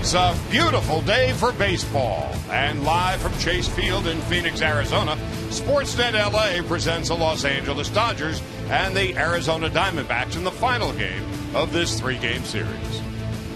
It's a beautiful day for baseball. And live from Chase Field in Phoenix, Arizona, Sportsnet LA presents the Los Angeles Dodgers and the Arizona Diamondbacks in the final game of this three-game series.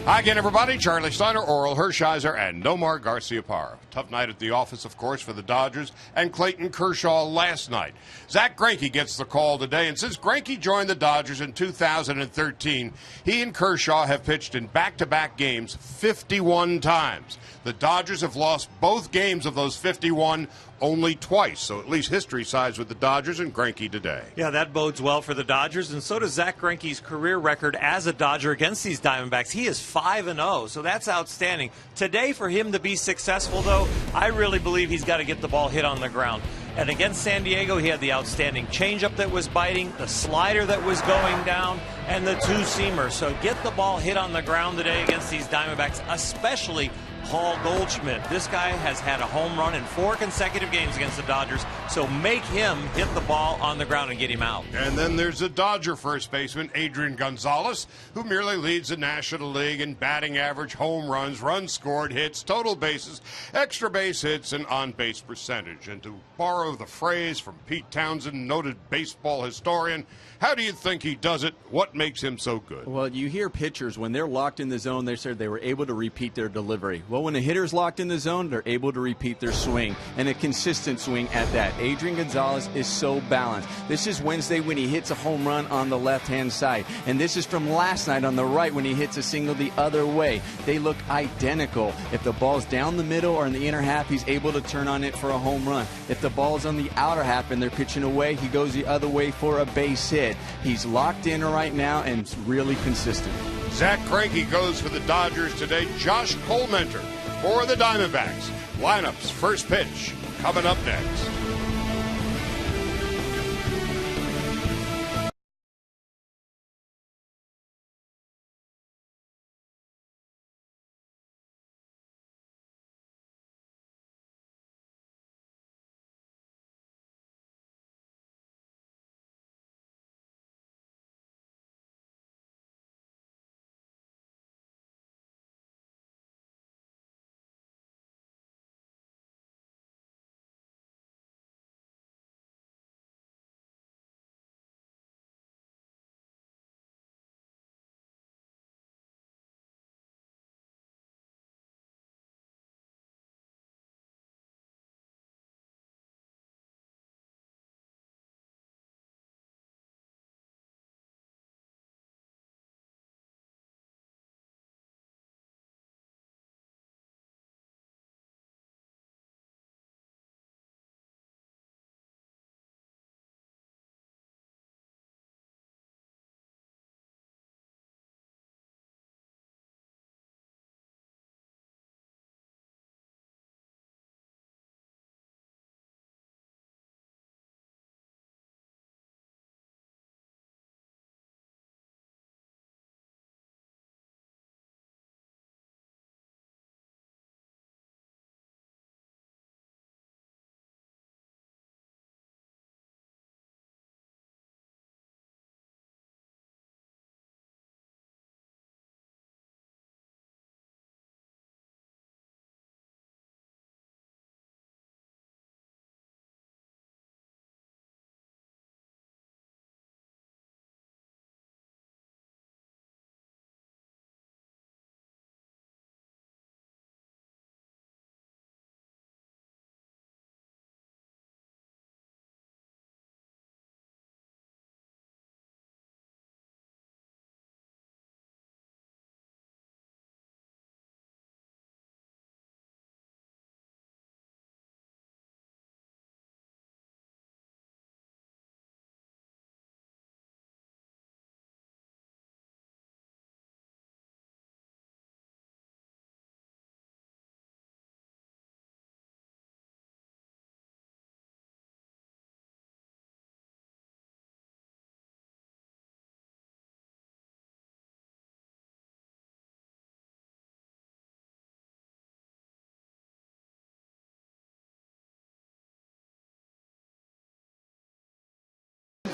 Hi again, everybody. Charlie Steiner, Orel Hershiser, and Nomar Garciaparra. Tough night at the office, of course, for the Dodgers and Clayton Kershaw last night. Zach Greinke gets the call today, and since Greinke joined the Dodgers in 2013, he and Kershaw have pitched in back-to-back games 51 times. The Dodgers have lost both games of those 51 only twice, so at least history sides with the Dodgers and Greinke today. Yeah, that bodes well for the Dodgers, and so does Zach Greinke's career record as a Dodger against these Diamondbacks. He is 5-0, so that's outstanding. Today, for him to be successful, though, I really believe he's got to get the ball hit on the ground. And against San Diego, he had the outstanding changeup that was biting, the slider that was going down, and the two-seamer. So get the ball hit on the ground today against these Diamondbacks, especially Paul Goldschmidt. This guy has had a home run in 4 consecutive games against the Dodgers, so make him hit the ball on the ground and get him out. And then there's the Dodger first baseman, Adrian Gonzalez, who merely leads the National League in batting average, home runs, runs scored, hits, total bases, extra base hits, and on-base percentage. And to borrow the phrase from Pete Townsend, noted baseball historian, how do you think he does it? What makes him so good? Well, you hear pitchers, when they're locked in the zone, they said they were able to repeat their delivery. Well, when a hitter's locked in the zone, they're able to repeat their swing, and a consistent swing at that. Adrian Gonzalez is so balanced. This is Wednesday when he hits a home run on the left-hand side, and this is from last night on the right when he hits a single the other way. They look identical. If the ball's down the middle or in the inner half, he's able to turn on it for a home run. If the ball's on the outer half and they're pitching away, he goes the other way for a base hit. He's locked in right now and really consistent. Zach Greinke goes for the Dodgers today. Josh Colmenter for the Diamondbacks. Lineups, first pitch, coming up next.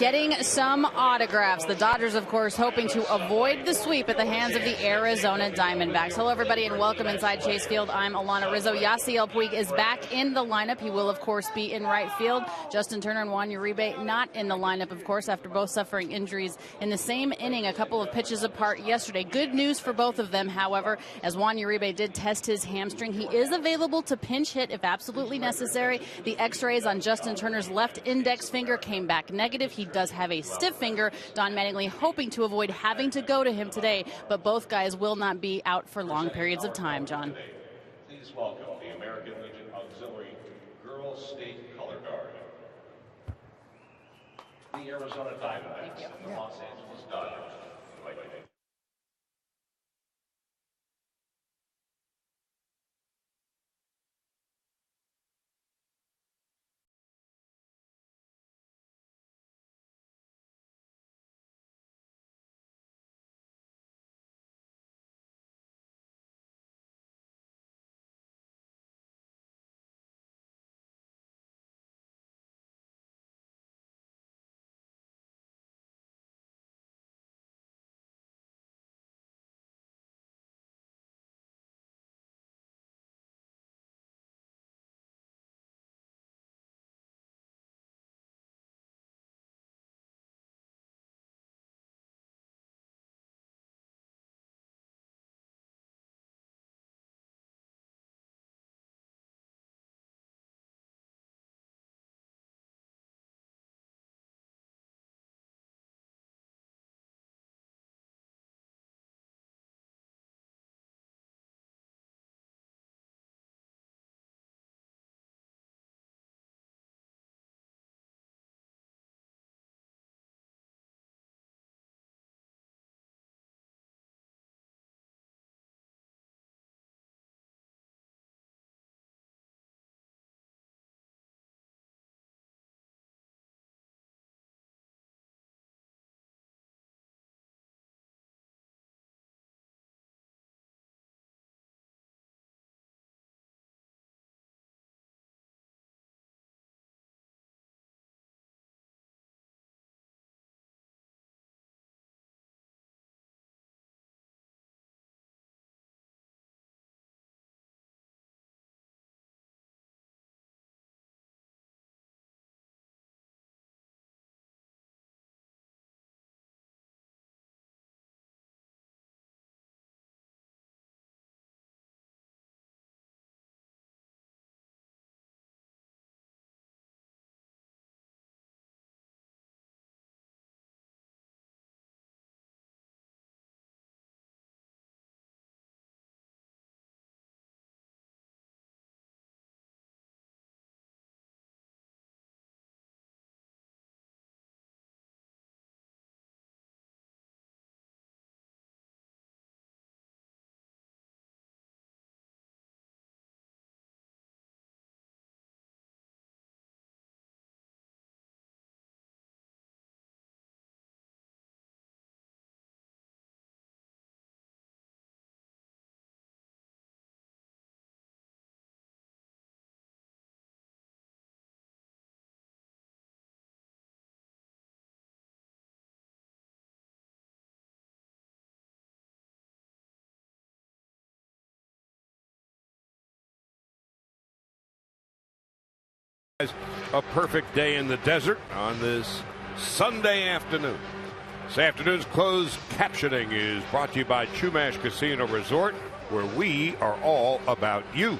getting some autographs. The Dodgers, of course, hoping to avoid the sweep at the hands of the Arizona Diamondbacks. Hello, everybody, and welcome inside Chase Field. I'm Alana Rizzo. Yasiel Puig is back in the lineup. He will, of course, be in right field. Justin Turner and Juan Uribe not in the lineup, of course, after both suffering injuries in the same inning, a couple of pitches apart yesterday. Good news for both of them, however, as Juan Uribe did test his hamstring. He is available to pinch hit if absolutely necessary. The x-rays on Justin Turner's left index finger came back negative. He does have a stiff finger. Don Mattingly hoping to avoid having to go to him today, but both guys will not be out for long periods of time, John. Please welcome the American Legion Auxiliary Girls State Color Guard, the Arizona Diamondbacks, and the Los Angeles Dodgers. A perfect day in the desert on this Sunday afternoon. This afternoon's closed captioning is brought to you by Chumash Casino Resort, where we are all about you.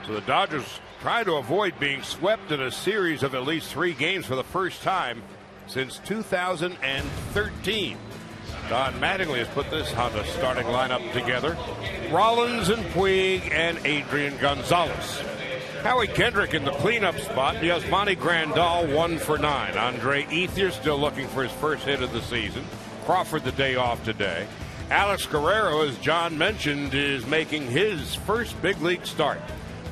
So the Dodgers try to avoid being swept in a series of at least 3 games for the first time since 2013. Don Mattingly has put this Honda starting lineup together. Rollins and Puig and Adrian Gonzalez. Howie Kendrick in the cleanup spot. Yasmani Grandal 1 for 9. Andre Ethier still looking for his first hit of the season. Crawford the day off today. Alex Guerrero, as John mentioned, is making his first big league start.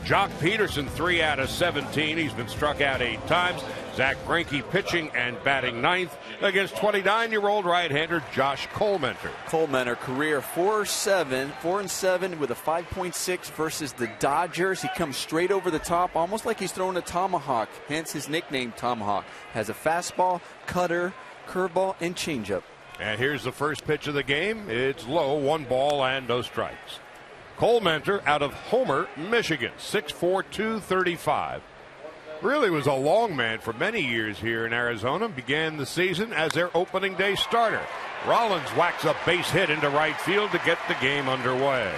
Jock Pederson 3 out of 17. He's been struck out 8 times. Zach Greinke pitching and batting ninth against 29-year-old right-hander Josh Collmenter. Collmenter, career 4-7 with a 5.6 versus the Dodgers. He comes straight over the top, almost like he's throwing a tomahawk, hence his nickname Tomahawk. Has a fastball, cutter, curveball, and changeup. And here's the first pitch of the game. It's low, 1 ball and no strikes. Collmenter out of Homer, Michigan, 6'4", 235. Really was a long man for many years here in Arizona. Began the season as their opening day starter. Rollins whacks a base hit into right field to get the game underway.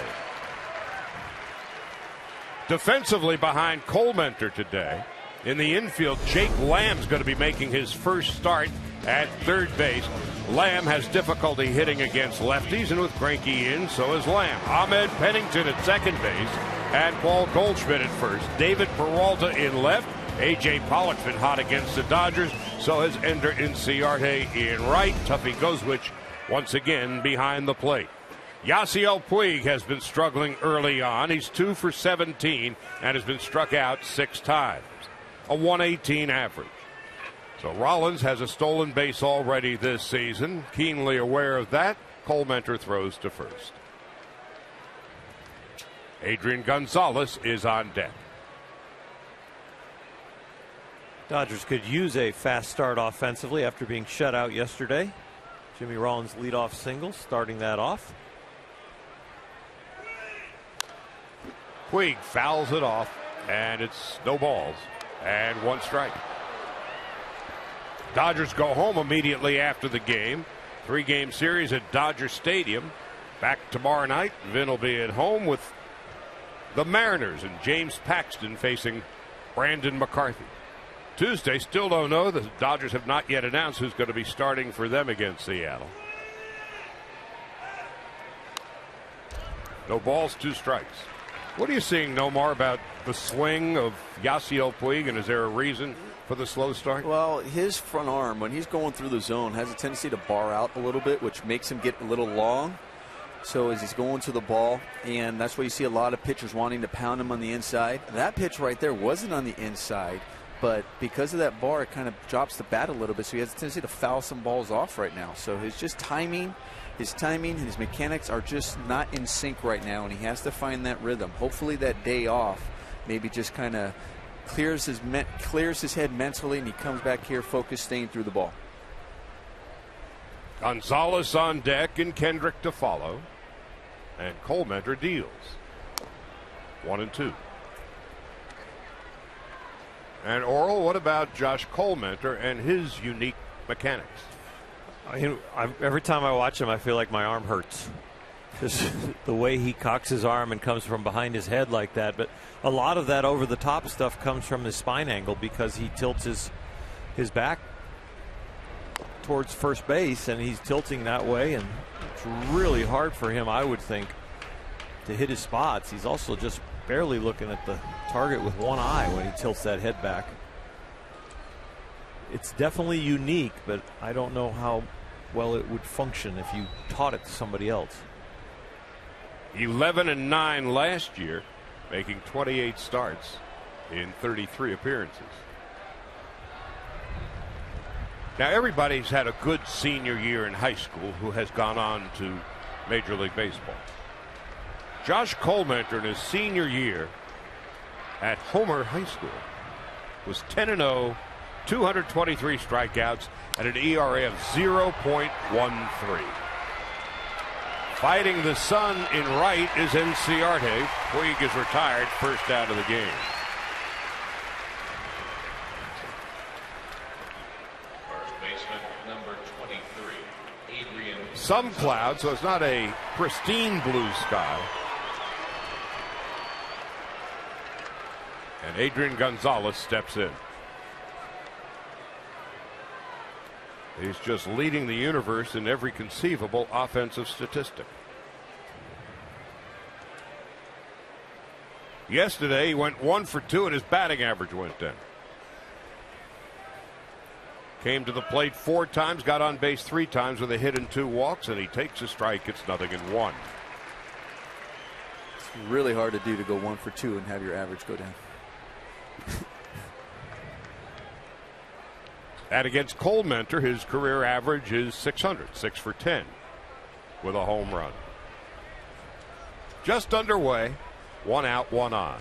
Defensively behind Collmenter today, in the infield, Jake Lamb's going to be making his first start at third base. Lamb has difficulty hitting against lefties, and with Greinke in, so is Lamb. Ahmed Pennington at second base, and Paul Goldschmidt at first. David Peralta in left. A.J. Pollock's been hot against the Dodgers, so has Ender Inciarte in right. Tuffy Gozwich once again behind the plate. Yasiel Puig has been struggling early on. He's 2 for 17 and has been struck out 6 times. A 118 average. So Rollins has a stolen base already this season. Keenly aware of that, Collmenter throws to first. Adrian Gonzalez is on deck. Dodgers could use a fast start offensively after being shut out yesterday. Jimmy Rollins leadoff single, starting that off. Puig fouls it off, and it's no balls and 1 strike. Dodgers go home immediately after the game. 3-game series at Dodger Stadium. Back tomorrow night. Vin will be at home with the Mariners and James Paxton facing Brandon McCarthy. Tuesday, still don't know. The Dodgers have not yet announced who's going to be starting for them against Seattle. No balls, 2 strikes. What are you seeing, Nomar, about the swing of Yasiel Puig, and is there a reason for the slow start? Well, his front arm, when he's going through the zone, has a tendency to bar out a little bit, which makes him get a little long. So as he's going to the ball, and that's why you see a lot of pitchers wanting to pound him on the inside. That pitch right there wasn't on the inside, but because of that bar, it kind of drops the bat a little bit, so he has a tendency to foul some balls off right now. So his timing and his mechanics are just not in sync right now, and he has to find that rhythm. Hopefully that day off maybe just kind of clears his head mentally, and he comes back here focused, staying through the ball. Gonzalez on deck and Kendrick to follow, and Collmenter deals. 1-2. And Oral, what about Josh Collmenter and his unique mechanics? Every time I watch him, I feel like my arm hurts. Just the way he cocks his arm and comes from behind his head like that. But a lot of that over-the-top stuff comes from his spine angle, because he tilts his back towards first base, and he's tilting that way, and it's really hard for him, I would think, to hit his spots. He's also just barely looking at the target with one eye when he tilts that head back. It's definitely unique, but I don't know how well it would function if you taught it to somebody else. 11-9 last year, making 28 starts in 33 appearances. Now, everybody's had a good senior year in high school who has gone on to Major League Baseball. Josh Collmenter in his senior year at Homer High School was 10-0, 223 strikeouts, and an ERA of 0.13. Fighting the sun in right is Inciarte. Puig is retired, first out of the game. First baseman, number 23, Adrian. Some clouds, so it's not a pristine blue sky. And Adrian Gonzalez steps in. He's just leading the universe in every conceivable offensive statistic. Yesterday, he went 1 for 2 and his batting average went down. Came to the plate 4 times, got on base 3 times with a hit and 2 walks, and he takes a strike. It's 0-1. It's really hard to do, to go 1 for 2 and have your average go down. And against Cole Mentor, his career average is 600, 6 for 10 with a home run. Just underway, 1 out, 1 on.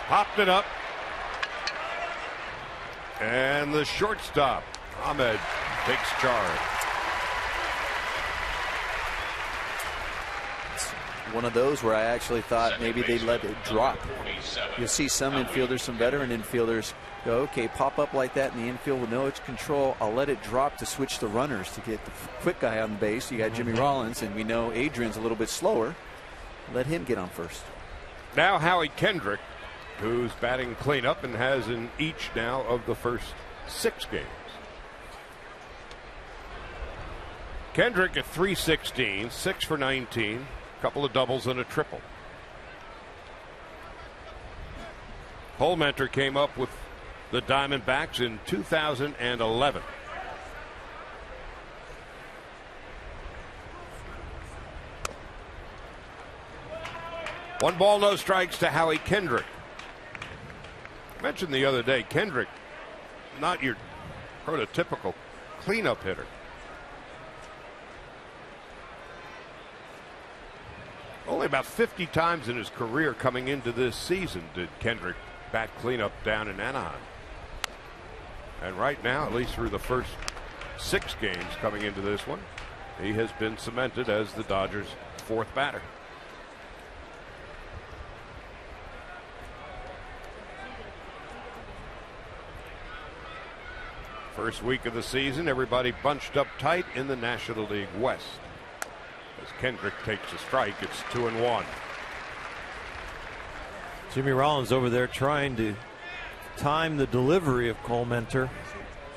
Popped it up. And the shortstop, Ahmed, takes charge. One of those where I actually thought maybe they'd let it drop. You'll see some infielders, some veteran infielders go, okay, pop up like that in the infield with no control. I'll let it drop to switch the runners to get the quick guy on the base. You got Jimmy Rollins, and we know Adrian's a little bit slower. Let him get on first. Now Howie Kendrick, who's batting cleanup and has in each now of the first 6 games. Kendrick at .316, 6 for 19. Couple of doubles and a triple. Cole Mentor came up with the Diamondbacks in 2011. One ball, no strikes to Howie Kendrick. I mentioned the other day, Kendrick, not your prototypical cleanup hitter. Only about 50 times in his career coming into this season did Kendrick bat cleanup down in Anaheim. And right now, at least through the first 6 games coming into this one, he has been cemented as the Dodgers' 4th batter. First week of the season, everybody bunched up tight in the National League West. As Kendrick takes a strike, it's 2-1. Jimmy Rollins over there trying to time the delivery of Cole Mentor.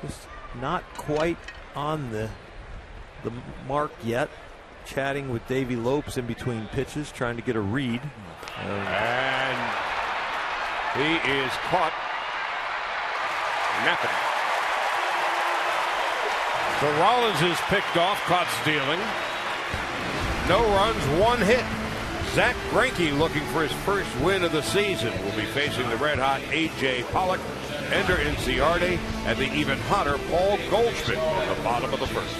Just not quite on the mark yet. Chatting with Davey Lopes in between pitches, trying to get a read. And he is caught napping. So Rollins is picked off, caught stealing. No runs, 1 hit. Zach Greinke, looking for his first win of the season, will be facing the red-hot A.J. Pollock, Ender Inciarte, and the even hotter Paul Goldschmidt at the bottom of the first.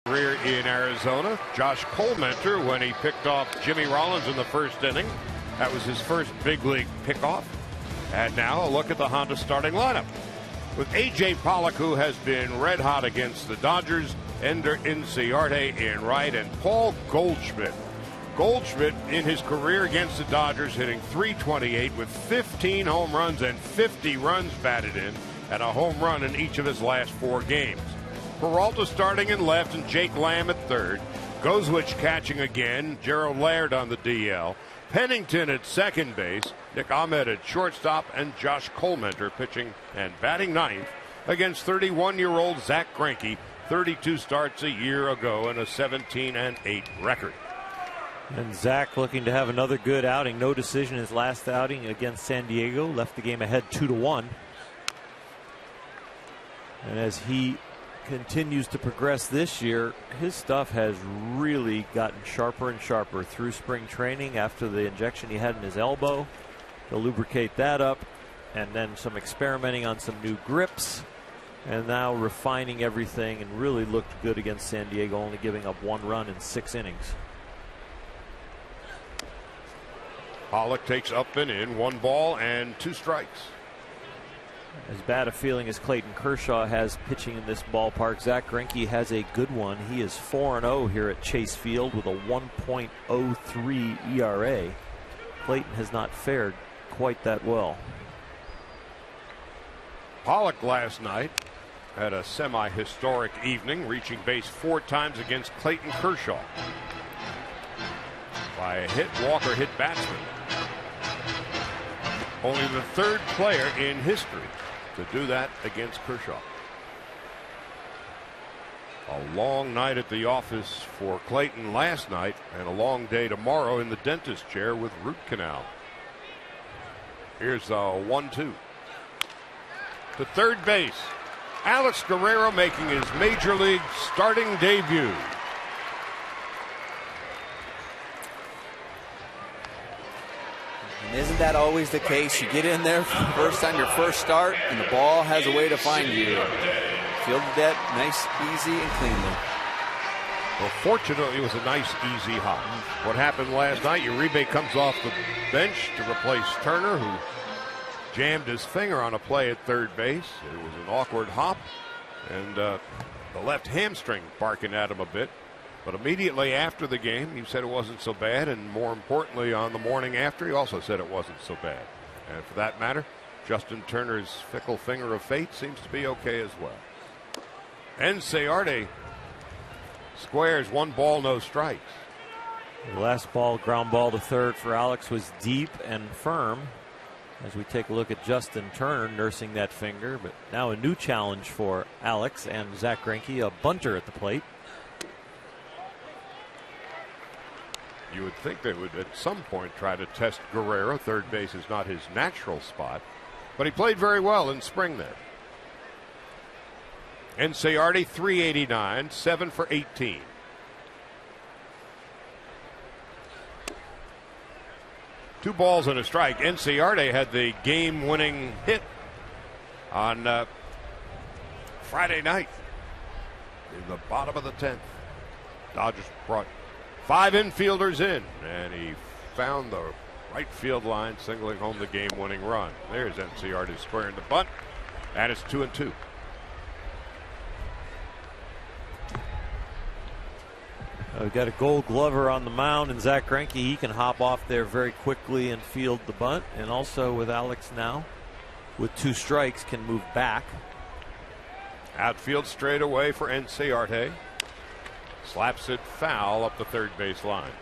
Career in Arizona. Josh Cole Mentor, when he picked off Jimmy Rollins in the first inning. That was his first big league pickoff. And now a look at the Honda starting lineup. With A.J. Pollock, who has been red hot against the Dodgers, Ender Inciarte in right, and Paul Goldschmidt. Goldschmidt in his career against the Dodgers hitting .328 with 15 home runs and 50 runs batted in, and a home run in each of his last 4 games. Peralta starting in left and Jake Lamb at third. Gozwich catching again. Gerald Laird on the DL. Pennington at second base. Nick Ahmed at shortstop. And Josh Cole Mentor pitching and batting ninth against 31-year-old Zach Greinke, 32 starts a year ago and a 17-8 record. And Zach looking to have another good outing. No decision his last outing against San Diego. Left the game ahead 2-1. And as he continues to progress this year, his stuff has really gotten sharper and sharper through spring training after the injection he had in his elbow. He'll lubricate that up, and then some experimenting on some new grips, and now refining everything, and really looked good against San Diego, only giving up 1 run in 6 innings. Pollock takes up and in, 1 ball and 2 strikes. As bad a feeling as Clayton Kershaw has pitching in this ballpark, Zach Greinke has a good one. He is 4-0 here at Chase Field with a 1.03 ERA. Clayton has not fared quite that well. Pollock last night had a semi-historic evening, reaching base 4 times against Clayton Kershaw. By a hit Walker hit batsman. Only the 3rd player in history to do that against Kershaw. A long night at the office for Clayton last night, and a long day tomorrow in the dentist chair with root canal. Here's a 1-2. To third base, Alex Guerrero making his major league starting debut. And isn't that always the case? You get in there first on your first start, and the ball has a way to find you. Fielded that nice, easy, and cleanly. Well, fortunately, it was a nice, easy hop. What happened last night, Uribe comes off the bench to replace Turner, who jammed his finger on a play at third base. It was an awkward hop, and the left hamstring barking at him a bit. But immediately after the game, he said it wasn't so bad, and more importantly, on the morning after, he also said it wasn't so bad. And for that matter, Justin Turner's fickle finger of fate seems to be okay as well. Enciarte squares, 1 ball, no strikes. The last ball, ground ball to third for Alex, was deep and firm. As we take a look at Justin Turner nursing that finger, but now a new challenge for Alex and Zach Greinke, a bunter at the plate. You would think they would at some point try to test Guerrero. Third base is not his natural spot, but he played very well in spring there. Enciarte, 389, 7 for 18. Two balls and a strike. Enciarte had the game-winning hit on Friday night in the bottom of the 10th. Dodgers brought 5 infielders in, and he found the right field line, singling home the game-winning run. There's Enciarte squaring the bunt, and it's 2-2. We've got a Gold Glover on the mound, and Zach Greinke, he can hop off there very quickly and field the bunt. And also with Alex now, with 2 strikes, can move back. Outfield straight away for Enciarte. Slaps it foul up the third base line.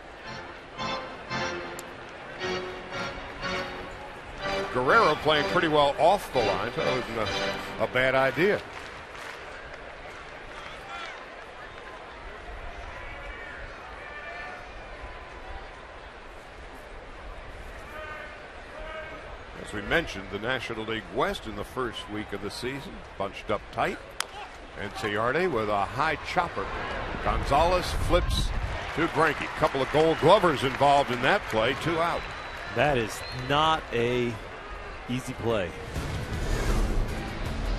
Guerrero playing pretty well off the line, so that wasn't a bad idea. As we mentioned, the National League West in the first week of the season, bunched up tight. Enciarte with a high chopper. Gonzalez flips to Greinke. Couple of Gold Glovers involved in that play. 2 out. That is not a easy play.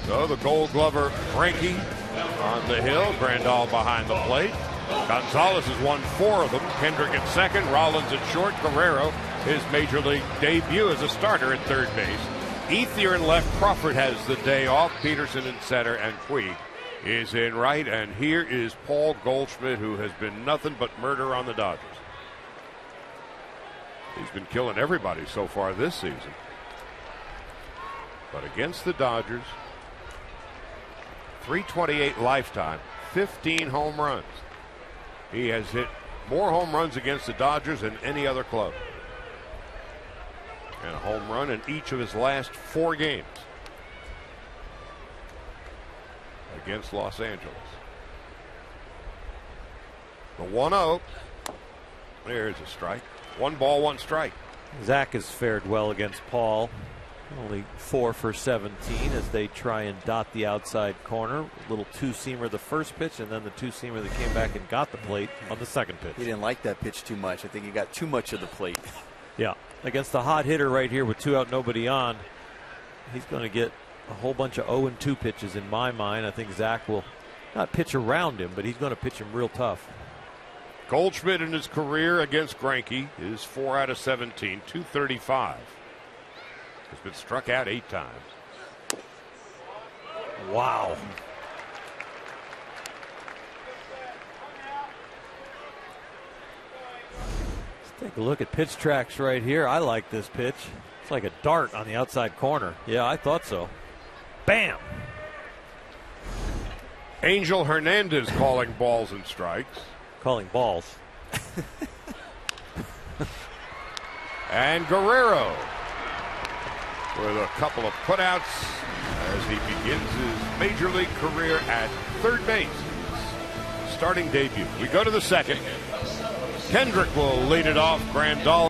So the Gold Glover Greinke on the hill. Grandal behind the plate. Gonzalez has won 4 of them. Kendrick at second. Rollins at short. Guerrero, his major league debut as a starter at third base. Ethier in left. Crawford has the day off. Pederson in center, and Puig is in right. And here is Paul Goldschmidt, who has been nothing but murder on the Dodgers. He's been killing everybody so far this season. But against the Dodgers, 328 lifetime, 15 home runs. He has hit more home runs against the Dodgers than any other club. And a home run in each of his last 4 games against Los Angeles. The 1-0. There's a strike. 1 ball, 1 strike. Zach has fared well against Paul. Only 4 for 17 as they try and dot the outside corner. Little two-seamer the first pitch, and then the two-seamer that came back and got the plate on the second pitch. He didn't like that pitch too much. I think he got too much of the plate. Yeah, against the hot hitter right here with 2 out, nobody on, he's going to get a whole bunch of 0-2 pitches in my mind. I think Zach will not pitch around him, but he's going to pitch him real tough. Goldschmidt in his career against Greinke is 4 out of 17, 235. Has been struck out 8 times. Wow. Let's take a look at pitch tracks right here. I like this pitch. It's like a dart on the outside corner. Yeah, I thought so. Bam. Angel Hernandez calling balls and strikes. Calling balls. And Guerrero with a couple of putouts as he begins his major league career at third base. Starting debut. We go to the second. Kendrick will lead it off. Grandal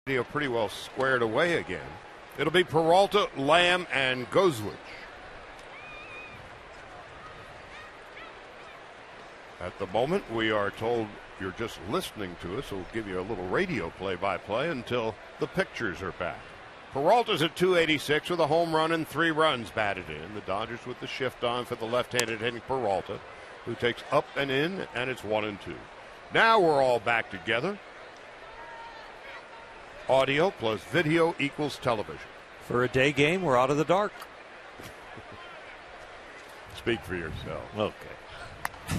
Pretty well squared away again. It'll be Peralta, Lamb, and Gozwich. At the moment, we are told you're just listening to us, so we'll give you a little radio play-by-play until the pictures are back. Peralta's at 286 with a home run and 3 runs batted in. The Dodgers with the shift on for the left-handed hitting Peralta, who takes up and in, and it's 1-2. Now we're all back together. Audio plus video equals television. For a day game, we're out of the dark. Speak for yourself. Okay.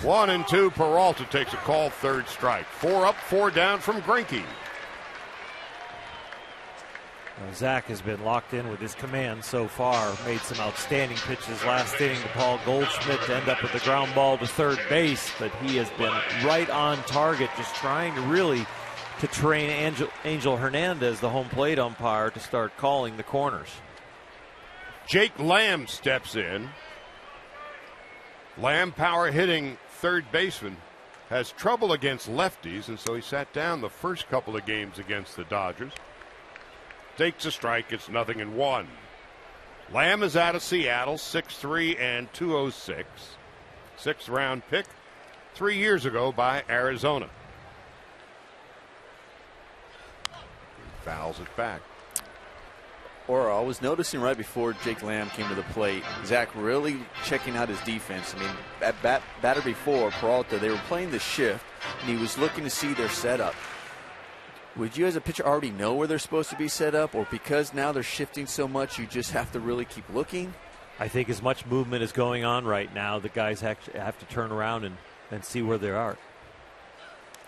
1-2. Peralta takes a call, 3rd strike. 4 up, 4 down from Greinke. Zach has been locked in with his command so far. Made some outstanding pitches last inning to Paul Goldschmidt to end up with the ground ball to third base, but he has been right on target, just trying to really to train Angel Hernandez, the home plate umpire, to start calling the corners. Jake Lamb steps in. Lamb, power hitting third baseman, has trouble against lefties, and so he sat down the first couple of games against the Dodgers. Takes a strike, it's 0-1. Lamb is out of Seattle, 6'3" and 206. 6th round pick 3 years ago by Arizona. Fouls it back. Or I was noticing right before Jake Lamb came to the plate, Zach really checking out his defense. I mean, at batter before, Peralta, they were playing the shift, and he was looking to see their setup. Would you as a pitcher already know where they're supposed to be set up, or because now they're shifting so much, you just have to really keep looking? I think as much movement is going on right now, the guys actually have to turn around and see where they are.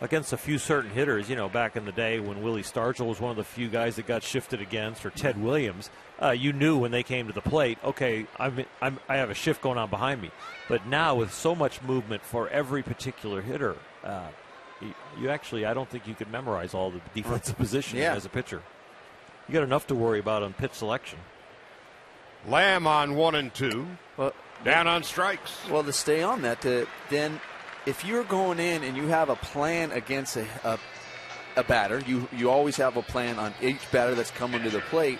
Against a few certain hitters, you know, back in the day when Willie Stargell was one of the few guys that got shifted against, or Ted Williams, you knew when they came to the plate, okay, I have a shift going on behind me. But now with so much movement for every particular hitter, you actually, I don't think you could memorize all the defensive positions as a pitcher. You got enough to worry about on pitch selection. Lamb on 1-2. Well, down on strikes. Well, to stay on that, then if you're going in and you have a plan against a batter, you always have a plan on each batter that's coming to the plate.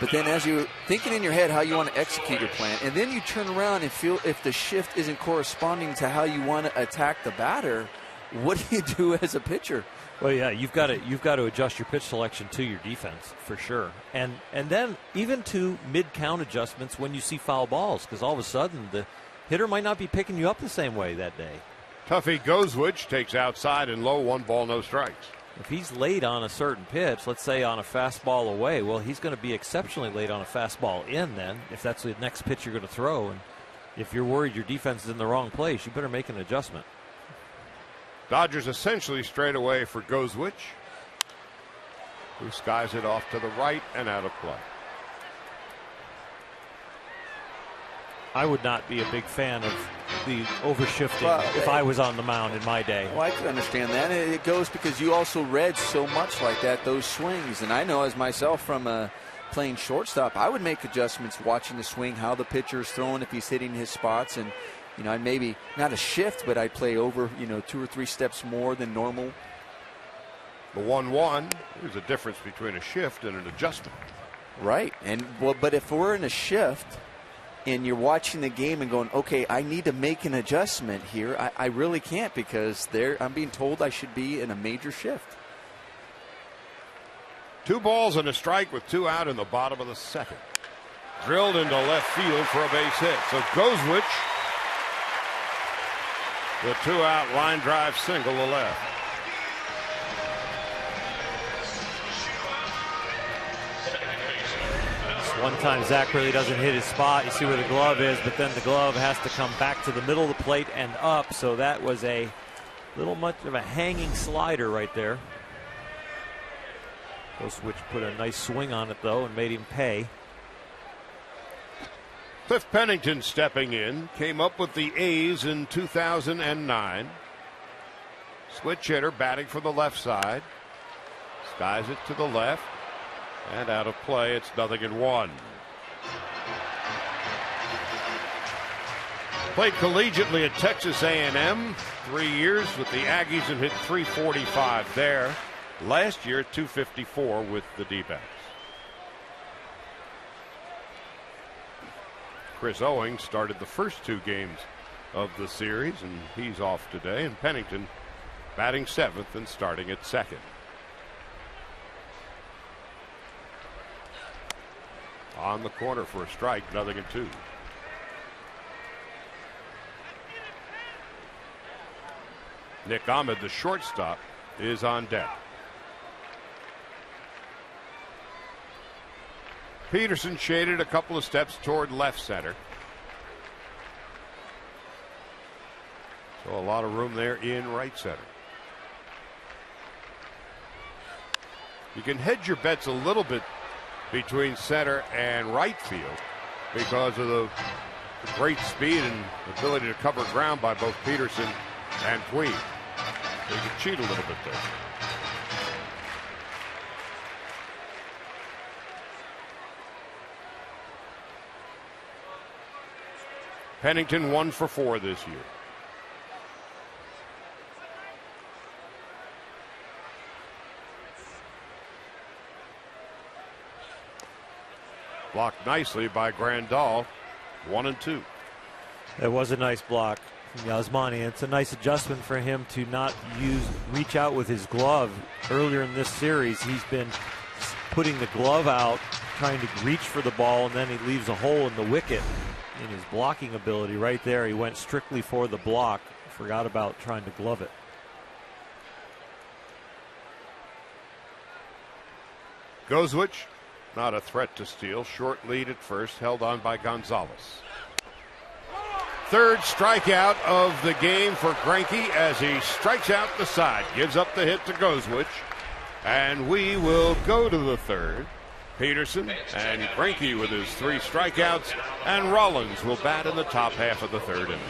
But then as you're thinking in your head how you want to execute your plan, and then you turn around and feel if the shift isn't corresponding to how you want to attack the batter, what do you do as a pitcher? Well, yeah, you've got to adjust your pitch selection to your defense for sure, and then even to mid-count adjustments when you see foul balls, because all of a sudden the hitter might not be picking you up the same way that day. Tuffy Gozwich takes outside and low, 1 ball, no strikes. If he's late on a certain pitch, let's say on a fastball away, well, he's going to be exceptionally late on a fastball in then, if that's the next pitch you're going to throw. And if you're worried your defense is in the wrong place, you better make an adjustment. Dodgers essentially straight away for Gozwich, who skies it off to the right and out of play. I would not be a big fan of the overshifting if I was on the mound in my day. Well, I can understand that. And it goes because you also read so much like that, those swings. And I know as myself from playing shortstop, I would make adjustments watching the swing, how the pitcher's throwing, if he's hitting his spots. And, you know, I'd maybe not a shift, but I'd play over, 2 or 3 steps more than normal. The 1-1, there's a difference between a shift and an adjustment. Right. And but if we're in a shift and you're watching the game and going, okay, I need to make an adjustment here, I really can't, because I'm being told I should be in a major shift. 2 balls and a strike with 2 out in the bottom of the 2nd. Drilled into left field for a base hit. So Gozwich, the 2-out line drive single to left. One time Zach really doesn't hit his spot. You see where the glove is, but then the glove has to come back to the middle of the plate and up. So that was a little much of a hanging slider right there. Gozwich put a nice swing on it, though, and made him pay. Cliff Pennington stepping in, came up with the A's in 2009. Switch hitter batting for the left side. Skies it to the left. And out of play, it's 0-1. Played collegiately at Texas A&M, 3 years with the Aggies and hit .345 there. Last year, 254 with the D-backs. Chris Owings started the first 2 games of the series, and he's off today. And Pennington batting 7th and starting at 2nd. On the corner for a strike, 0-2. Nick Ahmed, the shortstop, is on deck. Pederson shaded a couple of steps toward left center. So a lot of room there in right center. You can hedge your bets a little bit between center and right field because of the great speed and ability to cover ground by both Pederson and Puig. So you can cheat a little bit there. Pennington 1 for 4 this year. Blocked nicely by Grandal. 1-2. It was a nice block from Yasmani. It's a nice adjustment for him to not reach out with his glove. Earlier in this series, he's been putting the glove out, trying to reach for the ball, and then he leaves a hole in the wicket. In his blocking ability right there, he went strictly for the block. Forgot about trying to glove it. Gozwich, not a threat to steal. Short lead at first, held on by Gonzalez. Third strikeout of the game for Greinke as he strikes out the side. Gives up the hit to Gozwich. And we will go to the third. Pederson and Greinke with his 3 strikeouts, and Rollins will bat in the top half of the third inning.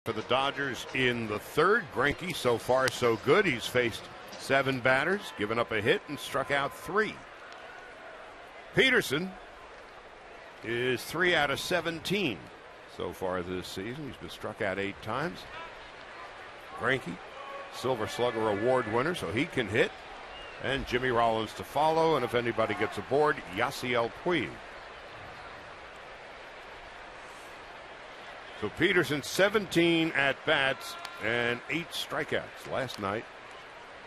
For the Dodgers in the third, Greinke so far so good. He's faced 7 batters, given up a hit, and struck out 3. Pederson is 3 out of 17 so far this season. He's been struck out 8 times. Greinke, Silver Slugger Award winner, so he can hit. And Jimmy Rollins to follow, and if anybody gets aboard, Yasiel Puig. So Pederson 17 at-bats and 8 strikeouts last night.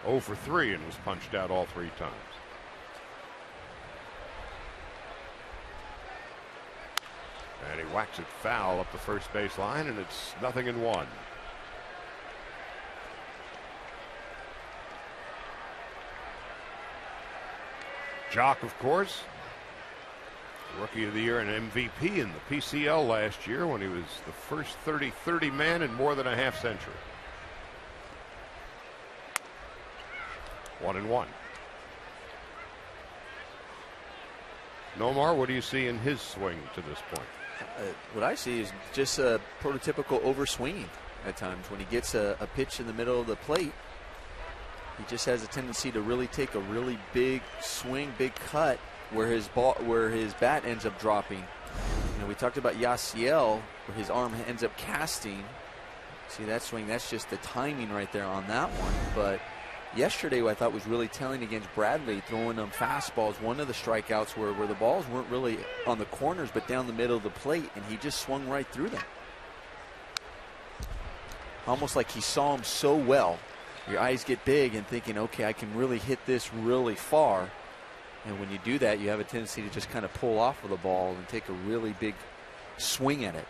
0 for 3 and was punched out all 3 times. And he whacks it foul up the first base line, and it's 0-1. Jock, of course, Rookie of the Year and MVP in the PCL last year when he was the first 30-30 man in more than a half century. 1-1. Nomar, what do you see in his swing to this point? What I see is just a prototypical overswinging at times. When he gets a pitch in the middle of the plate, he just has a tendency to really take a really big swing, big cut, where his bat ends up dropping. You know, we talked about Yasiel, where his arm ends up casting. See that swing? That's just the timing right there on that one. But yesterday, what I thought was really telling against Bradley, throwing them fastballs. One of the strikeouts where the balls weren't really on the corners, but down the middle of the plate, and he just swung right through them. Almost like he saw them so well. Your eyes get big and thinking, okay, I can really hit this really far. And when you do that, you have a tendency to just kind of pull off of the ball and take a really big swing at it.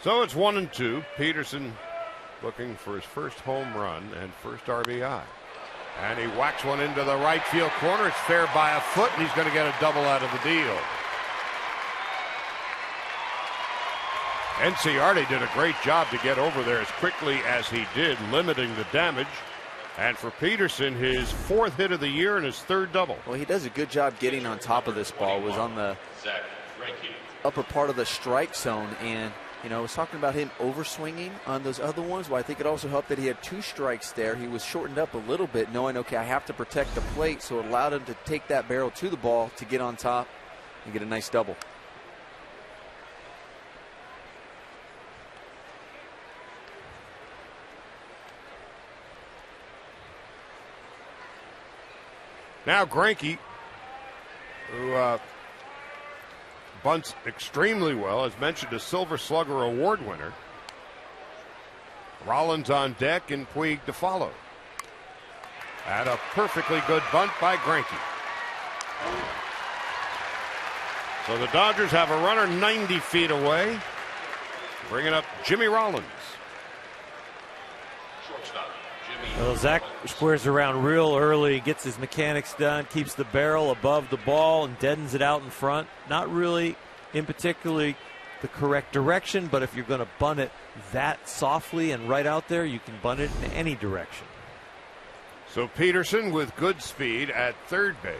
So it's 1-2. Pederson looking for his first home run and first RBI. And he whacks one into the right field corner. It's fair by a foot, and he's going to get a double out of the deal. Enciarte did a great job to get over there as quickly as he did, limiting the damage. And for Pederson, his 4th hit of the year and his 3rd double. Well, he does a good job getting on top of this ball. It was on the upper part of the strike zone. And, you know, I was talking about him overswinging on those other ones. Well, I think it also helped that he had 2 strikes there. He was shortened up a little bit, knowing, okay, I have to protect the plate. So it allowed him to take that barrel to the ball to get on top and get a nice double. Now Greinke, who bunts extremely well, as mentioned, a Silver Slugger Award winner. Rollins on deck and Puig to follow. And a perfectly good bunt by Greinke. So the Dodgers have a runner 90 feet away, bringing up Jimmy Rollins. Well, Zach squares around real early, gets his mechanics done, keeps the barrel above the ball and deadens it out in front. Not really in particularly the correct direction, but if you're going to bunt it that softly and right out there, you can bunt it in any direction. So Pederson with good speed at third base.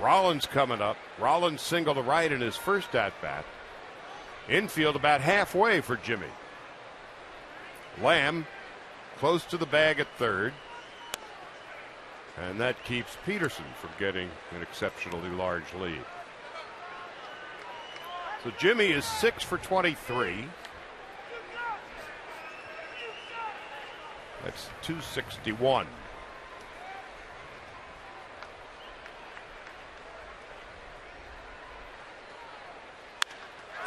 Rollins coming up. Rollins single to right in his first at-bat. Infield about halfway for Jimmy. Lamb close to the bag at third. And that keeps Pederson from getting an exceptionally large lead. So Jimmy is 6 for 23. That's 261.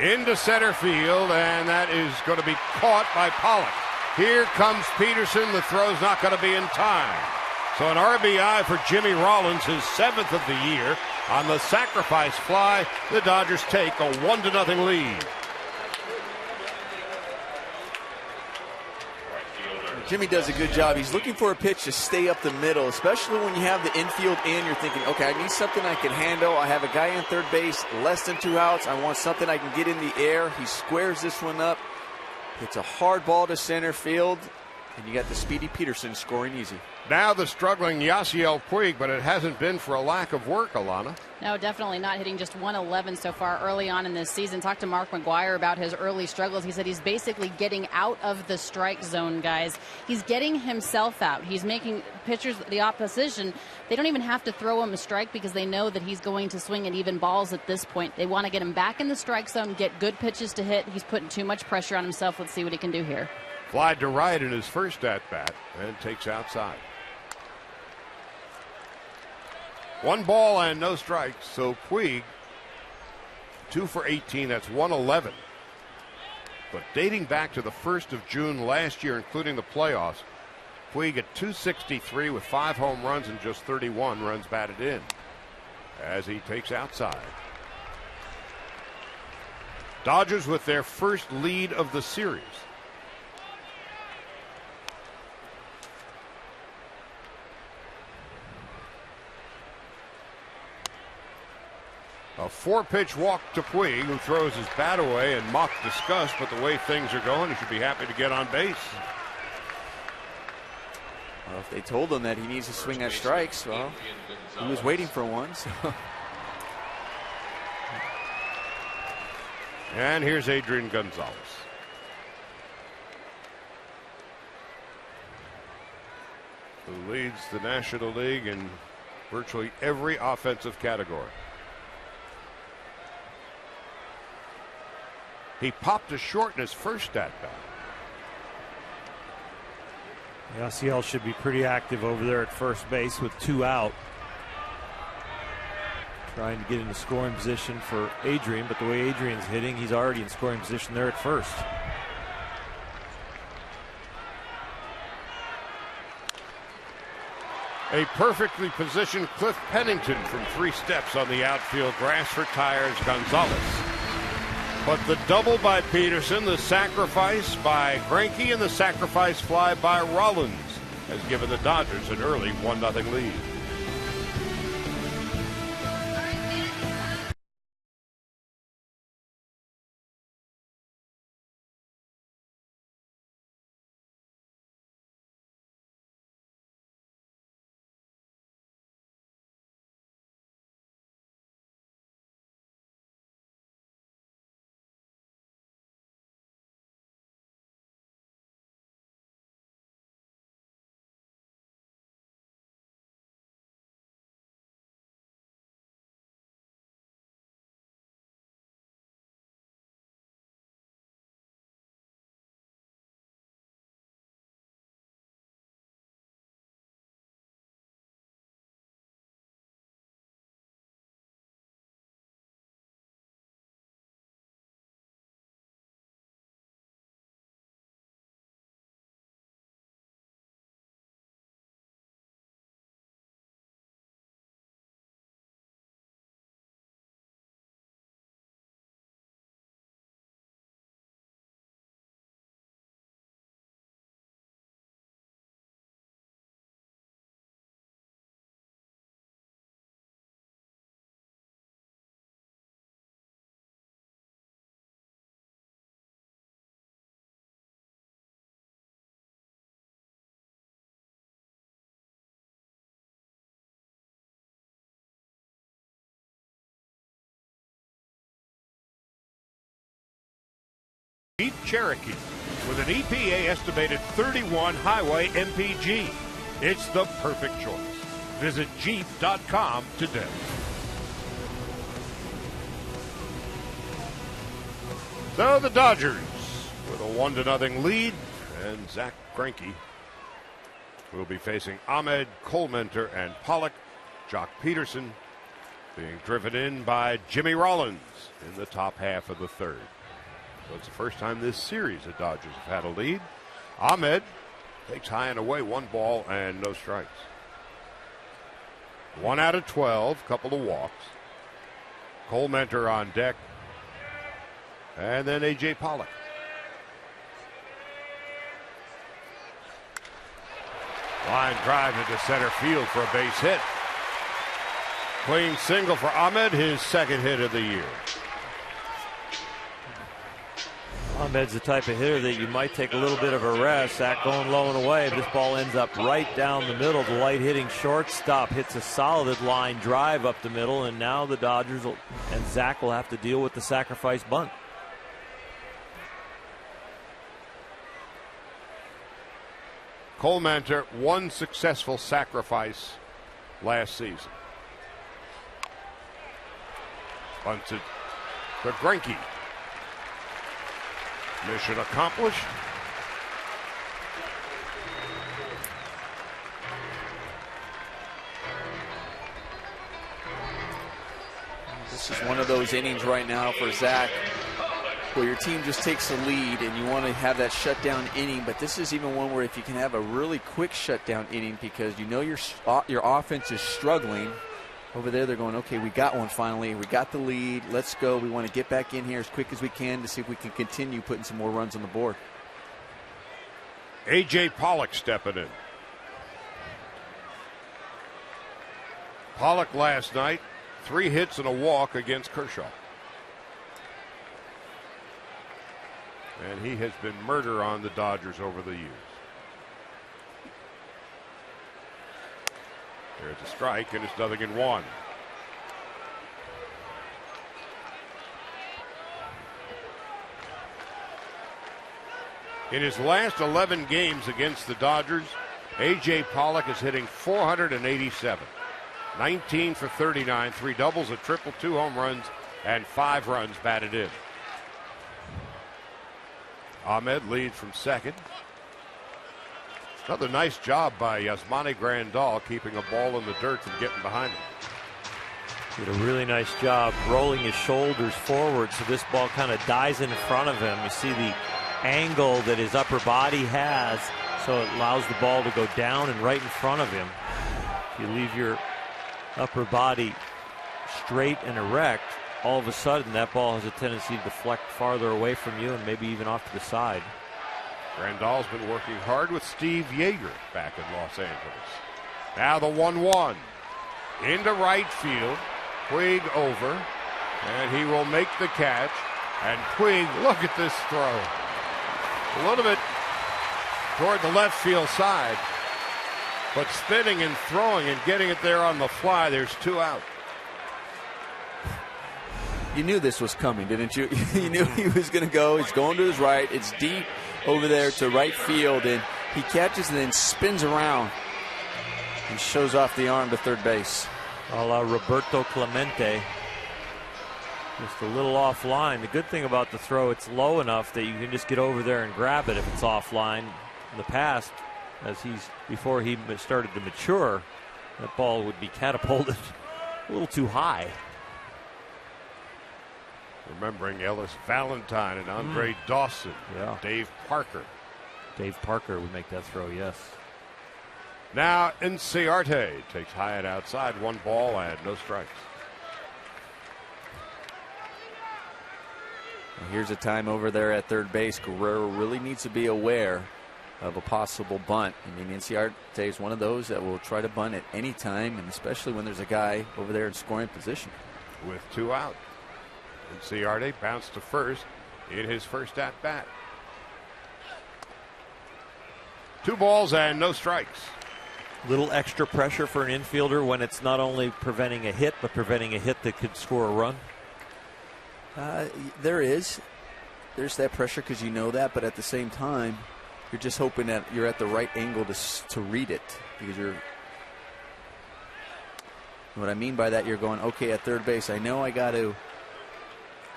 Into center field, and that is going to be caught by Pollock. Here comes Pederson. The throw's not going to be in time. So an RBI for Jimmy Rollins, his 7th of the year. On the sacrifice fly, the Dodgers take a 1-0 lead. Jimmy does a good job. He's looking for a pitch to stay up the middle, especially when you have the infield in. You're thinking, okay, I need something I can handle. I have a guy in third base, less than 2 outs. I want something I can get in the air. He squares this one up. It's a hard ball to center field, and you got the speedy Pederson scoring easy. Now the struggling Yasiel Puig, but it hasn't been for a lack of work, Alana. No, definitely not, hitting just 111 so far early on in this season. Talked to Mark McGuire about his early struggles. He said he's basically getting out of the strike zone, guys. He's getting himself out. He's making pitchers, the opposition, they don't even have to throw him a strike because they know that he's going to swing at even balls at this point. They want to get him back in the strike zone, get good pitches to hit. He's putting too much pressure on himself. Let's see what he can do here. Fly to right in his first at-bat and takes outside. 1 ball and no strikes. So Puig, 2 for 18. That's 111. But dating back to the 1st of June last year, including the playoffs, Puig at 263 with 5 home runs and just 31 runs batted in as he takes outside. Dodgers with their first lead of the series. A 4-pitch walk to Puig, who throws his bat away in mock disgust, but the way things are going, he should be happy to get on base. Well, if they told him that he needs to swing at strikes, well, he was waiting for one. So. And here's Adrian Gonzalez. Who leads the National League in virtually every offensive category. He popped a short in his first at bat. Yasiel should be pretty active over there at first base with 2 out. Trying to get into scoring position for Adrian, but the way Adrian's hitting, he's already in scoring position there at first. A perfectly positioned Cliff Pennington from 3 steps on the outfield grass retires Gonzalez. But the double by Pederson, the sacrifice by Greinke, and the sacrifice fly by Rollins has given the Dodgers an early 1-0 lead. Jeep Cherokee with an EPA estimated 31 highway MPG. It's the perfect choice. Visit Jeep.com today. So the Dodgers with a 1-0 lead, and Zach Greinke will be facing Ahmed, Colementor, and Pollock. Jock Pederson being driven in by Jimmy Rollins in the top half of the third. So it's the first time this series the Dodgers have had a lead. Ahmed takes high and away, 1 ball and no strikes. 1 out of 12, couple of walks. Colementor on deck. And then A.J. Pollock. Line drive into center field for a base hit. Clean single for Ahmed, his 2nd hit of the year. Ahmed's the type of hitter that you might take a little bit of a rest. Zach going low and away. This ball ends up right down the middle. The light hitting shortstop hits a solid line drive up the middle, and now the Dodgers and Zach will have to deal with the sacrifice bunt. Colementor, 1 successful sacrifice last season. Bunts it to Greinke. Mission accomplished. This is one of those innings right now for Zach where your team just takes the lead and you want to have that shutdown inning, but this is even one where if you can have a really quick shutdown inning because you know your offense is struggling. Over there, they're going, okay, we got one finally. We got the lead. Let's go. We want to get back in here as quick as we can to see if we can continue putting some more runs on the board. A.J. Pollock stepping in. Pollock last night, 3 hits and a walk against Kershaw. And he has been murder on the Dodgers over the years. There's a strike, and it's 0-1. In his last 11 games against the Dodgers, A.J. Pollock is hitting .487. 19 for 39, 3 doubles, a triple, 2 home runs, and 5 runs batted in. Ahmed leads from second. Another nice job by Yasmani Grandal keeping a ball in the dirt from getting behind him. Did a really nice job rolling his shoulders forward so this ball kind of dies in front of him. You see the angle that his upper body has, so it allows the ball to go down and right in front of him. If you leave your upper body straight and erect, all of a sudden that ball has a tendency to deflect farther away from you and maybe even off to the side. Grandal's been working hard with Steve Yeager back in Los Angeles. Now the 1-1 into right field. Puig over, and he will make the catch. And Puig, look at this throw. A little bit toward the left field side, but spinning and throwing and getting it there on the fly. There's 2 out. You knew this was coming, didn't you? You knew he was going to go. He's going to his right. It's deep over there to right field, and he catches and then spins around and shows off the arm to third base. A la Roberto Clemente. Just a little offline. The good thing about the throw, it's low enough that you can just get over there and grab it if it's offline. In the past, before he started to mature, that ball would be catapulted a little too high. Remembering Ellis Valentine and Andre Dawson. Yeah. Dave Parker. Dave Parker would make that throw, yes. Now Inciarte takes Hyatt outside. 1 ball and no strikes. Here's a time over there at third base. Guerrero really needs to be aware of a possible bunt. I mean, Inciarte is one of those that will try to bunt at any time, and especially when there's a guy over there in scoring position. With 2 out. Inciarte bounced to first in his first at bat. 2 balls and no strikes. Little extra pressure for an infielder when it's not only preventing a hit, but preventing a hit that could score a run. There's that pressure because you know that, but at the same time, you're just hoping that you're at the right angle to read it, because what I mean by that, you're going, okay, at third base, I know I got to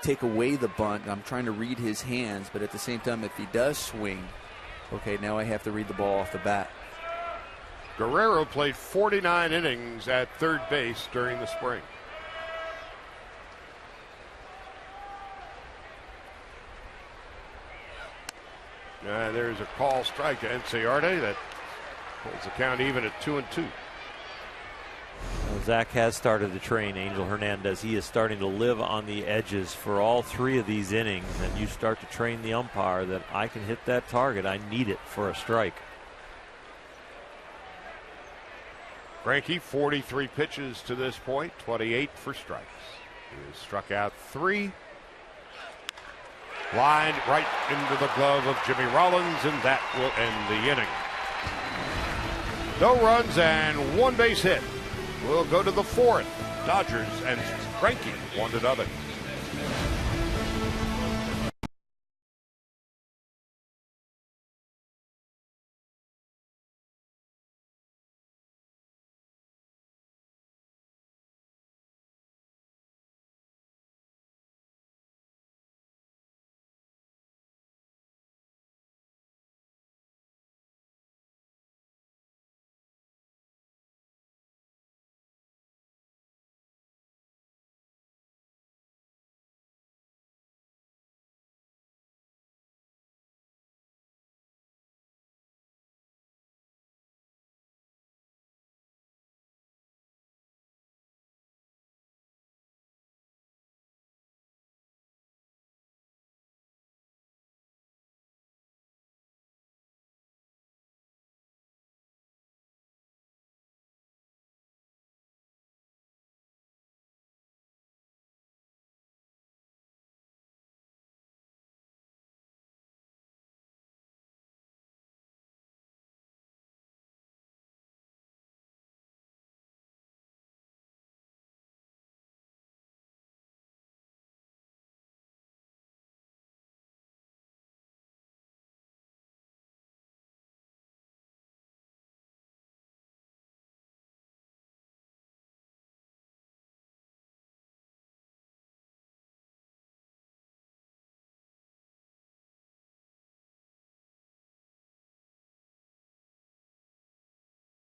take away the bunt. I'm trying to read his hands, but at the same time, if he does swing, okay, now I have to read the ball off the bat. Guerrero played 49 innings at third base during the spring. There's a call strike to Inciarte that holds the count even at 2-2. Well, Zach has started to train Angel Hernandez. He is starting to live on the edges for all 3 of these innings, and you start to train the umpire that I can hit that target. I need it for a strike. Greinke, 43 pitches to this point, 28 for strikes. He has struck out 3. Lined right into the glove of Jimmy Rollins, and that will end the inning. No runs and 1 base hit. We'll go to the 4th. Dodgers and Greinke 1-0.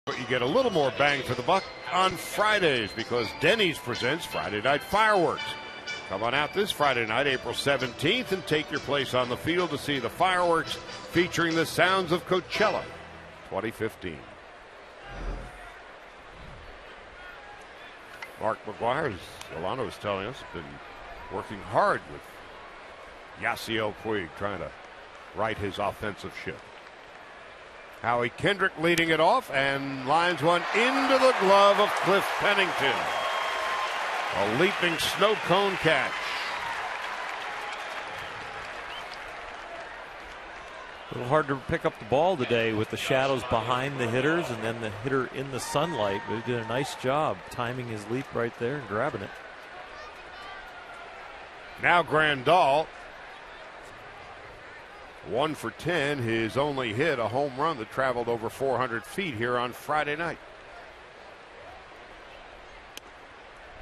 But you get a little more bang for the buck on Fridays because Denny's presents Friday Night Fireworks. Come on out this Friday night, April 17th, and take your place on the field to see the fireworks featuring the sounds of Coachella 2015. Mark McGuire, as Alana was telling us, been working hard with Yasiel Puig, trying to right his offensive ship. Howie Kendrick leading it off and lines one into the glove of Cliff Pennington. A leaping snow cone catch. A little hard to pick up the ball today with the shadows behind the hitters and then the hitter in the sunlight. But he did a nice job timing his leap right there and grabbing it. Now Grandal, 1 for 10, his only hit, a home run that traveled over 400 feet here on Friday night.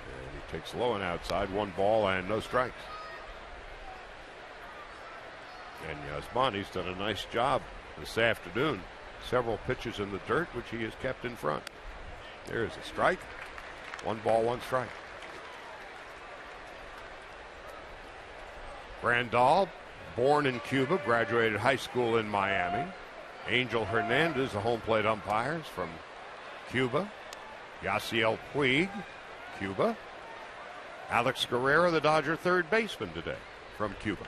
And he takes low and outside, 1 ball and no strikes. And Yasmani's done a nice job this afternoon. Several pitches in the dirt, which he has kept in front. There's a strike. 1 ball, 1 strike. Grandal, born in Cuba, graduated high school in Miami. Angel Hernandez, a home plate umpire from Cuba. Yasiel Puig, Cuba. Alex Guerrero, the Dodger third baseman today from Cuba.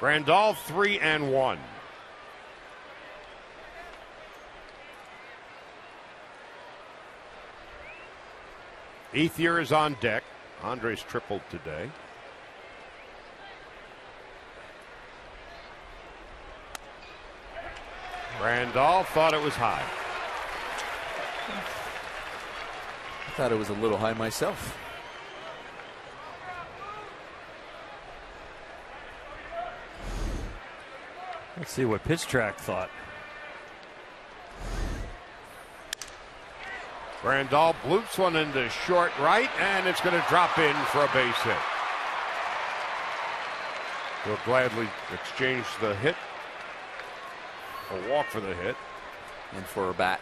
Grandal 3-1. Ethier is on deck. Andres tripled today. Grandal thought it was high. I thought it was a little high myself. Let's see what Pitch Track thought. Grandal bloops one into short right, and it's going to drop in for a base hit. He'll gladly exchange the hit, a walk for the hit. And for a bat.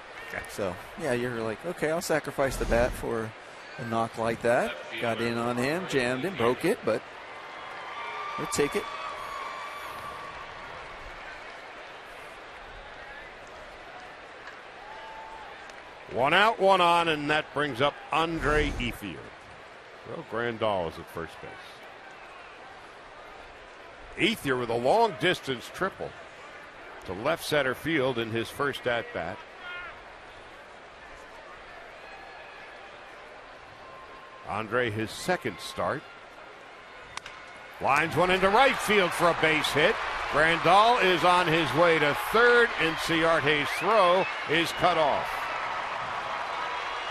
So, yeah, you're like, okay, I'll sacrifice the bat for a knock like that. Got in on him, jammed him, broke it, but we'll take it. One out, one on, and that brings up Andre Ethier. Well, Grandal is at first base. Ethier with a long distance triple to left center field in his first at bat. Andre, his second start. Lines one into right field for a base hit. Grandal is on his way to third, and Ciarte's throw is cut off.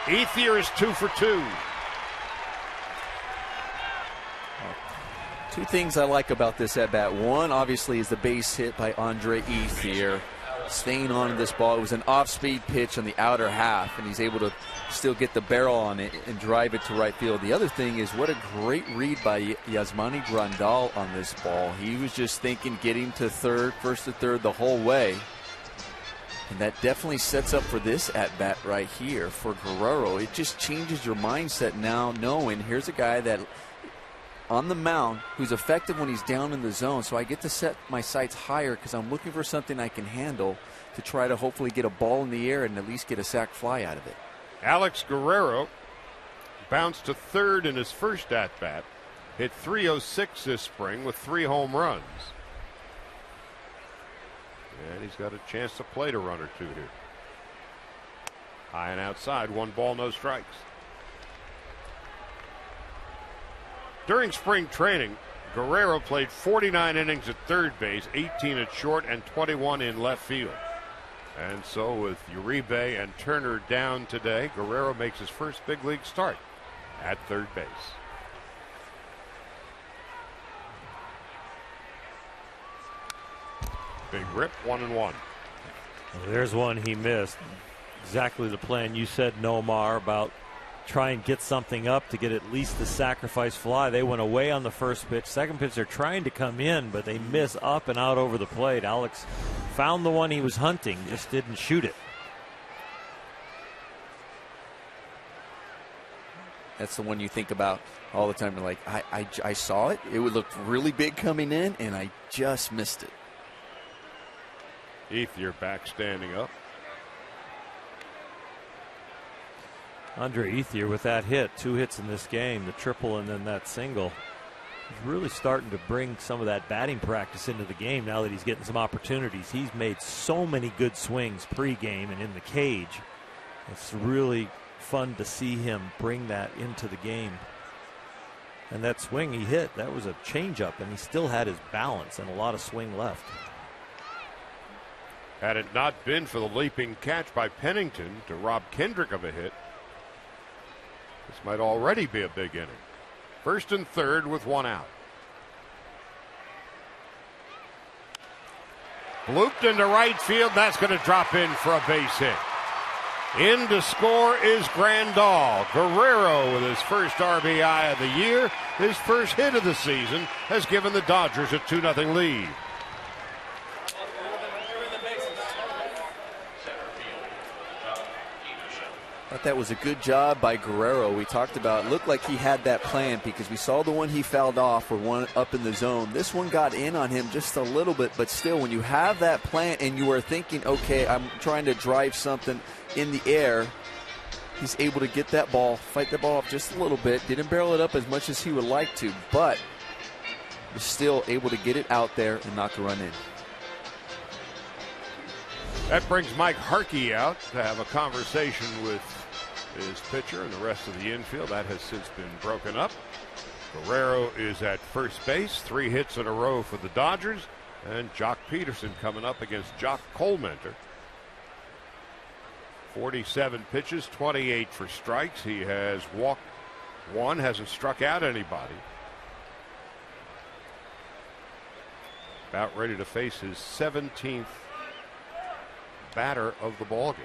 Ethier is 2 for 2. Two things I like about this at bat. One, obviously, is the base hit by Andre Ethier. Staying on this ball. It was an off-speed pitch on the outer half, and he's able to still get the barrel on it and drive it to right field. The other thing is what a great read by Yasmani Grandal on this ball. He was just thinking get him to third, first to third the whole way. And that definitely sets up for this at-bat right here for Guerrero. It just changes your mindset now knowing here's a guy that on the mound who's effective when he's down in the zone. So I get to set my sights higher because I'm looking for something I can handle to try to hopefully get a ball in the air and at least get a sac fly out of it. Alex Guerrero bounced to third in his first at-bat. Hit .306 this spring with 3 home runs. And he's got a chance to plate a run or two here. High and outside, 1 ball, no strikes. During spring training, Guerrero played 49 innings at third base, 18 at short, and 21 in left field. And so with Uribe and Turner down today, Guerrero makes his first big league start at third base. Big rip, 1-1. Well, there's one he missed. Exactly the plan you said, Nomar, about try and get something up to get at least the sacrifice fly. They went away on the first pitch. Second pitch, they're trying to come in, but they miss up and out over the plate. Alex found the one he was hunting, just didn't shoot it. That's the one you think about all the time. You're like, I saw it. It would look really big coming in, and I just missed it. Ethier back standing up. Andre Ethier with that hit, 2 hits in this game, the triple and then that single. He's really starting to bring some of that batting practice into the game now that he's getting some opportunities. He's made so many good swings pregame and in the cage. It's really fun to see him bring that into the game. And that swing he hit, that was a changeup, and he still had his balance and a lot of swing left. Had it not been for the leaping catch by Pennington to rob Kendrick of a hit, this might already be a big inning. First and third with 1 out. Looped into right field. That's going to drop in for a base hit. In to score is Grandal. Guerrero with his first RBI of the year. His first hit of the season has given the Dodgers a 2-0 lead. I thought that was a good job by Guerrero. We talked about it looked like he had that plan because we saw the one he fouled off or one up in the zone. This one got in on him just a little bit, but still, when you have that plan and you are thinking, okay, I'm trying to drive something in the air, he's able to get that ball, fight the ball off just a little bit. Didn't barrel it up as much as he would like to, but was still able to get it out there and knock the run in. That brings Mike Harkey out to have a conversation with his pitcher and the rest of the infield. That has since been broken up. Guerrero is at first base, 3 hits in a row for the Dodgers, and Jock Pederson coming up against Jock Colmentor. 47 pitches, 28 for strikes. He has walked 1, hasn't struck out anybody. About ready to face his 17th batter of the ballgame.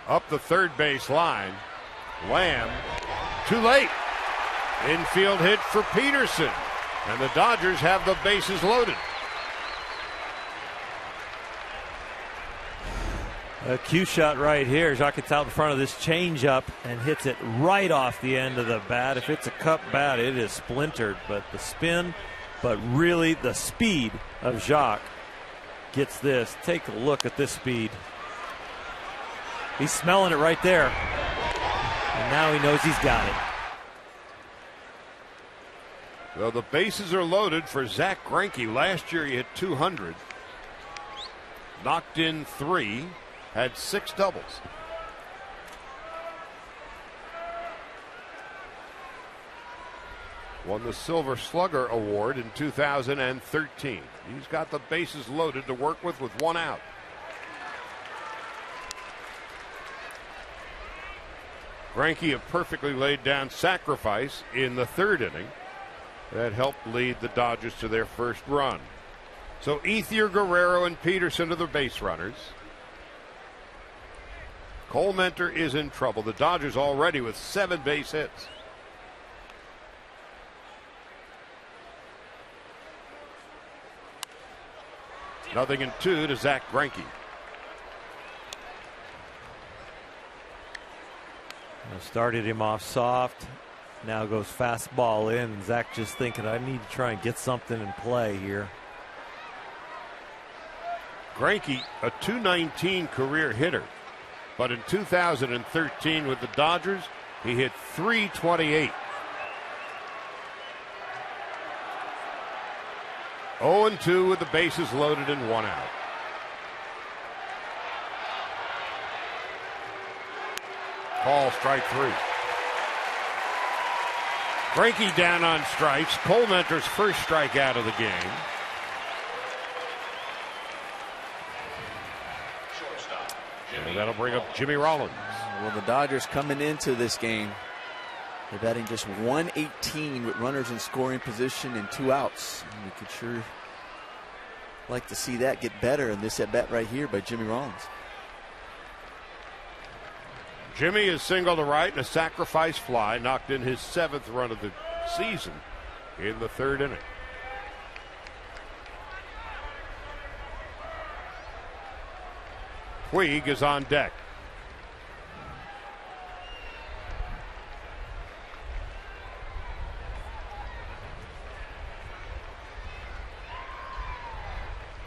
Up the third base line. Lamb, too late. Infield hit for Pederson. And the Dodgers have the bases loaded. A cue shot right here. Jacques gets out in front of this changeup and hits it right off the end of the bat. If it's a cup bat, it is splintered. But the spin, but really the speed of Jacques gets this. Take a look at this speed. He's smelling it right there. And now he knows he's got it. Well, the bases are loaded for Zach Greinke. Last year he hit 200. Knocked in 3. Had 6 doubles. Won the Silver Slugger Award in 2013. He's got the bases loaded to work with 1 out. Greinke a perfectly laid down sacrifice in the 3rd inning that helped lead the Dodgers to their first run. So Ethier, Guerrero, and Pederson are the base runners. Colmentor is in trouble. The Dodgers already with 7 base hits. Nothing in 2 to Zach Greinke. Started him off soft. Now goes fastball in. And Zach just thinking, I need to try and get something in play here. Greinke, a .219 career hitter. But in 2013 with the Dodgers, he hit .328. 0-2 with the bases loaded and 1 out. Call strike 3. Greinke down on strikes. Colmentor's first strikeout of the game. And that'll bring up Jimmy Rollins. Well, the Dodgers coming into this game, they're batting just .118 with runners in scoring position and 2 outs. And we could sure like to see that get better in this at bat right here by Jimmy Rollins. Jimmy is single to right and a sacrifice fly, knocked in his 7th run of the season in the 3rd inning. Puig is on deck.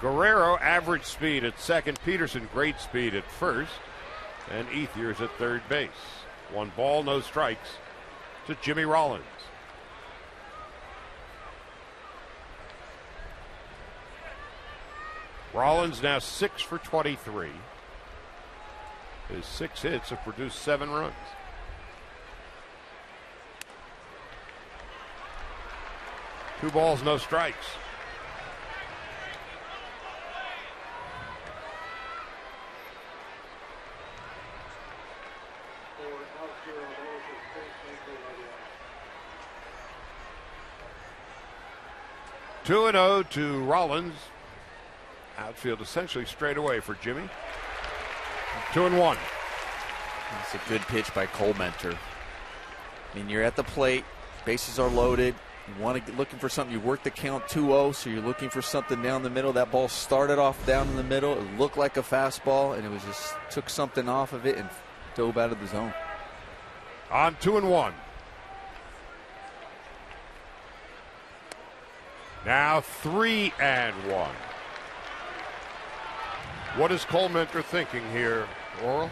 Guerrero, average speed at second. Pederson, great speed at first. And Ethiers at third base. 1 ball, no strikes to Jimmy Rollins. Rollins now 6 for 23. His 6 hits have produced 7 runs. Two balls, no strikes. Two and 0 to Rollins. Outfield essentially straight away for Jimmy. 2-1. It's a good pitch by Colementor. I mean, you're at the plate, bases are loaded. You want to looking for something. You work the count 2-0, so you're looking for something down the middle. That ball started off down in the middle. It looked like a fastball, and it was just took something off of it and dove out of the zone. On 2-1. Now 3-1. What is Colementor thinking here, Oral?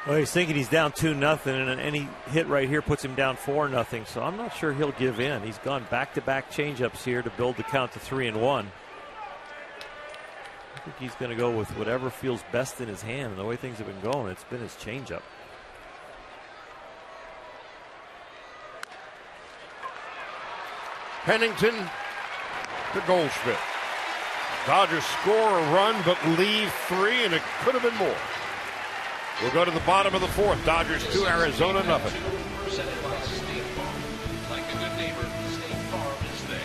Well, he's thinking he's down 2-0, and any hit right here puts him down 4-0. So I'm not sure he'll give in. He's gone back-to-back changeups here to build the count to 3-1. I think he's going to go with whatever feels best in his hand. And the way things have been going, it's been his changeup. Pennington to Goldschmidt. Dodgers score a run but leave 3, and it could have been more. We'll go to the bottom of the 4th. Dodgers 2, Arizona 0. Presented by State Farm. Like a good neighbor, State Farm is there.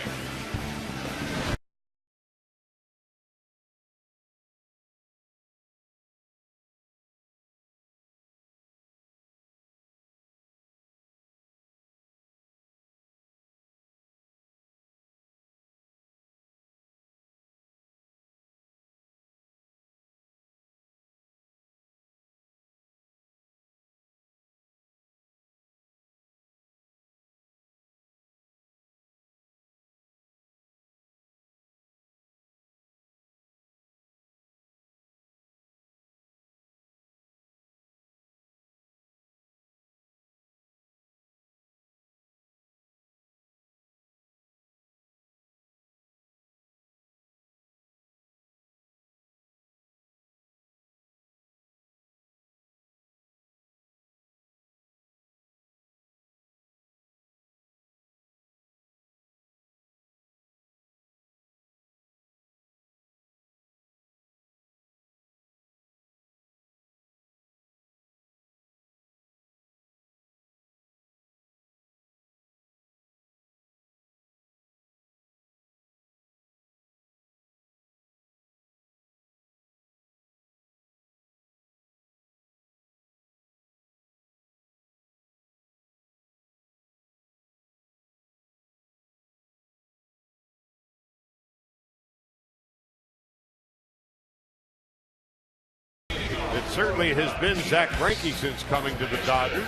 It certainly has been Zach Greinke since coming to the Dodgers.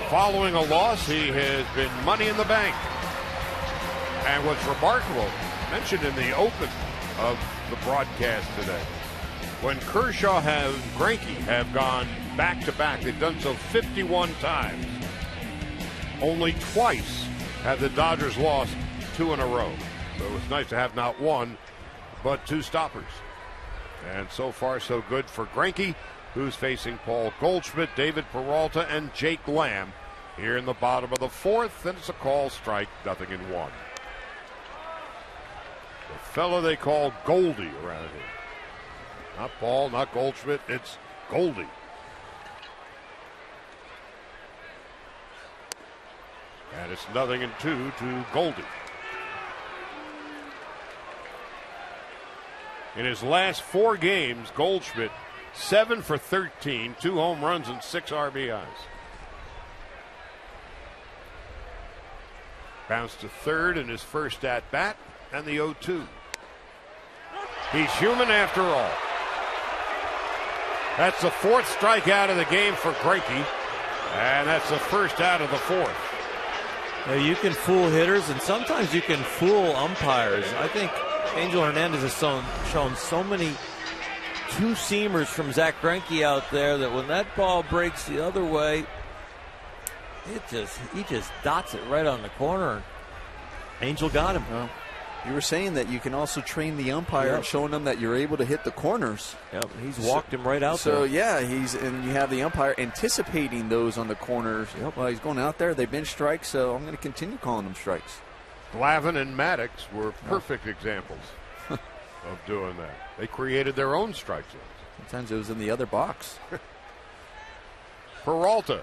Following a loss, he has been money in the bank. And what's remarkable, mentioned in the open of the broadcast today, when Kershaw and Greinke have gone back-to-back, they've done so 51 times. Only twice have the Dodgers lost 2 in a row. So it's nice to have not one, but 2 stoppers. And so far, so good for Greinke, who's facing Paul Goldschmidt, David Peralta, and Jake Lamb here in the bottom of the 4th. And it's a call strike, 0-1. The fellow they call Goldie around here. Not Paul, not Goldschmidt, it's Goldie. And it's 0-2 to Goldie. In his last 4 games, Goldschmidt 7 for 13, 2 home runs and 6 RBIs. Bounced to third in his first at-bat, and the 0-2. He's human after all. That's the fourth strikeout of the game for Greinke, and that's the first out of the fourth. You can fool hitters, and sometimes you can fool umpires. I think Angel Hernandez has shown so many two-seamers from Zach Greinke out there that when that ball breaks the other way, he just dots it right on the corner. Angel got him. Well, you were saying that you can also train the umpire and showing them that you're able to hit the corners. Yep, he's walked him right out there. So yeah, and you have the umpire anticipating those on the corners. Yep. Well, he's going out there. They've been strikes, so I'm going to continue calling them strikes. Glavine and Maddox were perfect examples of doing that. They created their own strike zones. Sometimes it was in the other box. Peralta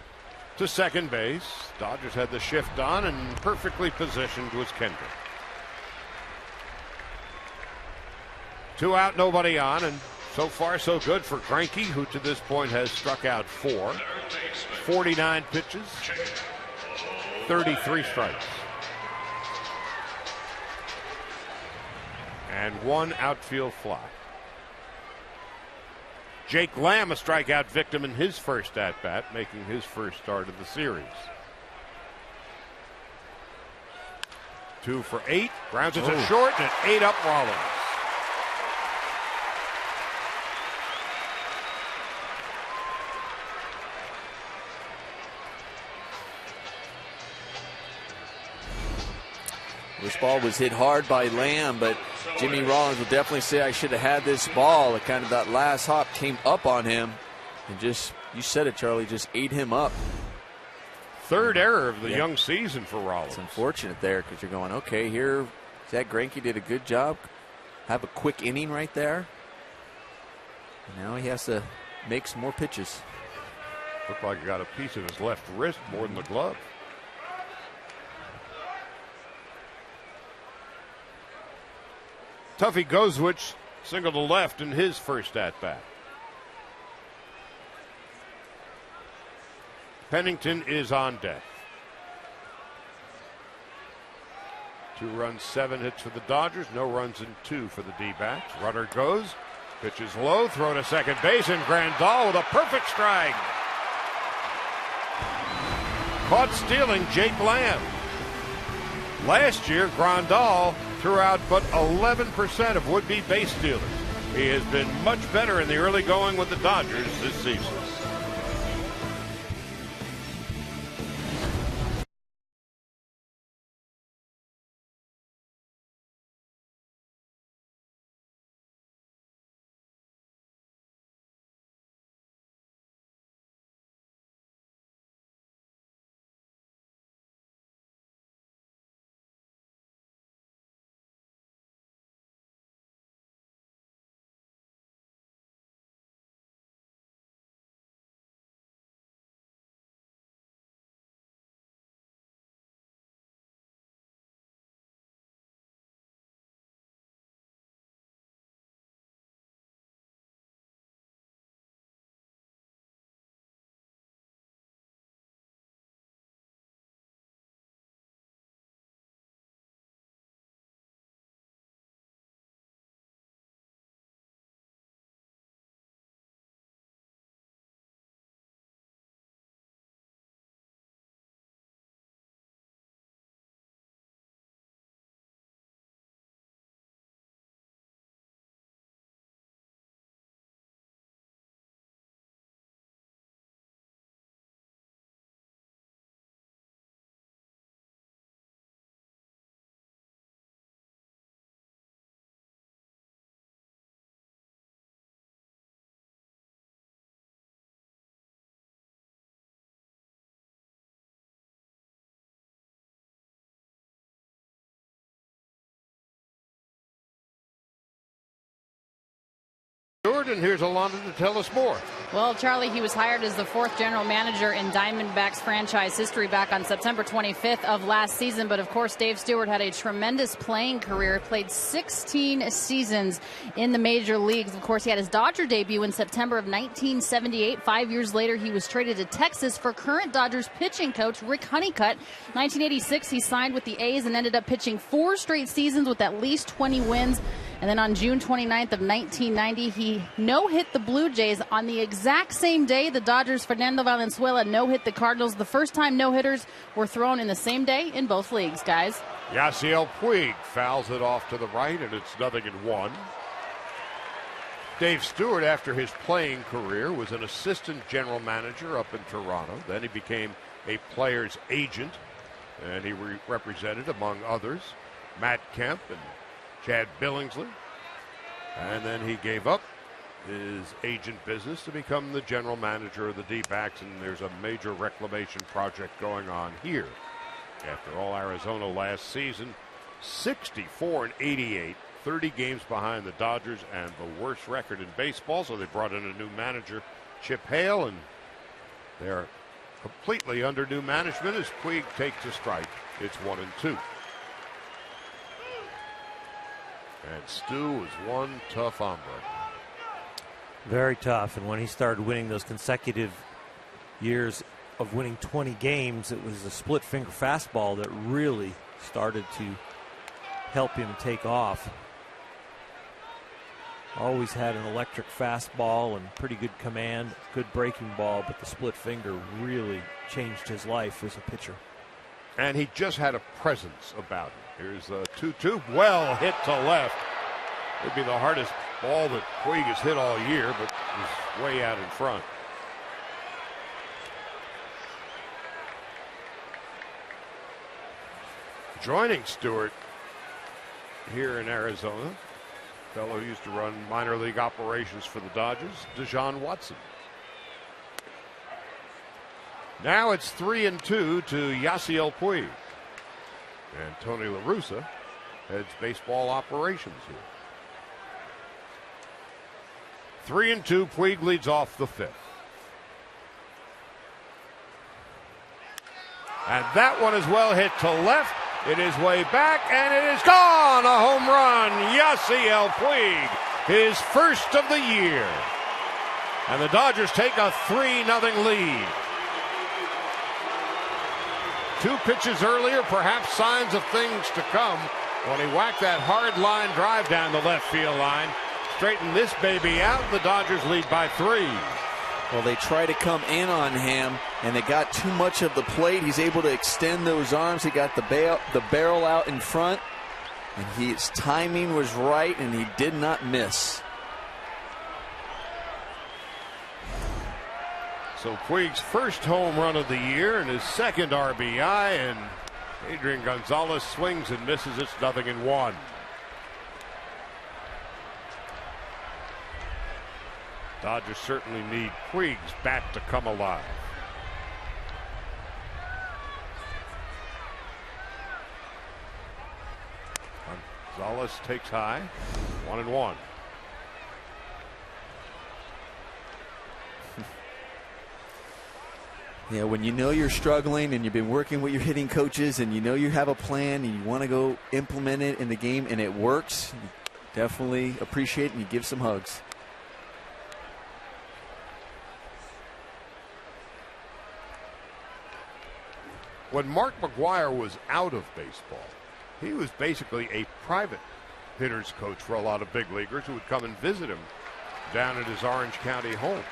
to second base. Dodgers had the shift on, and perfectly positioned was Kendrick. 2 out, nobody on, and so far so good for Greinke, who to this point has struck out 4. 49 pitches, 33 strikes. And 1 outfield fly. Jake Lamb, a strikeout victim in his first at-bat, making his first start of the series. 2 for 8, grounds it to short, and 8 up Rollins. This ball was hit hard by Lamb, but Jimmy Rollins will definitely say, I should have had this ball. It kind of that last hop came up on him and just, you said it, Charlie, just ate him up. Third error of the young season for Rollins. It's unfortunate there because you're going, okay, here, Zach Greinke did a good job. Have a quick inning right there. And now he has to make some more pitches. Looked like he got a piece of his left wrist more than the glove. Tuffy Gozwich singled to left in his first at-bat. Pennington is on deck. 2 runs, 7 hits for the Dodgers. No runs in 2 for the D-backs. Runner goes. Pitches low. Throw to second base. And Grandal with a perfect strike. Caught stealing Jake Lamb. Last year, Grandal threw out but 11% of would-be base stealers. He has been much better in the early going with the Dodgers this season. And here's Alana to tell us more. Well, Charlie, he was hired as the 4th general manager in Diamondbacks franchise history back on September 25th of last season. But, of course, Dave Stewart had a tremendous playing career, played 16 seasons in the major leagues. Of course, he had his Dodger debut in September of 1978. 5 years later, he was traded to Texas for current Dodgers pitching coach Rick Honeycutt. 1986, he signed with the A's and ended up pitching 4 straight seasons with at least 20 wins. And then on June 29th of 1990, he no-hit the Blue Jays. On the exact same day, the Dodgers' Fernando Valenzuela no-hit the Cardinals. The first time no-hitters were thrown in the same day in both leagues, guys. Yasiel Puig fouls it off to the right, and it's 0-1. Dave Stewart, after his playing career, was an assistant general manager up in Toronto. Then he became a player's agent, and he represented, among others, Matt Kemp and Chad Billingsley. And then he gave up his agent business to become the general manager of the D-backs, and there's a major reclamation project going on here. After all, Arizona last season, 64-88, 30 games behind the Dodgers and the worst record in baseball, so they brought in a new manager, Chip Hale, and they're completely under new management as Puig takes a strike. It's 1-2. And Stu is one tough hombre. Very tough. And when he started winning those consecutive years of winning 20 games, it was a split finger fastball that really started to help him take off. Always had an electric fastball and pretty good command, good breaking ball, but the split finger really changed his life as a pitcher. And he just had a presence about him. Here's a 2-2, well hit to left. It'd be the hardest ball that Puig has hit all year, but is way out in front. Joining Stewart here in Arizona, fellow who used to run minor league operations for the Dodgers, Deshaun Watson. Now it's 3-2 to Yasiel Puig. And Tony La Russa heads baseball operations here. 3-2, Puig leads off the 5th. And that one is well hit to left. It is way back, and it is gone. A home run. Yasiel Puig, his first of the year. And the Dodgers take a 3-0 lead. 2 pitches earlier, perhaps signs of things to come, when he whacked that hard line drive down the left field line. Straighten this baby out. The Dodgers lead by 3. Well, they try to come in on him, and they got too much of the plate. He's able to extend those arms. He got the barrel out in front, and his timing was right, and he did not miss. So Puig's first home run of the year and his second RBI, and Adrian Gonzalez swings and misses. It's 0-1. Dodgers certainly need Puig's bat to come alive. Gonzalez takes high. 1-1. Yeah, when you know you're struggling and you've been working with your hitting coaches and you know you have a plan and you want to go implement it in the game and it works, you definitely appreciate it and you give some hugs. When Mark McGwire was out of baseball, he was basically a private hitter's coach for a lot of big leaguers who would come and visit him down at his Orange County home.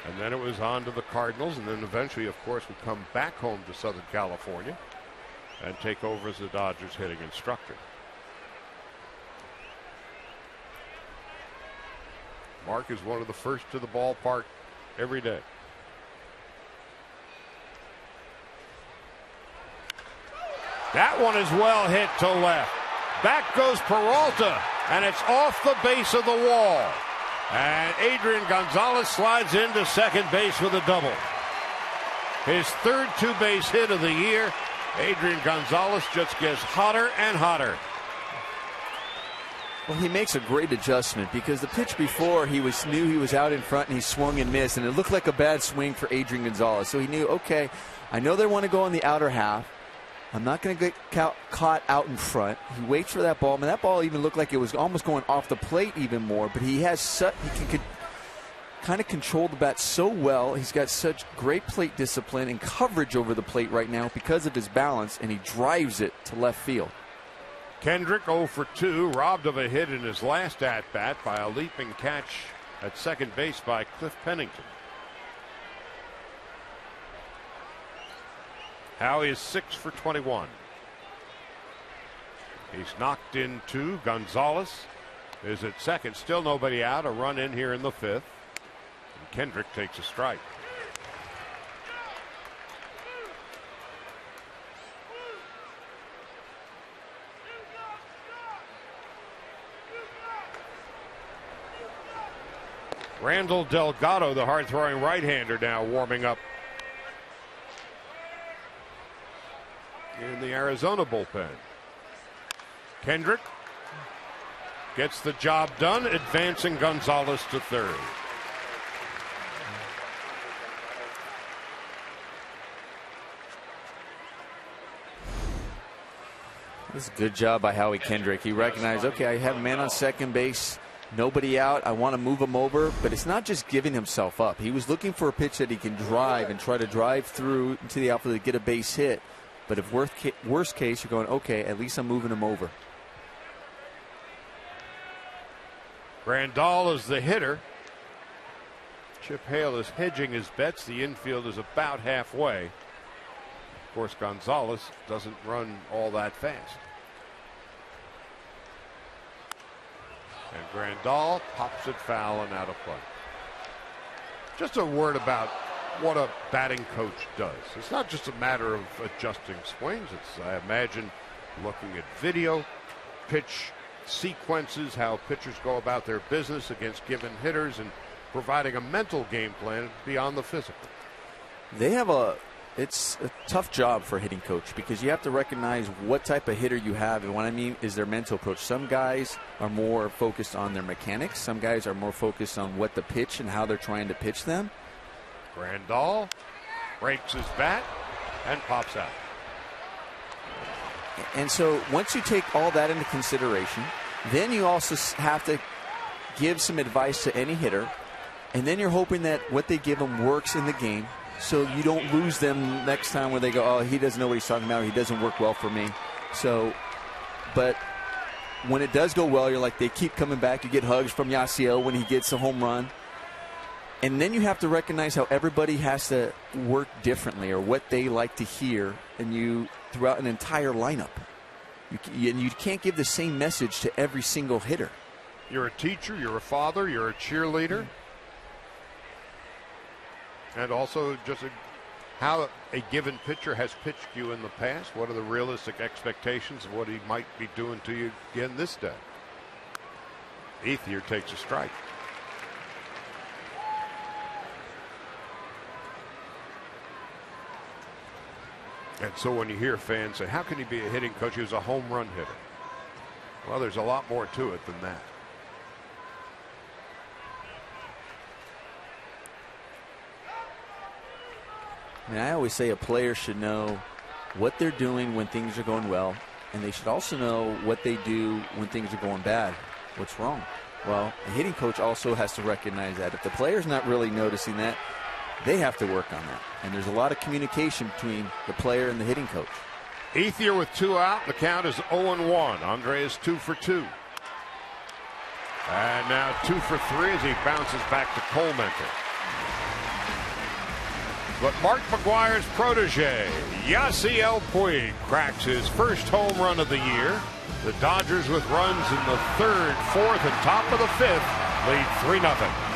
And then it was on to the Cardinals, and then eventually, of course, would come back home to Southern California and take over as the Dodgers hitting instructor. Mark is one of the first to the ballpark every day. That one is well hit to left. Back goes Peralta, and it's off the base of the wall. And Adrian Gonzalez slides into second base with a double. His third 2-base hit of the year. Adrian Gonzalez just gets hotter and hotter. Well, he makes a great adjustment because the pitch before knew he was out in front and he swung and missed, and it looked like a bad swing for Adrian Gonzalez. So he knew, okay, I know they want to go on the outer half. I'm not going to get caught out in front. He waits for that ball. I mean, that ball even looked like it was almost going off the plate even more, but he can kind of control the bat so well. He's got such great plate discipline and coverage over the plate right now because of his balance, and he drives it to left field. Kendrick 0 for 2, robbed of a hit in his last at-bat by a leaping catch at second base by Cliff Pennington. Howie is 6 for 21. He's knocked in 2. Gonzalez is at second. Still nobody out. A run in here in the 5th. And Kendrick takes a strike. Randall Delgado, the hard-throwing right-hander, now warming up in the Arizona bullpen. Kendrick gets the job done, advancing Gonzalez to third. This is a good job by Howie Kendrick. He recognized, okay, I have a man on second base, nobody out. I want to move him over, but it's not just giving himself up. He was looking for a pitch that he can drive and try to drive through into the outfield to get a base hit. But if worst case, you're going, okay, at least I'm moving him over. Grandal is the hitter. Chip Hale is hedging his bets. The infield is about halfway. Of course, Gonzalez doesn't run all that fast. And Grandal pops it foul and out of play. Just a word about what a batting coach does. It's not just a matter of adjusting swings. It's, I imagine, looking at video, pitch sequences, how pitchers go about their business against given hitters, and providing a mental game plan beyond the physical. It's a tough job for a hitting coach because you have to recognize what type of hitter you have, and what I mean is their mental approach. Some guys are more focused on their mechanics. Some guys are more focused on what the pitch and how they're trying to pitch them. Grandal breaks his bat and pops out. And so once you take all that into consideration, then you also have to give some advice to any hitter, and then you're hoping that what they give them works in the game so you don't lose them next time where they go, oh, he doesn't know what he's talking about, or he doesn't work well for me. So, but when it does go well, you're like, they keep coming back. You get hugs from Yasiel when he gets a home run. And then you have to recognize how everybody has to work differently, or what they like to hear, and you throughout an entire lineup. You can't give the same message to every single hitter. You're a teacher, you're a father, you're a cheerleader. And also just how a given pitcher has pitched you in the past. What are the realistic expectations of what he might be doing to you again this day? Ethier takes a strike. And so when you hear fans say, how can he be a hitting coach? He was a home run hitter. Well, there's a lot more to it than that. I mean, I always say a player should know what they're doing when things are going well, and they should also know what they do when things are going bad. What's wrong? Well, a hitting coach also has to recognize that. If the player's not really noticing that, they have to work on that. And there's a lot of communication between the player and the hitting coach. Ethier with 2 out. The count is 0-1. Andre is 2 for 2. And now 2 for 3 as he bounces back to Colementor. But Mark McGwire's protege, Yasiel Puig, cracks his first home run of the year. The Dodgers, with runs in the 3rd, 4th, and top of the 5th, lead 3-0.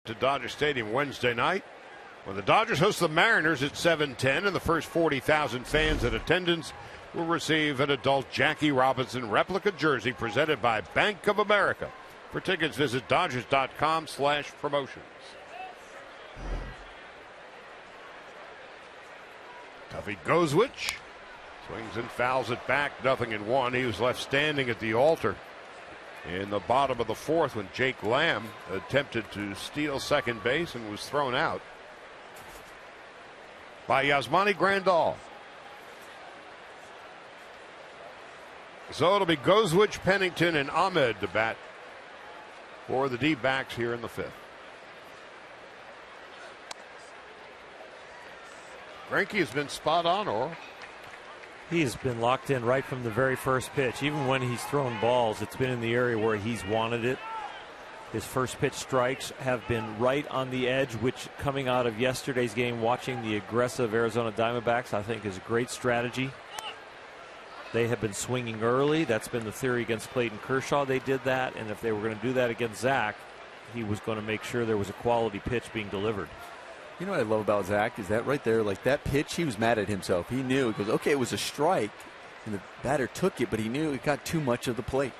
to Dodger Stadium Wednesday night when the Dodgers host the Mariners at 7:10, and the first 40,000 fans in attendance will receive an adult Jackie Robinson replica jersey presented by Bank of America. For tickets, visit Dodgers.com/promotions. Tuffy Gozwich swings and fouls it back, 0-1. He was left standing at the altar in the bottom of the fourth when Jake Lamb attempted to steal second base and was thrown out by Yasmani Grandal. So it'll be Gozwich, Pennington, and Ahmed to bat for the D-backs here in the fifth. Greinke has been spot on, or he has been locked in right from the very first pitch. Even when he's thrown balls, it's been in the area where he's wanted it. His first pitch strikes have been right on the edge, which, coming out of yesterday's game, watching the aggressive Arizona Diamondbacks, I think is a great strategy. They have been swinging early. That's been the theory against Clayton Kershaw. They did that, and if they were going to do that against Zach, he was going to make sure there was a quality pitch being delivered. You know what I love about Zach is that right there, like that pitch, he was mad at himself. He knew, he goes, okay, it was a strike, and the batter took it, but he knew it got too much of the plate.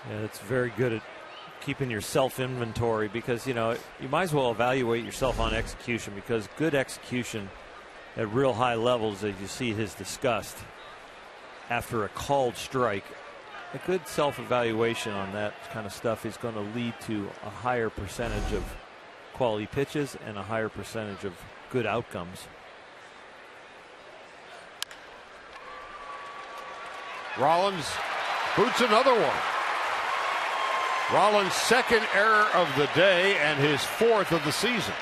Yeah, it's very good at keeping your self-inventory, because, you know, you might as well evaluate yourself on execution, because good execution at real high levels, as you see his disgust after a called strike, a good self-evaluation on that kind of stuff is going to lead to a higher percentage of quality pitches and a higher percentage of good outcomes. Rollins boots another one. Rollins' second error of the day and his fourth of the season.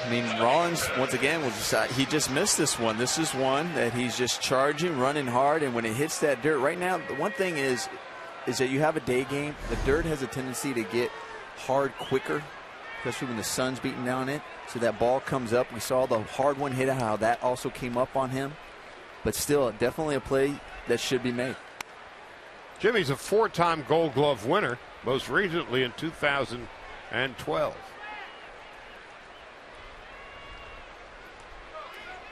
I mean, Rollins, once again, he just missed this one. This is one that he's just charging, running hard, and when it hits that dirt, right now, the one thing is that you have a day game. The dirt has a tendency to get hard quicker, especially when the sun's beating down it. So that ball comes up. We saw the hard one hit, how that also came up on him. But still, definitely a play that should be made. Jimmy's a four-time Gold Glove winner, most recently in 2012.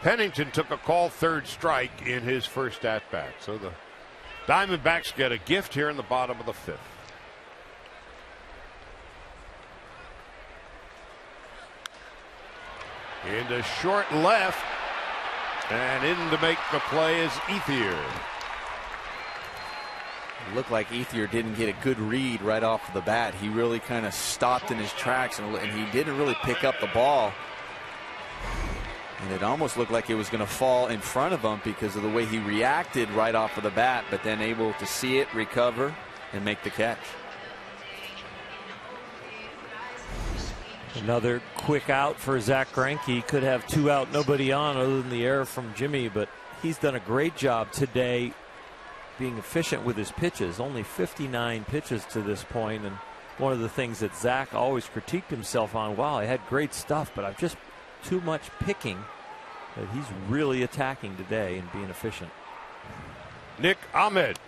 Pennington took a call third strike in his first at-bat. So the Diamondbacks get a gift here in the bottom of the fifth. Into short left, and in to make the play is Ethier. It looked like Ethier didn't get a good read right off the bat. He really kind of stopped in his tracks, and he didn't really pick up the ball. And it almost looked like it was going to fall in front of him because of the way he reacted right off of the bat, but then able to see it, recover, and make the catch. Another quick out for Zach Greinke. Could have two out, nobody on, other than the error from Jimmy, but he's done a great job today being efficient with his pitches. Only 59 pitches to this point, and one of the things that Zach always critiqued himself on, wow, I had great stuff, but I've just too much picking. But he's really attacking today and being efficient. Nick Ahmed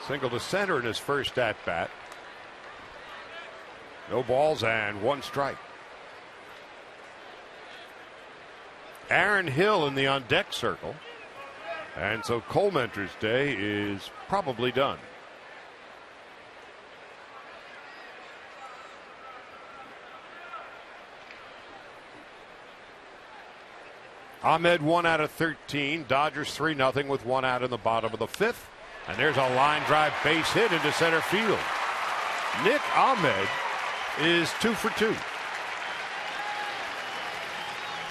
single to center in his first at bat. No balls and one strike. Aaron Hill in the on deck circle, and so Colementer's day is probably done. Ahmed 1 out of 13. Dodgers 3-0 with 1 out in the bottom of the fifth. And there's a line drive base hit into center field. Nick Ahmed is 2 for 2.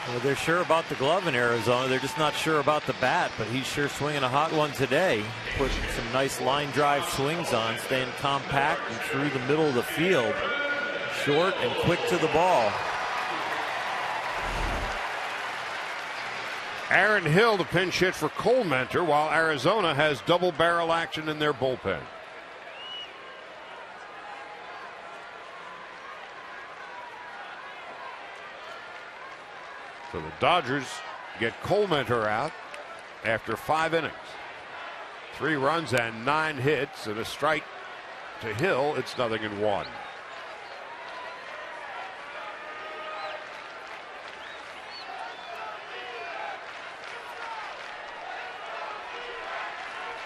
Well, they're sure about the glove in Arizona. They're just not sure about the bat, but he's sure swinging a hot one today. Putting some nice line drive swings on, staying compact and through the middle of the field. Short and quick to the ball. Aaron Hill, the pinch hit for Colementer, while Arizona has double barrel action in their bullpen. So the Dodgers get Colementor out after 5 innings. 3 runs and 9 hits and a strike to Hill. It's 0-1.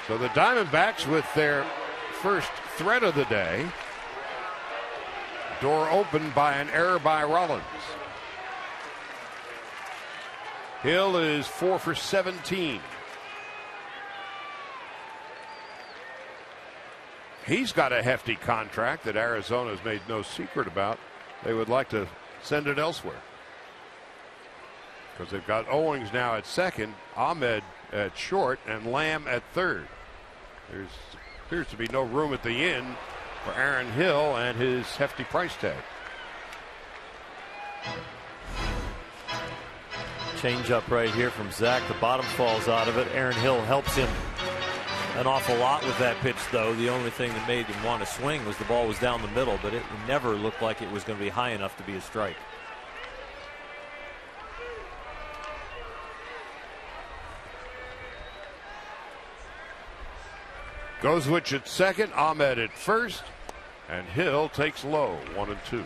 So the Diamondbacks with their first threat of the day. Door opened by an error by Rollins. Hill is 4 for 17. He's got a hefty contract that Arizona has made no secret about. They would like to send it elsewhere, because they've got Owings now at second, Ahmed at short, and Lamb at third. There appears to be no room at the inn for Aaron Hill and his hefty price tag. Change up right here from Zach. The bottom falls out of it. Aaron Hill helps him an awful lot with that pitch, though. The only thing that made him want to swing was the ball was down the middle, but it never looked like it was going to be high enough to be a strike. Gozwich at second, Ahmed at first, and Hill takes low, 1-2.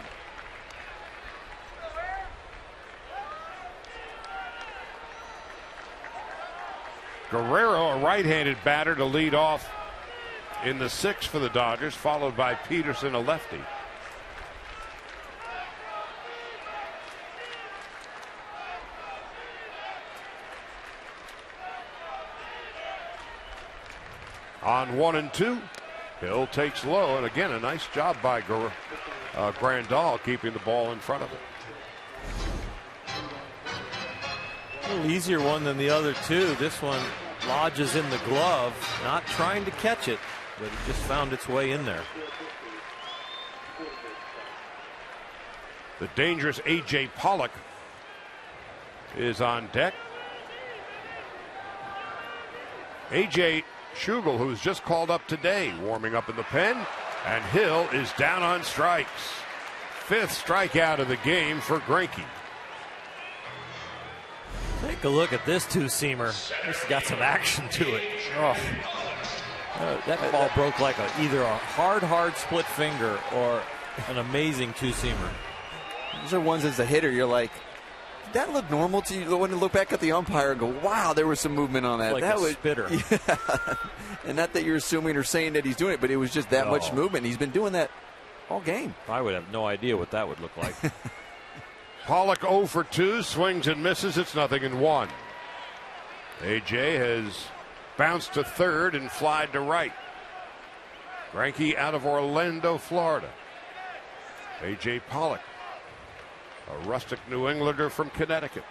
Guerrero, a right-handed batter, to lead off in the 6th for the Dodgers, followed by Pederson, a lefty. On 1-2, Hill takes low, and again a nice job by Grandal keeping the ball in front of it. A little easier one than the other two. This one lodges in the glove, not trying to catch it, but it just found its way in there. The dangerous A.J. Pollock is on deck. A.J. Schugel, who's just called up today, warming up in the pen, and Hill is down on strikes. 5th strikeout of the game for Greinke. Take a look at this two-seamer. This has got some action to it. Oh. That ball broke like either a hard split finger or an amazing two-seamer. Those are ones as a hitter, you're like, did that look normal to you? When you look back at the umpire and go, wow, there was some movement on that. Like that a was spitter. Yeah. And not that you're assuming or saying that he's doing it, but it was just that much movement. He's been doing that all game. I would have no idea what that would look like. Pollock 0 for 2, swings and misses. It's 0-1. A.J. has bounced to third and flied to right. Greinke out of Orlando, Florida. A.J. Pollock, a rustic New Englander from Connecticut.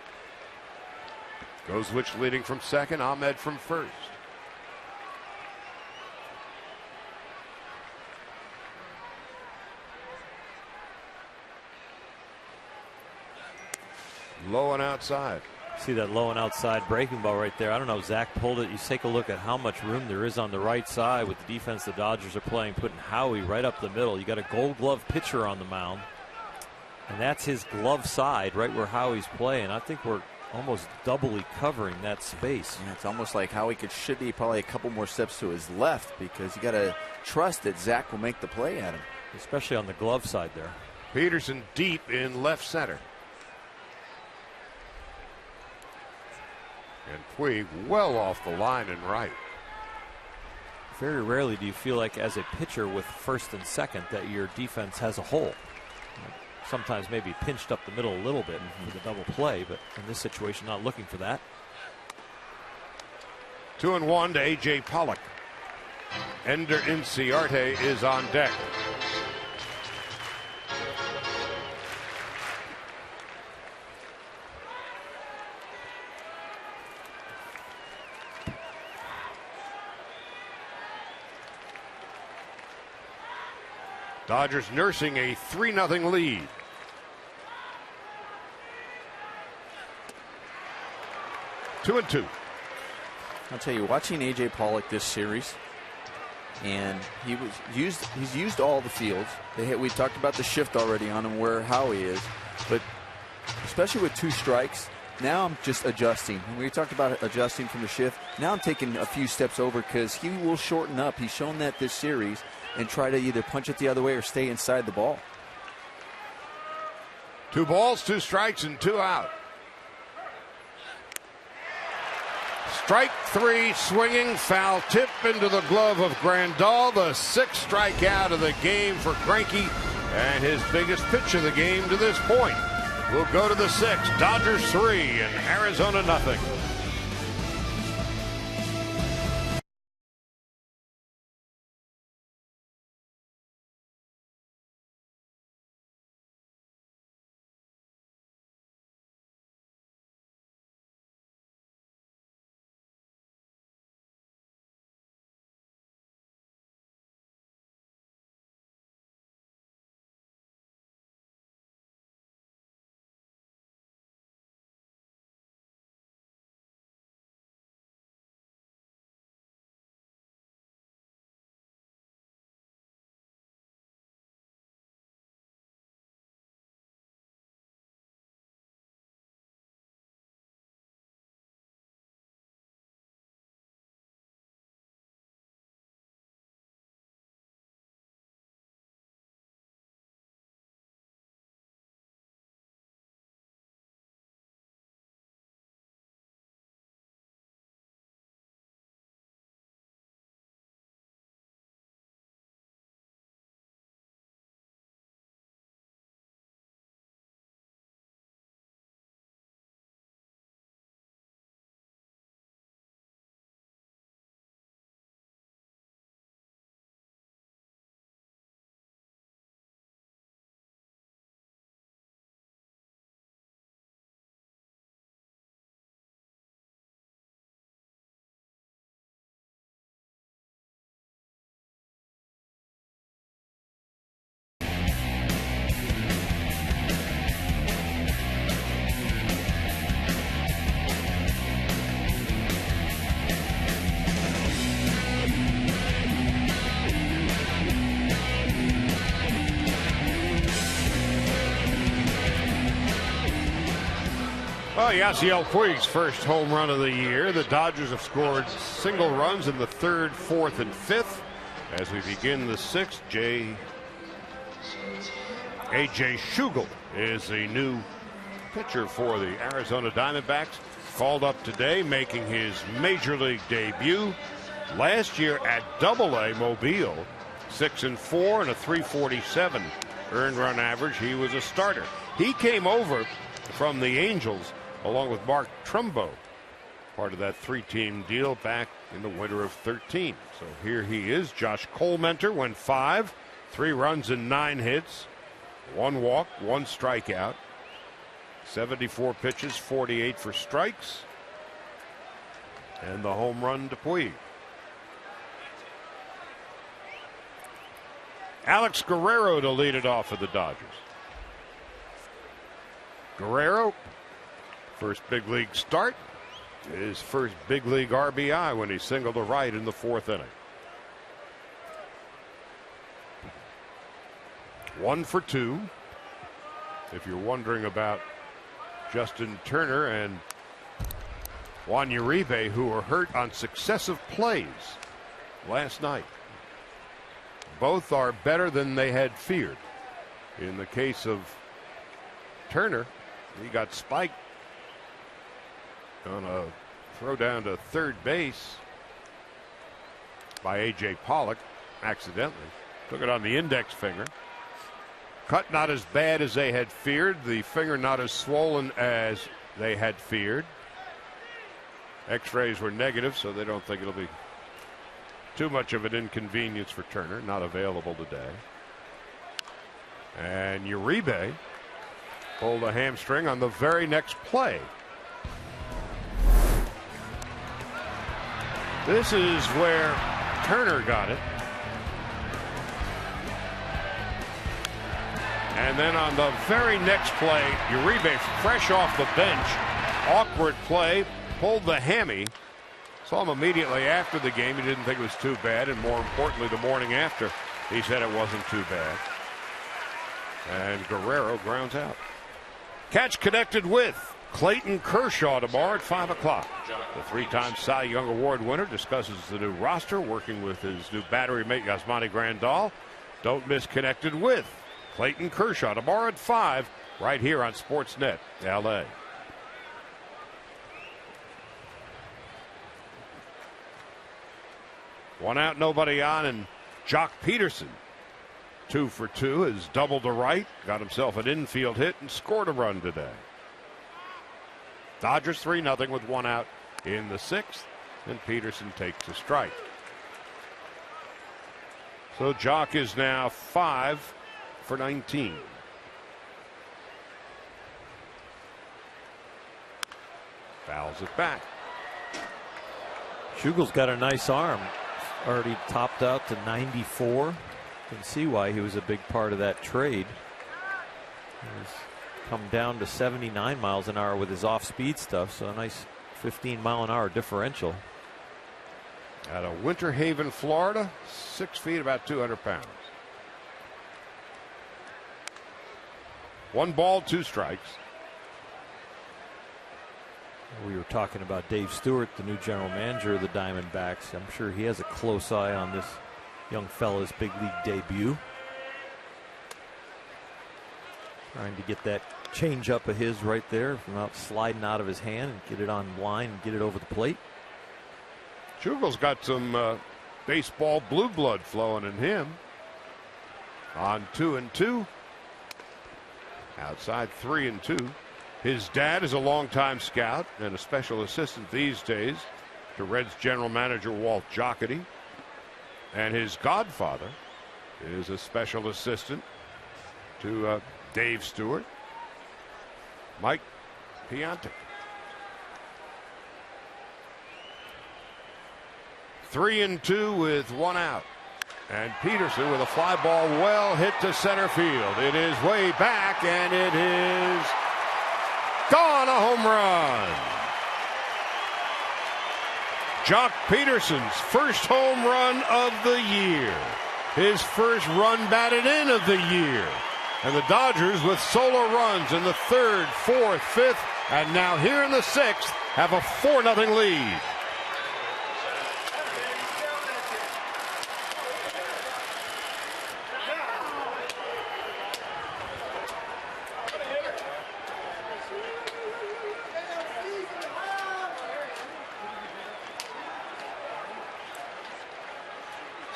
Gozwich leading from second, Ahmed from first. Low and outside. See that low and outside breaking ball right there. I don't know, Zach pulled it. You take a look at how much room there is on the right side with the defense the Dodgers are playing, putting Howie right up the middle. You got a Gold Glove pitcher on the mound, and that's his glove side right where Howie's playing. I think we're almost doubly covering that space. Yeah, it's almost like Howie should be probably a couple more steps to his left, because you got to trust that Zach will make the play at him. Especially on the glove side there. Pederson deep in left center. And Puig well off the line and right. Very rarely do you feel like as a pitcher with first and second that your defense has a hole. Sometimes maybe pinched up the middle a little bit for the double play, but in this situation not looking for that. 2-1 to A.J. Pollock. Ender Inciarte is on deck. Dodgers nursing a 3-0 lead. Two and two. I'll tell you, watching A.J. Pollock this series, and he's used all the fields. We talked about the shift already on him, where Howie is, but especially with 2 strikes, now I'm just adjusting. When we talked about adjusting from the shift, now I'm taking a few steps over because he will shorten up. He's shown that this series, and try to either punch it the other way or stay inside the ball. 2 balls, 2 strikes, and 2 out. Strike 3, swinging, foul tip into the glove of Grandal. The 6th strikeout of the game for Greinke, and his biggest pitch of the game to this point. We'll go to the 6th. Dodgers 3 and Arizona nothing. Well, Yasiel Puig's first home run of the year. The Dodgers have scored single runs in the 3rd, 4th, and 5th. As we begin the 6th, A.J. Schugel is the new pitcher for the Arizona Diamondbacks. Called up today, making his major league debut. Last year at Double-A Mobile, 6-4 and a 347 earned run average. He was a starter. He came over from the Angels along with Mark Trumbo, part of that 3-team deal back in the winter of 13. So here he is. Josh Colementor went 5, 3 runs and 9 hits, 1 walk, 1 strikeout, 74 pitches, 48 for strikes, and the home run to Puig. Alex Guerrero to lead it off for the Dodgers. Guerrero, first big league start, his first big league RBI when he singled to right in the 4th inning. 1 for 2. If you're wondering about Justin Turner and Juan Uribe, who were hurt on successive plays last night, both are better than they had feared. In the case of Turner, he got spiked on a throw down to 3rd base by A.J. Pollock accidentally. Took it on the index finger. Cut not as bad as they had feared. The finger not as swollen as they had feared. X-rays were negative, so they don't think it'll be too much of an inconvenience for Turner. Not available today. And Uribe pulled a hamstring on the very next play. This is where Turner got it. And then on the very next play, Uribe, fresh off the bench, awkward play, pulled the hammy. Saw him immediately after the game. He didn't think it was too bad, and more importantly, the morning after, he said it wasn't too bad. And Guerrero grounds out. Catch connected with Clayton Kershaw tomorrow at 5 o'clock. The 3-time Cy Young Award winner discusses the new roster, working with his new battery mate Yasmani Grandal. Don't miss Connected with Clayton Kershaw tomorrow at 5, right here on Sportsnet LA. One out, nobody on, and Jock Pederson, 2 for 2, has doubled to right, got himself an infield hit, and scored a run today. Dodgers 3-0 with 1 out in the 6th, and Pederson takes a strike. So Jock is now 5 for 19. Fouls it back. Schugel's got a nice arm. Already topped out to 94. Can see why he was a big part of that trade. He's come down to 79 miles an hour with his off-speed stuff, so a nice 15-mile-an-hour differential. Out of Winter Haven, Florida, 6 feet, about 200 pounds. 1 ball, 2 strikes. We were talking about Dave Stewart, the new general manager of the Diamondbacks. I'm sure he has a close eye on this young fella's big league debut. Trying to get that change up of his right there from out sliding out of his hand and get it on line and get it over the plate. Schugel's got some baseball blue blood flowing in him. On 2-2. Outside 3-2. His dad is a longtime scout and a special assistant these days to Reds general manager Walt Jocketty. And his godfather is a special assistant to Dave Stewart, Mike Piantek. 3-2 with 1 out. And Pederson with a fly ball well hit to center field. It is way back, and it is gone, a home run. Jock Pederson's first home run of the year. His first run batted in of the year. And the Dodgers with solo runs in the 3rd, 4th, 5th, and now here in the 6th have a 4-0 lead.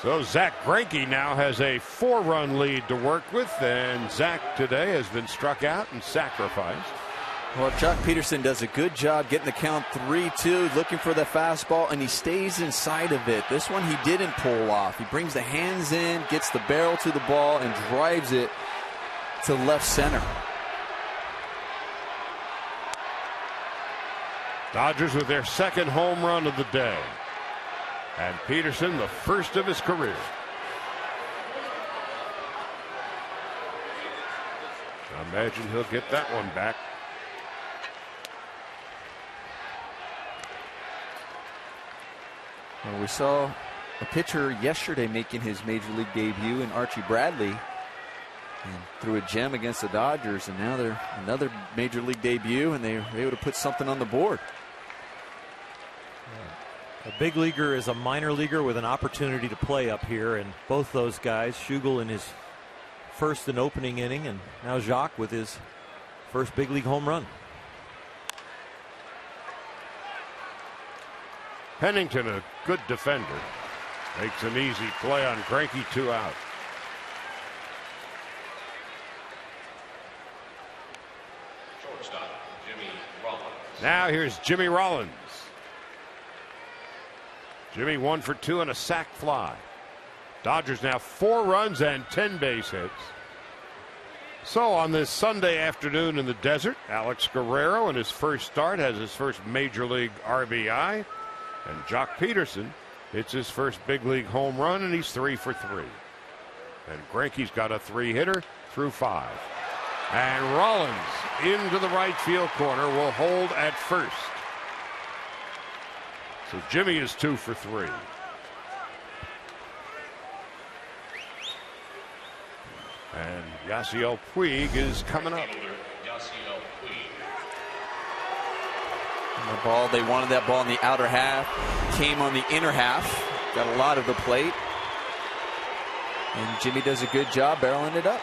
So Zach Greinke now has a 4-run lead to work with, and Zach today has been struck out and sacrificed. Well, Jock Pederson does a good job getting the count 3-2, looking for the fastball, and he stays inside of it. This one he didn't pull off. He brings the hands in, gets the barrel to the ball, and drives it to left center. Dodgers with their 2nd home run of the day. And Pederson, the first of his career. I imagine he'll get that one back. Well, we saw a pitcher yesterday making his major league debut in Archie Bradley, and threw a gem against the Dodgers, and now they're another major league debut, and they were able to put something on the board. A big leaguer is a minor leaguer with an opportunity to play up here, and both those guys, Schugel in his first and opening inning, and now Jacques with his first big league home run. Pennington, a good defender, makes an easy play on Greinke, 2 out. Shortstop, Jimmy Rollins. Now here's Jimmy Rollins. Jimmy 1 for 2 and a sac fly. Dodgers now 4 runs and 10 base hits. So on this Sunday afternoon in the desert, Alex Guerrero in his first start has his first major league RBI. And Jock Pederson hits his first big league home run, and he's 3 for 3. And Greinke's got a 3-hitter through 5. And Rollins into the right field corner will hold at first. So Jimmy is 2 for 3. And Yasiel Puig is coming up. And the ball, they wanted that ball in the outer half, came on the inner half, got a lot of the plate. And Jimmy does a good job barreling it up.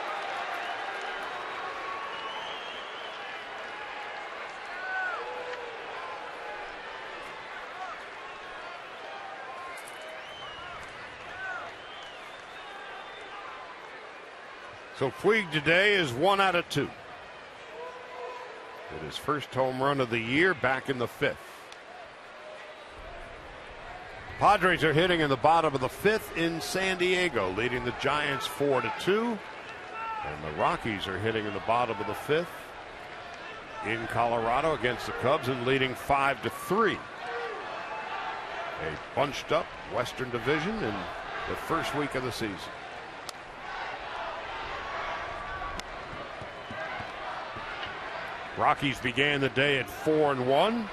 So Puig today is 1 out of 2. With his first home run of the year back in the 5th. Padres are hitting in the bottom of the 5th in San Diego, leading the Giants 4-2. And the Rockies are hitting in the bottom of the 5th in Colorado against the Cubs and leading 5-3. A bunched up Western Division in the first week of the season. Rockies began the day at 4-1.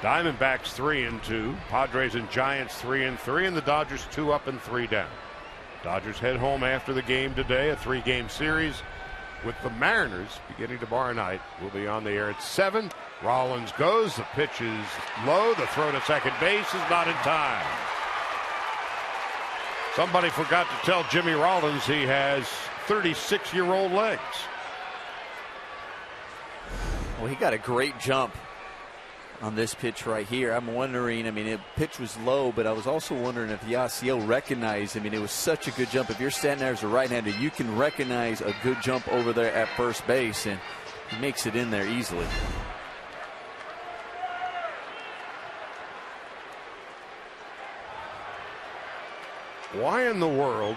Diamondbacks 3-2. Padres and Giants 3-3, and the Dodgers 2 up and 3 down. Dodgers head home after the game today, a 3-game series with the Mariners beginning tomorrow night. We'll be on the air at 7. Rollins goes. The pitch is low. The throw to second base is not in time. Somebody forgot to tell Jimmy Rollins he has 36-year-old legs. Well, he got a great jump on this pitch right here. I'm wondering, I mean, the pitch was low, but I was also wondering if Yasiel recognized, I mean, it was such a good jump. If you're standing there as a right-hander, you can recognize a good jump over there at first base, and he makes it in there easily. Why in the world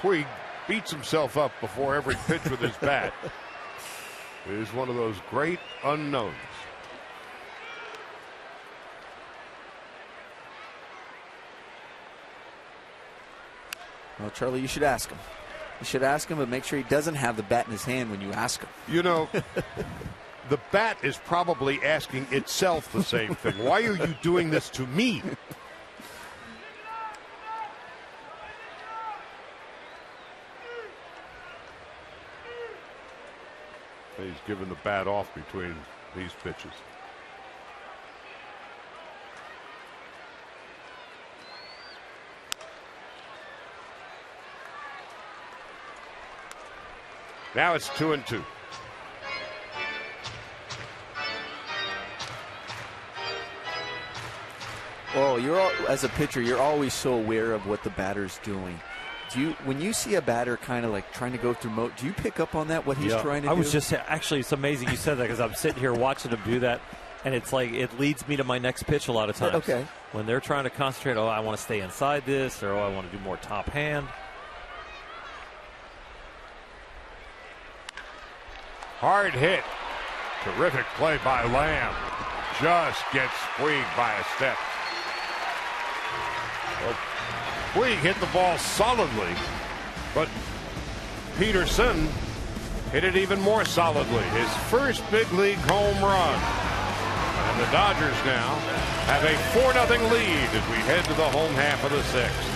Puig beats himself up before every pitch with his bat is one of those great unknowns. Well, Charlie, you should ask him. You should ask him, but make sure he doesn't have the bat in his hand when you ask him. You know, the bat is probably asking itself the same thing. Why are you doing this to me? He's given the bat off between these pitches. Now it's 2-2. Well, as a pitcher, you're always so aware of what the batter's doing. When you see a batter kind of like trying to go through mode, do you pick up on that, what he's trying to do? I was just actually, it's amazing you said that, because I'm sitting here watching him do that, and it's like it leads me to my next pitch a lot of times. Okay. When they're trying to concentrate, I want to stay inside this, or I want to do more top hand. Hard hit. Terrific play by Lamb. Just gets Puig by a step. Well, Puig hit the ball solidly, but Pederson hit it even more solidly. His first big league home run. And the Dodgers now have a 4-0 lead as we head to the home half of the 6th.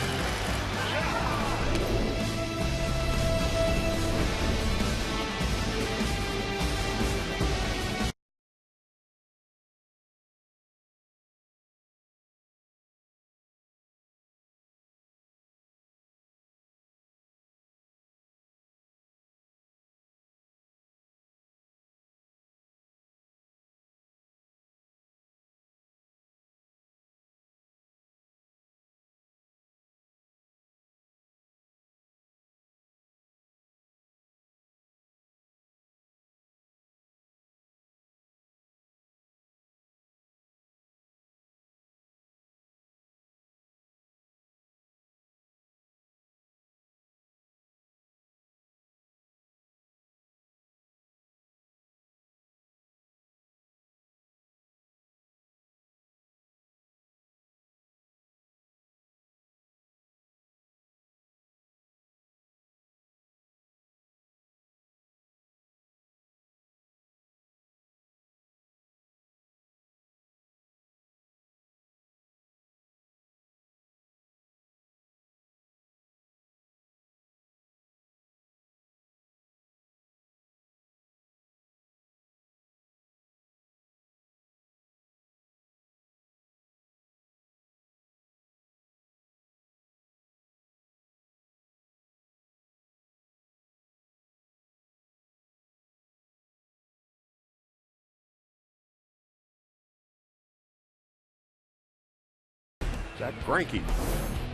Zach Greinke,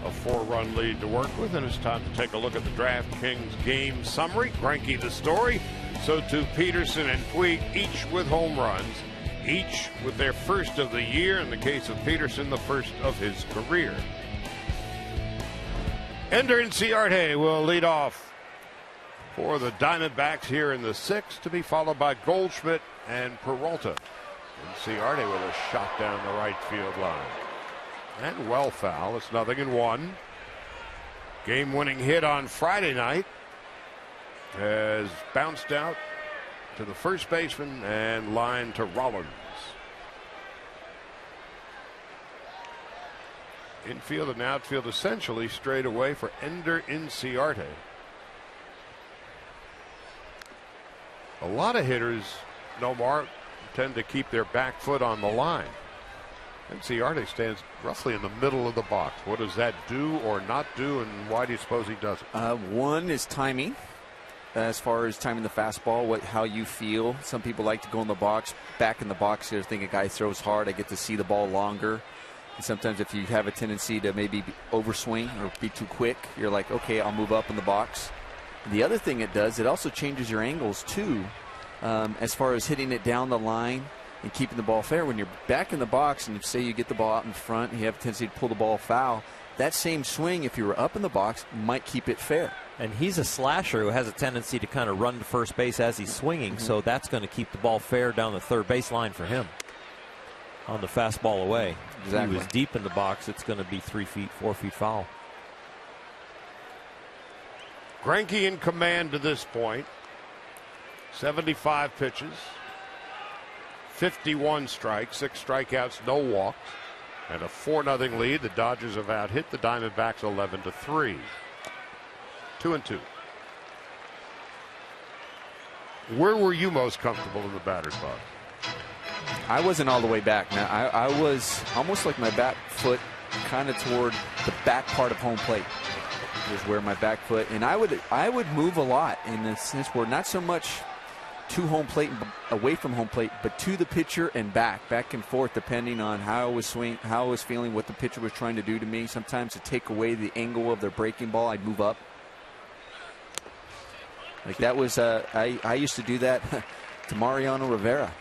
a 4-run lead to work with, and it's time to take a look at the DraftKings game summary. Greinke the story, so too Pederson and Puig, each with home runs, each with their first of the year. In the case of Pederson, the first of his career. Ender Inciarte will lead off for the Diamondbacks here in the 6th, to be followed by Goldschmidt and Peralta. Inciarte with a shot down the right field line. And well foul. It's 0-1. Game-winning hit on Friday night has bounced out to the first baseman and lined to Rollins. Infield and outfield essentially straight away for Ender Inciarte. A lot of hitters, Nomar, tend to keep their back foot on the line. Inciarte stands roughly in the middle of the box. What does that do or not do, and why do you suppose he does it? One is timing. As far as timing the fastball, how you feel. Some people like to go in the box, back in the box here, think a guy throws hard. I get to see the ball longer. And sometimes if you have a tendency to maybe overswing or be too quick, you're like, okay, I'll move up in the box. The other thing it does, it also changes your angles too, as far as hitting it down the line and keeping the ball fair. When you're back in the box and say you get the ball out in front and you have a tendency to pull the ball foul, that same swing, if you were up in the box, might keep it fair. And he's a slasher who has a tendency to kind of run to first base as he's swinging, so that's going to keep the ball fair down the third base line for him on the fastball away. Exactly. If he was deep in the box, it's going to be 3 feet, 4 feet foul. Greinke in command to this point. 75 pitches, 51 strikes, 6 strikeouts, no walks, and a 4-0 lead. The Dodgers have out-hit the Diamondbacks 11-3. 2-2. Where were you most comfortable in the batter's box? I wasn't all the way back. Now, I was almost like my back foot kind of toward the back part of home plate is where my back foot, and I would move a lot in the sense where not so much to home plate and away from home plate, but to the pitcher and back and forth, depending on how I was swinging, how I was feeling, what the pitcher was trying to do to me. Sometimes to take away the angle of their breaking ball, I'd move up. Like that was I used to do that to Mariano Rivera.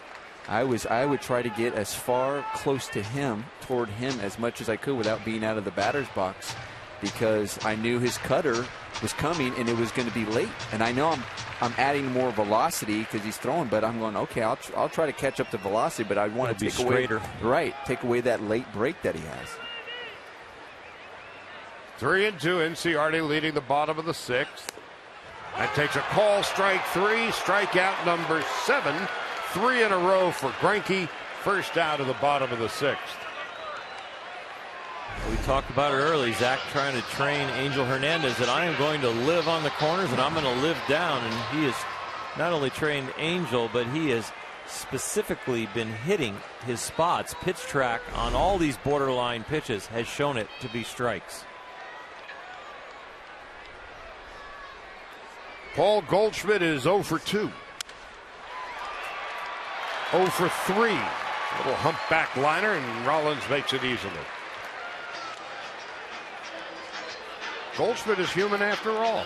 I would try to get as far close to him, toward him as much as I could without being out of the batter's box, because I knew his cutter was coming and it was going to be late. And I know I'm adding more velocity because he's throwing, but I'm going, okay, I'll try to catch up to velocity, but I want to take away that late break that he has. 3-2. Inciarte leading the bottom of the 6th. That takes a call, strike 3, strikeout number 7. 3 in a row for Greinke. First out of the bottom of the 6th. We talked about it early. Zach trying to train Angel Hernandez that I am going to live on the corners and I'm going to live down. And he has not only trained Angel, but he has specifically been hitting his spots. Pitch track on all these borderline pitches has shown it to be strikes. Paul Goldschmidt is 0 for 2. 0 for 3. Little humpback liner, and Rollins makes it easily. Goldschmidt is human after all.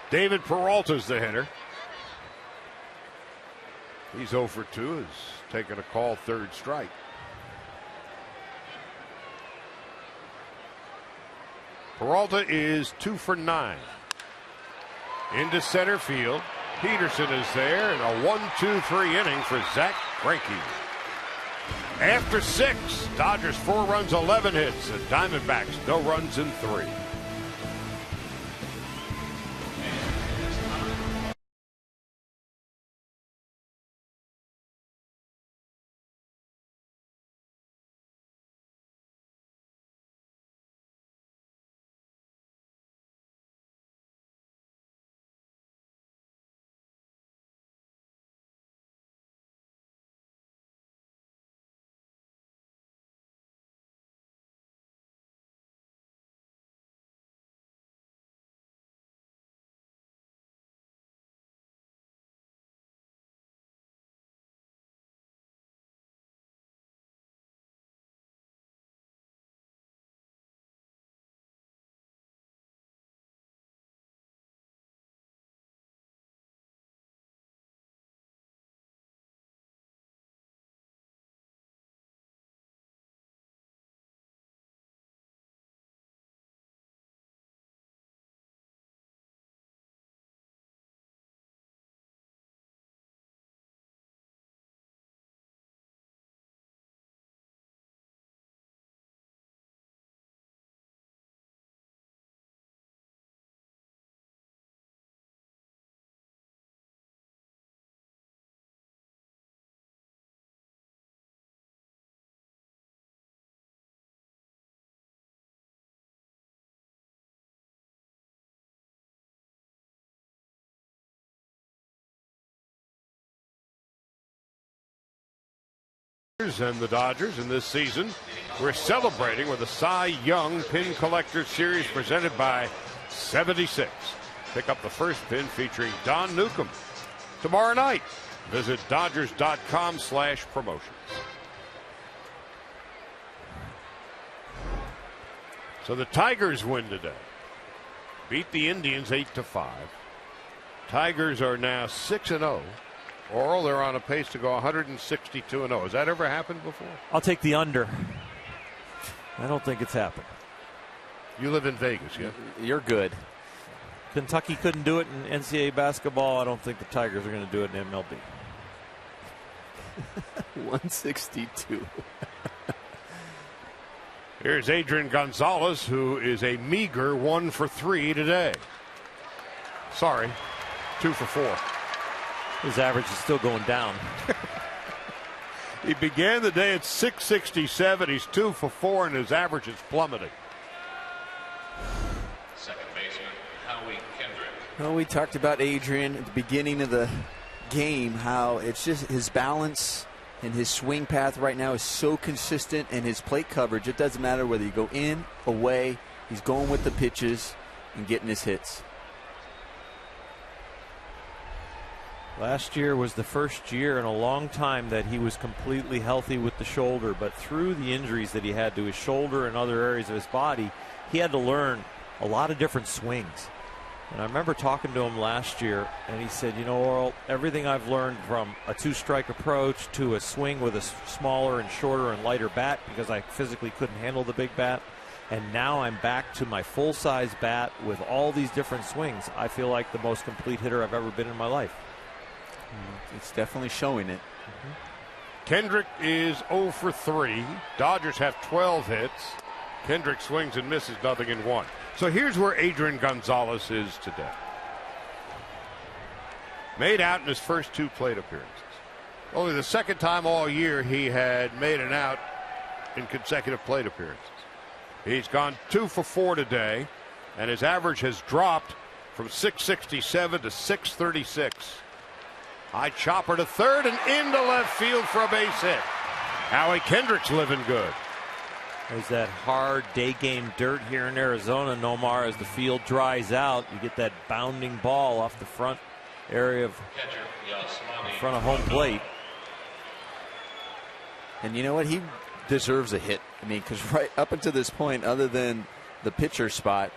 David Peralta's the hitter. He's 0 for 2, is taking a call, third strike. Peralta is 2 for 9. Into center field. Pederson is there, and a 1-2-3 inning for Zach Greinke. After 6, Dodgers 4 runs, 11 hits, and Diamondbacks no runs in 3. And the Dodgers in this season, we're celebrating with a Cy Young Pin Collector Series presented by 76. Pick up the first pin featuring Don Newcomb tomorrow night. Visit Dodgers.com/promotions. So the Tigers win today. Beat the Indians 8-5. Tigers are now 6-0. Oral, they're on a pace to go 162-0. Has that ever happened before? I'll take the under. I don't think it's happened. You live in Vegas, yeah? You're good. Kentucky couldn't do it in NCAA basketball. I don't think the Tigers are going to do it in MLB. 162. Here's Adrian Gonzalez, who is a meager 1 for 3 today. Sorry, 2 for 4. His average is still going down. He began the day at 667. He's 2 for 4, and his average is plummeting. Second baseman, Howie Kendrick. Well, we talked about Adrian at the beginning of the game, how it's just his balance and his swing path right now is so consistent, and his plate coverage, it doesn't matter whether you go in, away, he's going with the pitches and getting his hits. Last year was the first year in a long time that he was completely healthy with the shoulder, but through the injuries that he had to his shoulder and other areas of his body, he had to learn a lot of different swings. And I remember talking to him last year, and he said, you know, Oral, everything I've learned from a two-strike approach to a swing with a smaller and shorter and lighter bat, because I physically couldn't handle the big bat, and now I'm back to my full-size bat with all these different swings. I feel like the most complete hitter I've ever been in my life. It's definitely showing it. Kendrick is 0 for 3. Dodgers have 12 hits. Kendrick swings and misses, nothing in 1. So here's where Adrian Gonzalez is today. Made out in his first 2 plate appearances. Only the second time all year he had made an out in consecutive plate appearances. He's gone 2 for 4 today, and his average has dropped from 667 to 636. High chopper to third and into left field for a base hit. Howie Kendrick's living good. There's that hard day game dirt here in Arizona, Nomar. As the field dries out, you get that bounding ball off the front area of front of home plate. And you know what? He deserves a hit. I mean, because right up until this point, other than the pitcher spot,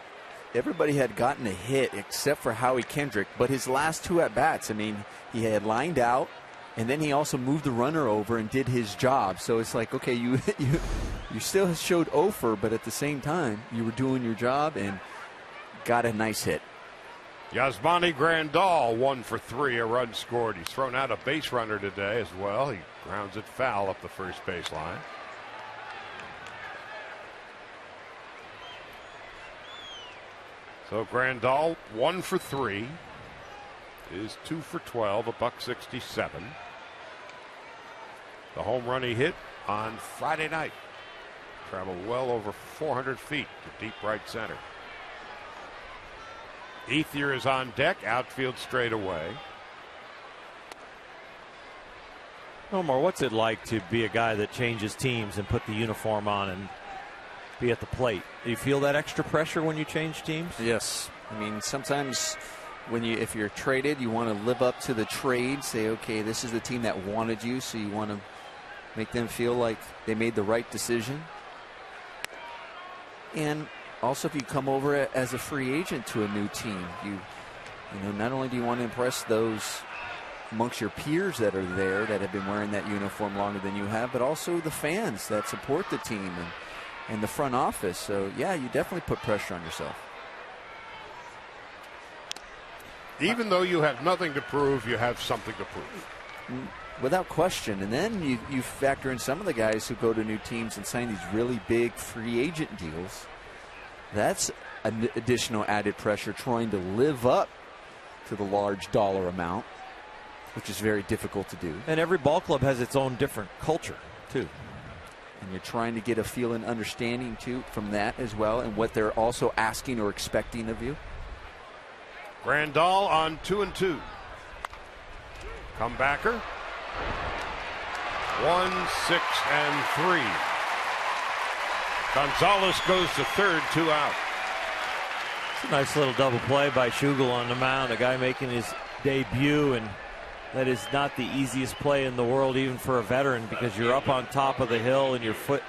everybody had gotten a hit except for Howie Kendrick. But his last 2 at-bats, I mean, he had lined out, and then he also moved the runner over and did his job. So it's like, okay, you still showed over, but at the same time, you were doing your job and got a nice hit. Yasmani Grandal 1 for 3, a run scored. He's thrown out a base runner today as well. He grounds it foul up the first baseline. So Grandal 1 for 3 is 2 for 12, $167. The home run he hit on Friday night traveled well over 400 feet to deep right center. Ethier is on deck, outfield straight away. Omar, what's it like to be a guy that changes teams and put the uniform on and be at the plate? Do you feel that extra pressure when you change teams? Yes. I mean, sometimes if you're traded, you want to live up to the trade, say, okay, this is the team that wanted you, so you want to make them feel like they made the right decision. And also, if you come over as a free agent to a new team, you know, not only do you want to impress those amongst your peers that are there that have been wearing that uniform longer than you have, but also the fans that support the team and the front office. So, yeah, you definitely put pressure on yourself. Even though you have nothing to prove, you have something to prove. Without question. And then you factor in some of the guys who go to new teams and sign these really big free agent deals. That's an additional added pressure trying to live up to the large dollar amount, which is very difficult to do. And every ball club has its own different culture, too. And you're trying to get a feel and understanding, too, from that as well, and what they're also asking or expecting of you. Grandal on 2-2. Comebacker. 1, 6, and 3. Gonzalez goes to third, 2 out. It's a nice little double play by Schugel on the mound, a guy making his debut, and that is not the easiest play in the world, even for a veteran, because you're up on top of the hill and your foot,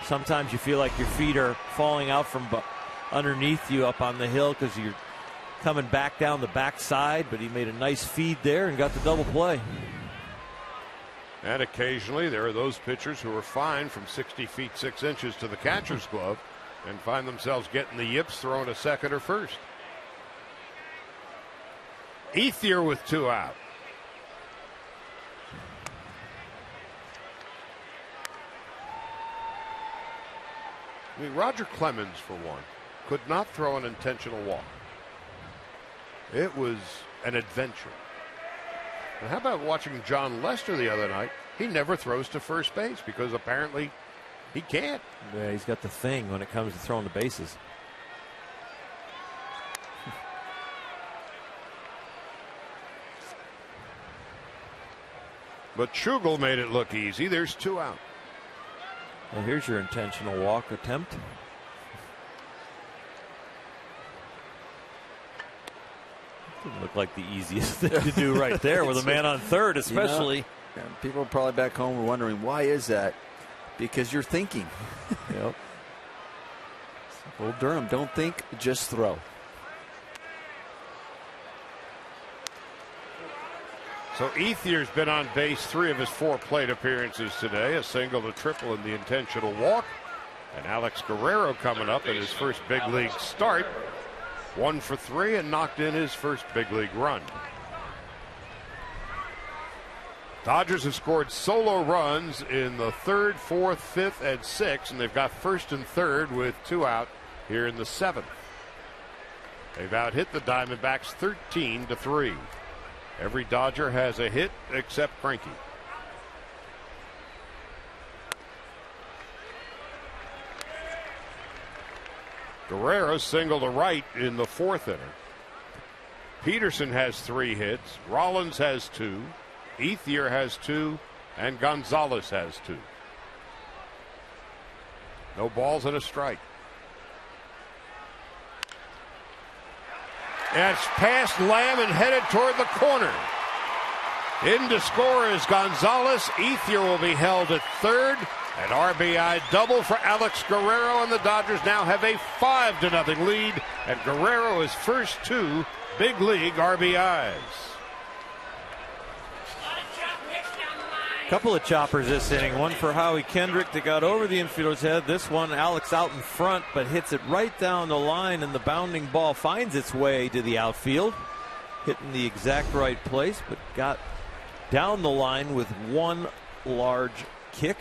sometimes you feel like your feet are falling out from underneath you up on the hill because you're coming back down the backside, but he made a nice feed there and got the double play. And occasionally there are those pitchers who are fine from 60 feet 6 inches to the catcher's glove and find themselves getting the yips thrown to second or first. Ethier with 2 out. I mean, Roger Clemens, for one, could not throw an intentional walk. It was an adventure. And how about watching John Lester the other night? He never throws to first base because apparently he can't. Yeah, he's got the thing when it comes to throwing the bases. But Schugel made it look easy. There's 2 out. Well, here's your intentional walk attempt. Didn't look like the easiest thing to do right there with a man on third, especially. You know, people probably back home are wondering, why is that? Because you're thinking. Yep. Old Durham, don't think, just throw. So Ethier's been on base 3 of his 4 plate appearances today. A single, a triple, and the intentional walk. And Alex Guerrero coming up in his first big league start. 1 for 3 and knocked in his first big league run. Dodgers have scored solo runs in the 3rd, 4th, 5th, and 6th, and they've got 1st and 3rd with 2 out here in the 7th. They've out-hit the Diamondbacks 13-3. Every Dodger has a hit except Greinke. Guerrero single to right in the 4th inning. Pederson has 3 hits. Rollins has 2. Ethier has 2. And Gonzalez has 2. No balls and a strike. That's past Lamb and headed toward the corner. In to score is Gonzalez. Ethier will be held at third. An RBI double for Alex Guerrero, and the Dodgers now have a 5-0 lead. And Guerrero is first 2 big league RBIs. Couple of choppers this inning. One for Howie Kendrick that got over the infielder's head. This one, Alex out in front, but hits it right down the line, and the bounding ball finds its way to the outfield. Hitting the exact right place, but got down the line with one large kick.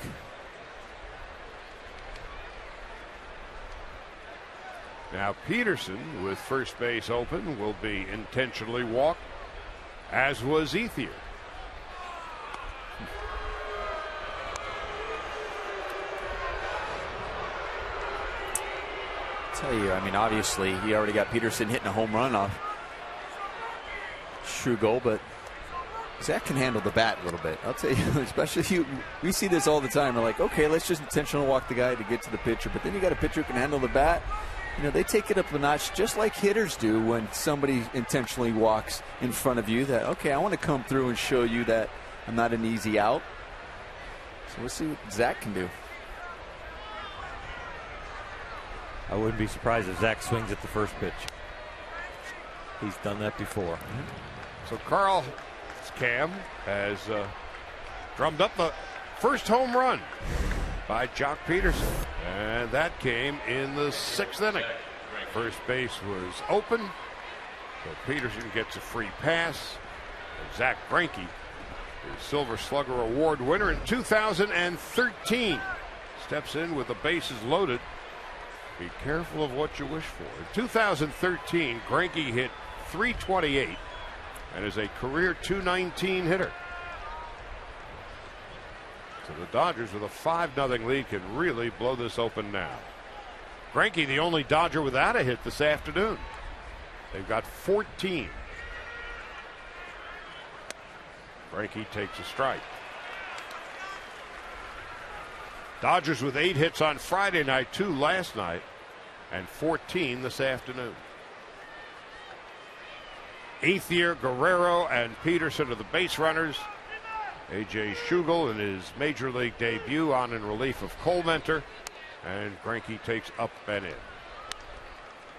Now Pederson, with first base open, will be intentionally walked, as was Ethier. Tell you, I mean, obviously he already got Pederson hitting a home run off Schugel, but Zach can handle the bat a little bit. I'll tell you, especially we see this all the time. We're like, okay, let's just intentionally walk the guy to get to the pitcher, but then you got a pitcher who can handle the bat. You know, they take it up a notch just like hitters do when somebody intentionally walks in front of you. That, okay, I want to come through and show you that I'm not an easy out. So we'll see what Zach can do. I wouldn't be surprised if Zach swings at the first pitch. He's done that before. So Carl Cam has drummed up the first home run by Jock Pederson, and that came in the 6th inning. First base was open, so Pederson gets a free pass. And Zach Greinke, the Silver Slugger Award winner in 2013, steps in with the bases loaded. Be careful of what you wish for. In 2013, Greinke hit .328 and is a career .219 hitter. So the Dodgers, with a 5-0 lead, can really blow this open now. Greinke, the only Dodger without a hit this afternoon. They've got 14. Greinke takes a strike. Dodgers with 8 hits on Friday night, 2 last night, and 14 this afternoon. Ethier, Guerrero, and Pederson are the base runners. A.J. Schugel in his major league debut on in relief of Colementor, and Greinke takes up and in.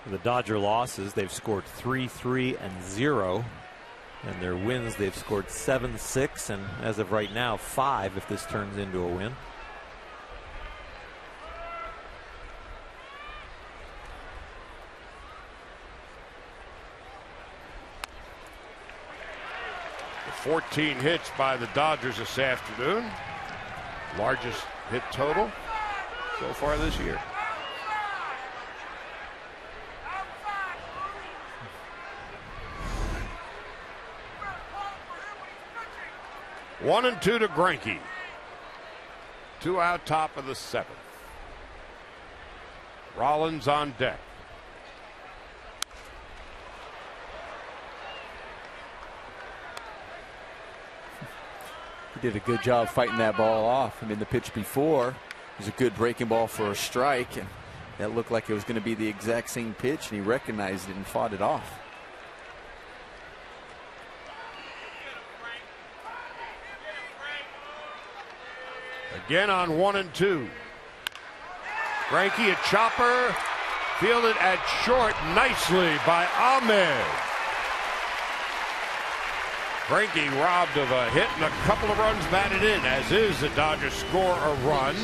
The Dodger losses, they've scored 3-3 and 0. And their wins, they've scored 7-6, and as of right now, 5 if this turns into a win. The 14 hits by the Dodgers this afternoon. Largest hit total so far this year. 1-2 to Greinke. 2 out, top of the 7th. Rollins on deck. He did a good job fighting that ball off. I mean, the pitch before was a good breaking ball for a strike, and that looked like it was going to be the exact same pitch, and he recognized it and fought it off. Again on 1-2. Greinke, a chopper, fielded at short nicely by Ahmed. Greinke robbed of a hit and a couple of runs batted in, as is the Dodgers score a run,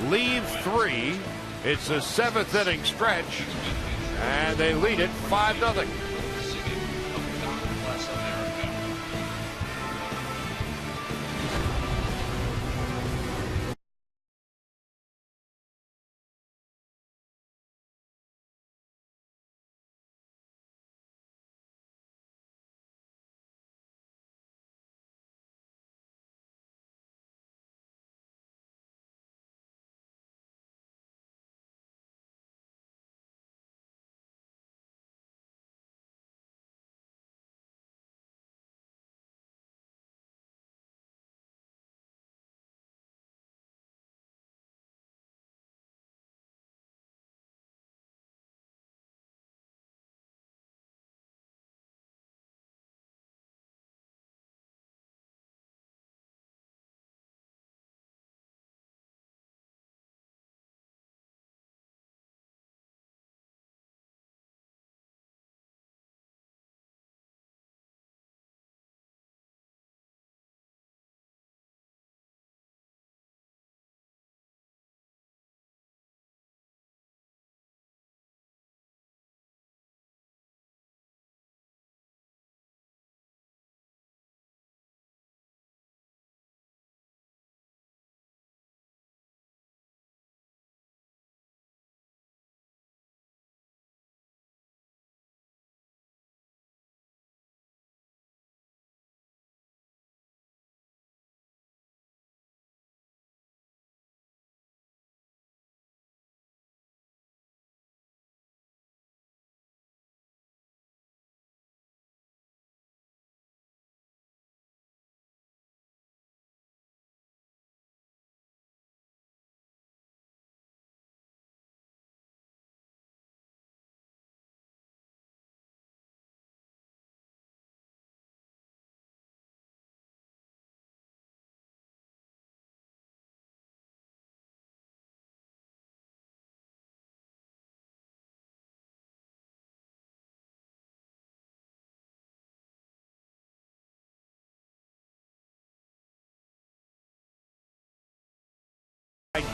leave 3. It's the 7th inning stretch, and they lead it 5-0.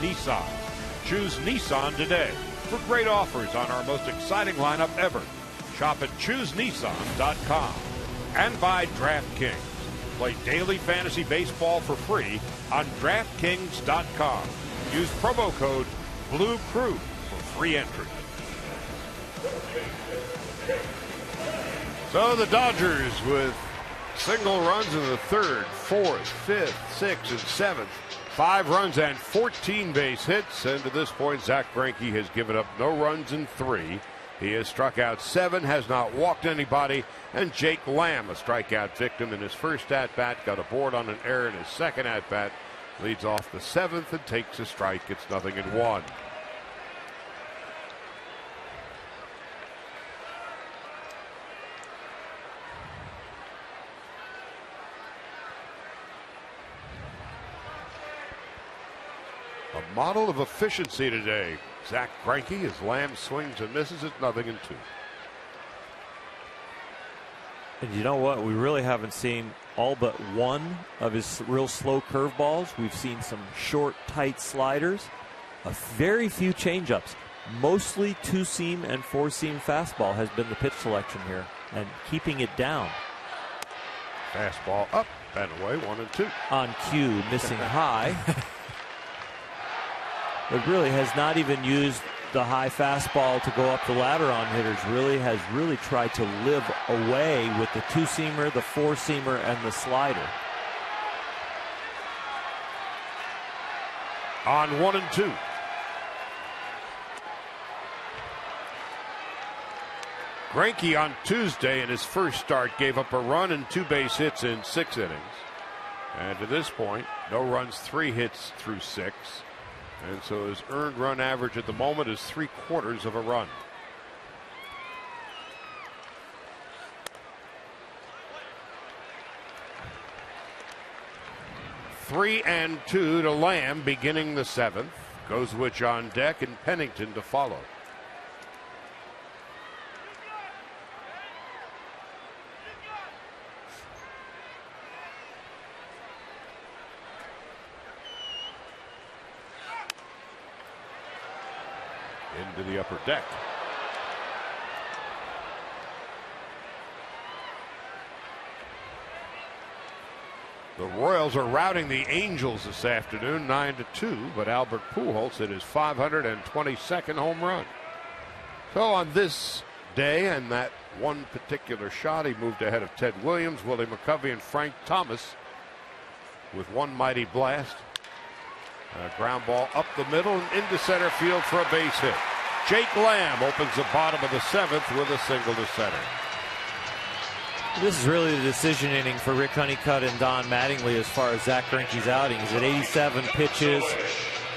Nissan. Choose Nissan today for great offers on our most exciting lineup ever. Shop at ChooseNissan.com. And by DraftKings. Play daily fantasy baseball for free on DraftKings.com. Use promo code BLUECREW for free entry. So the Dodgers with single runs in the 3rd, 4th, 5th, 6th, and 7th. 5 runs and 14 base hits, and to this point, Zach Greinke has given up no runs in 3. He has struck out 7, has not walked anybody, and Jake Lamb, a strikeout victim in his first at-bat, got aboard on an error in his second at-bat, Leads off the 7th and takes a strike. It's 0-1. A model of efficiency today. Zach Greinke as Lamb swings and misses at 0-2. And you know what? We really haven't seen all but one of his real slow curveballs. We've seen some short, tight sliders, a very few changeups. Mostly two-seam and four-seam fastball has been the pitch selection here, and keeping it down. Fastball up and away, 1-2. On cue, missing high. It really has not even used the high fastball to go up the ladder on hitters. Has really tried to live away with the two-seamer, the four-seamer, and the slider. On 1-2. Greinke on Tuesday in his first start gave up a run and 2 base hits in 6 innings. And to this point, no runs, 3 hits through 6. And so his earned run average at the moment is 3/4 of a run. Three and 2 to Lamb beginning the 7th. Gozwich on deck and Pennington to follow. Into the upper deck. The Royals are routing the Angels this afternoon 9-2, but Albert Pujols hit his 522nd home run. So on this day and that one particular shot, he moved ahead of Ted Williams, Willie McCovey, and Frank Thomas with one mighty blast. A ground ball up the middle and into center field for a base hit. Jake Lamb opens the bottom of the 7th with a single to center. This is really the decision inning for Rick Honeycutt and Don Mattingly as far as Zach Greinke's outing. He's at 87 pitches.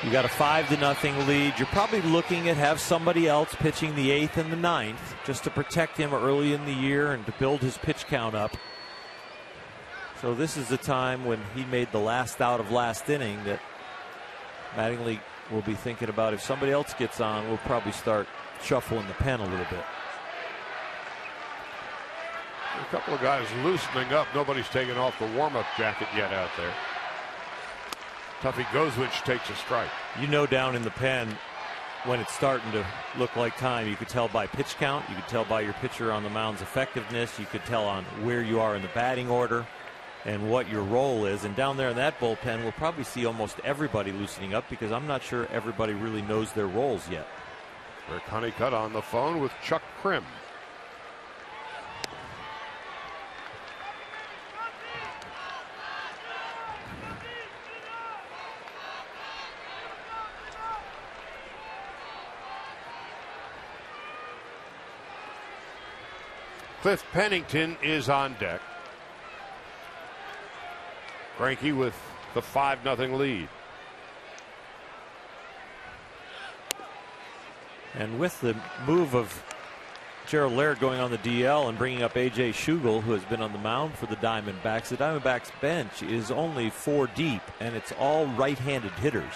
You got a 5-0 lead. You're probably looking at have somebody else pitching the 8th and the 9th just to protect him early in the year and to build his pitch count up. So this is the time when he made the last out of last inning that Mattingly will be thinking about if somebody else gets on, we'll probably start shuffling the pen a little bit. A couple of guys loosening up. Nobody's taken off the warm-up jacket yet out there. Tuffy Gozwich takes a strike. You know, down in the pen when it's starting to look like time, you could tell by pitch count, you could tell by your pitcher on the mound's effectiveness, you could tell on where you are in the batting order and what your role is. And down there in that bullpen, we'll probably see almost everybody loosening up because I'm not sure everybody really knows their roles yet. Rick Honeycutt on the phone with Chuck Krim. Cliff Pennington is on deck. Greinke with the 5-0 lead. And with the move of Gerald Laird going on the DL and bringing up A.J. Schugel, who has been on the mound for the Diamondbacks bench is only 4 deep, and it's all right-handed hitters.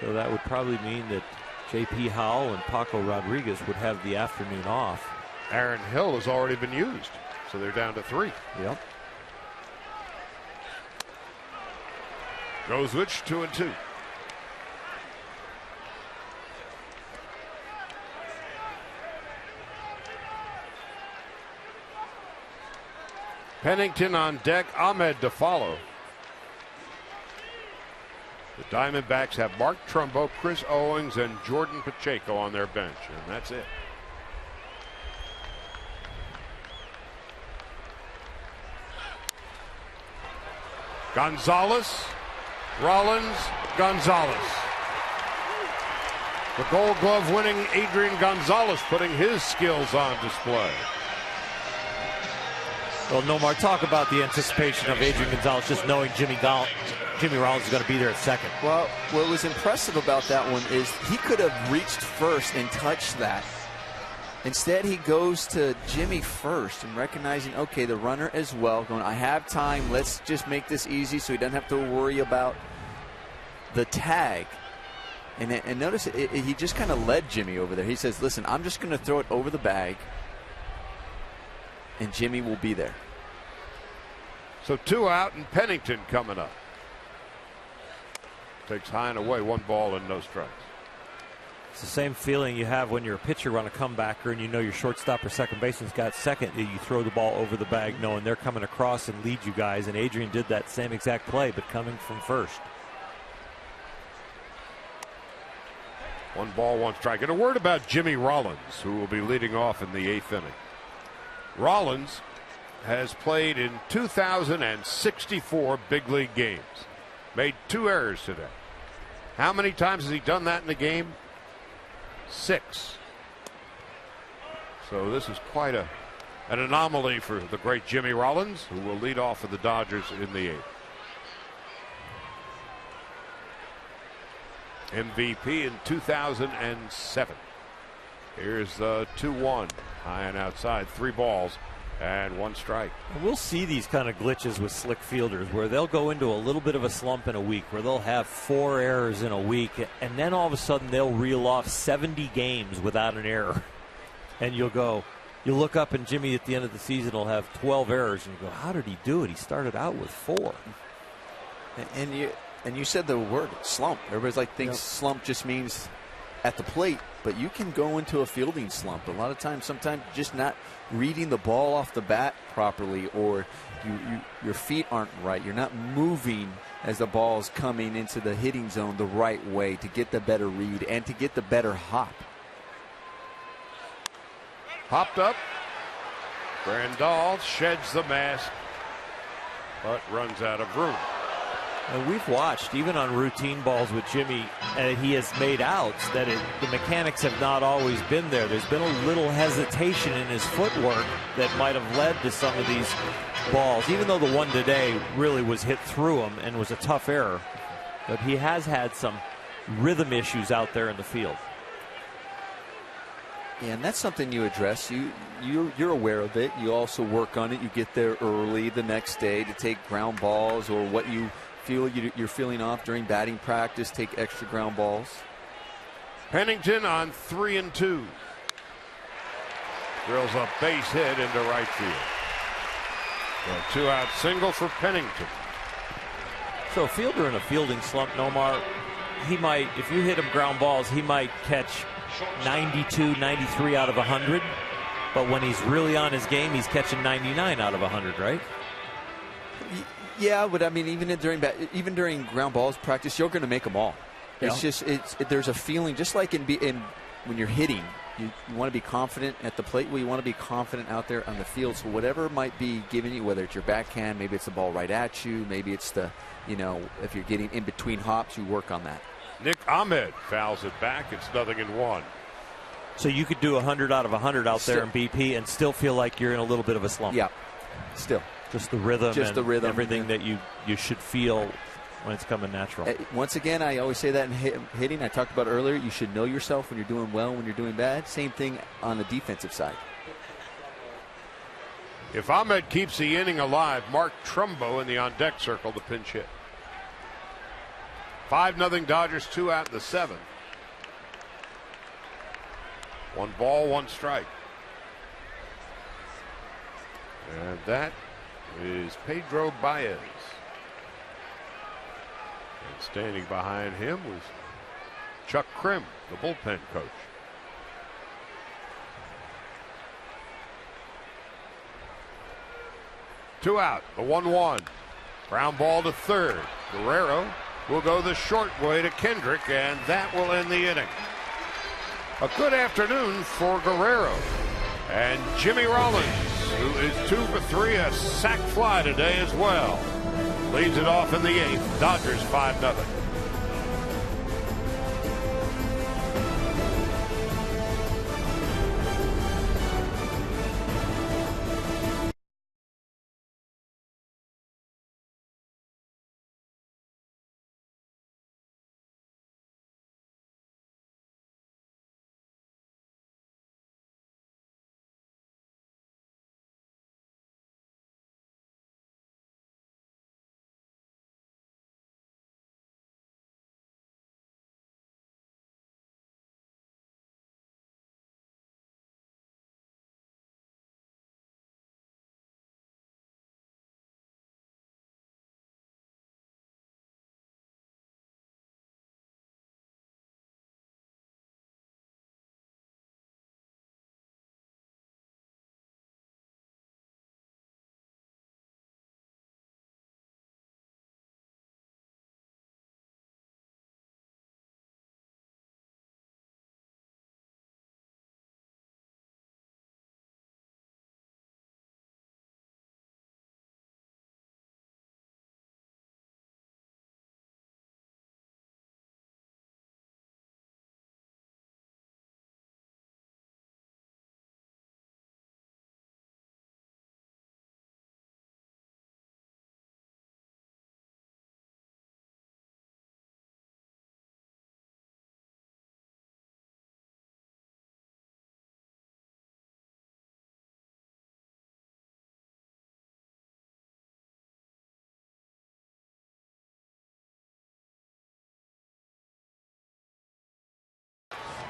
So that would probably mean that J.P. Howell and Paco Rodriguez would have the afternoon off. Aaron Hill has already been used, so they're down to 3. Yep. Gozwich 2-2. Pennington on deck, Ahmed to follow. The Diamondbacks have Mark Trumbo, Chris Owings, and Jordan Pacheco on their bench, and that's it. Gonzalez, Rollins, Gonzalez. The Gold Glove winning Adrian Gonzalez putting his skills on display. Well, Nomar, talk about the anticipation of Adrian Gonzalez just knowing Jimmy Rollins is going to be there at second. Well, what was impressive about that one is he could have reached first and touched that. Instead, he goes to Jimmy first and recognizing, okay, the runner as well, going, I have time. Let's just make this easy so he doesn't have to worry about the tag. And notice he just kind of led Jimmy over there. He says, listen, I'm just going to throw it over the bag, and Jimmy will be there. So 2 out and Pennington coming up. Takes high and away, 1 ball and no strikes. It's the same feeling you have when you're a pitcher on a comebacker and you know your shortstop or second baseman's got second. You throw the ball over the bag knowing they're coming across and lead you guys. And Adrian did that same exact play, but coming from first. 1 ball, 1 strike. And a word about Jimmy Rollins, who will be leading off in the 8th inning. Rollins has played in 2,064 big league games. Made 2 errors today. How many times has he done that in the game? 6. So this is quite an anomaly for the great Jimmy Rollins, who will lead off for the Dodgers in the 8th. MVP in 2007. Here's the 2-1. High and outside. 3 balls and 1 strike. And we'll see these kind of glitches with slick fielders where they'll go into a little bit of a slump in a week, where they'll have 4 errors in a week, and then all of a sudden they'll reel off 70 games without an error. And you'll look up and Jimmy at the end of the season will have 12 errors, and you go, how did he do it? He started out with 4. And you said the word slump. Everybody's like thinks slump just means at the plate, but you can go into a fielding slump. A lot of times, sometimes just not reading the ball off the bat properly, or your feet aren't right. You're not moving as the ball's coming into the hitting zone the right way to get the better read and to get the better hop. Hopped up. Grandal sheds the mask, but runs out of room. And we've watched, even on routine balls with Jimmy, he has made outs that the mechanics have not always been there. There's been a little hesitation in his footwork that might have led to some of these balls, even though the one today really was hit through him and was a tough error. But he has had some rhythm issues out there in the field. Yeah, and that's something you address. You're aware of it. You also work on it. You get there early the next day to take ground balls, or what you feel you're feeling off during batting practice, take extra ground balls. Pennington on 3-2. Drills a base hit into right field. A 2-out single for Pennington. So a fielder in a fielding slump, Nomar, he might, if you hit him ground balls, he might catch 92, 93 out of 100. But when he's really on his game, he's catching 99 out of 100, right? Yeah, but I mean, even during ground balls practice, you're going to make them all. Yeah. It's just there's a feeling, just like in when you're hitting, you want to be confident at the plate. Well, you want to be confident out there on the field. So whatever might be giving you, whether it's your backhand, maybe it's the ball right at you, maybe it's the, if you're getting in between hops, you work on that. Nick Ahmed fouls it back. It's 0-1. So you could do 100 out of 100 out there in BP and still feel like you're in a little bit of a slump. Yeah, still. Just the rhythm, everything that you should feel when it's coming natural. Once again, I always say that in hitting. I talked about earlier, you should know yourself when you're doing well, when you're doing bad. Same thing on the defensive side. If Ahmed keeps the inning alive, Mark Trumbo in the on-deck circle, the pinch hit. 5-0 Dodgers, 2 out in the 7th. 1 ball, 1 strike. And that is Pedro Baez. And standing behind him was Chuck Krim, the bullpen coach. Two out, the 1-1. Ground ball to third. Guerrero will go the short way to Kendrick, and that will end the inning. A good afternoon for Guerrero. And Jimmy Rollins, who is 2 for 3, a sac fly today as well, leads it off in the 8th. Dodgers 5-0.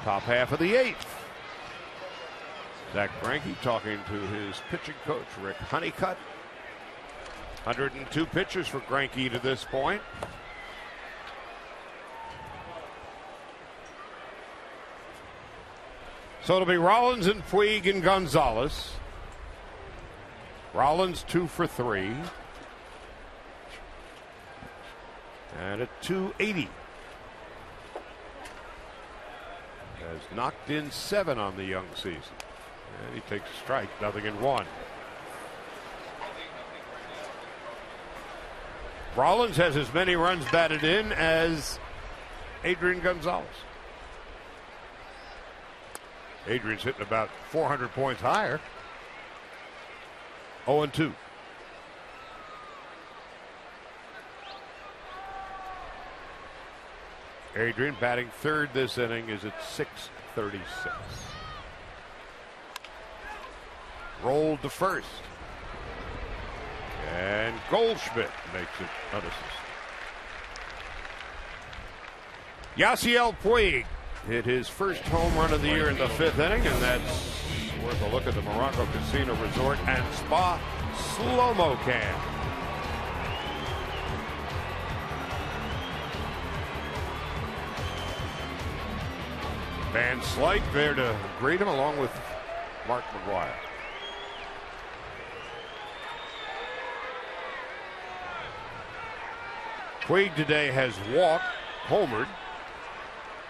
Top half of the 8th. Zach Greinke talking to his pitching coach, Rick Honeycutt. 102 pitches for Greinke to this point. So it'll be Rollins and Puig and Gonzalez. Rollins 2 for 3. And a 280. Has knocked in 7 on the young season. And he takes a strike, 0-1. Rollins has as many runs batted in as Adrian Gonzalez. Adrian's hitting about 400 points higher. 0-2. Adrian batting third this inning is at .636. Rolled to first. And Goldschmidt makes it unassisted. Yasiel Puig hit his first home run of the year in the 5th inning, and that's worth a look at the Morocco Casino Resort and Spa slow-mo cam. Van Slyke there to greet him along with Mark McGuire. Puig today has walked, homered,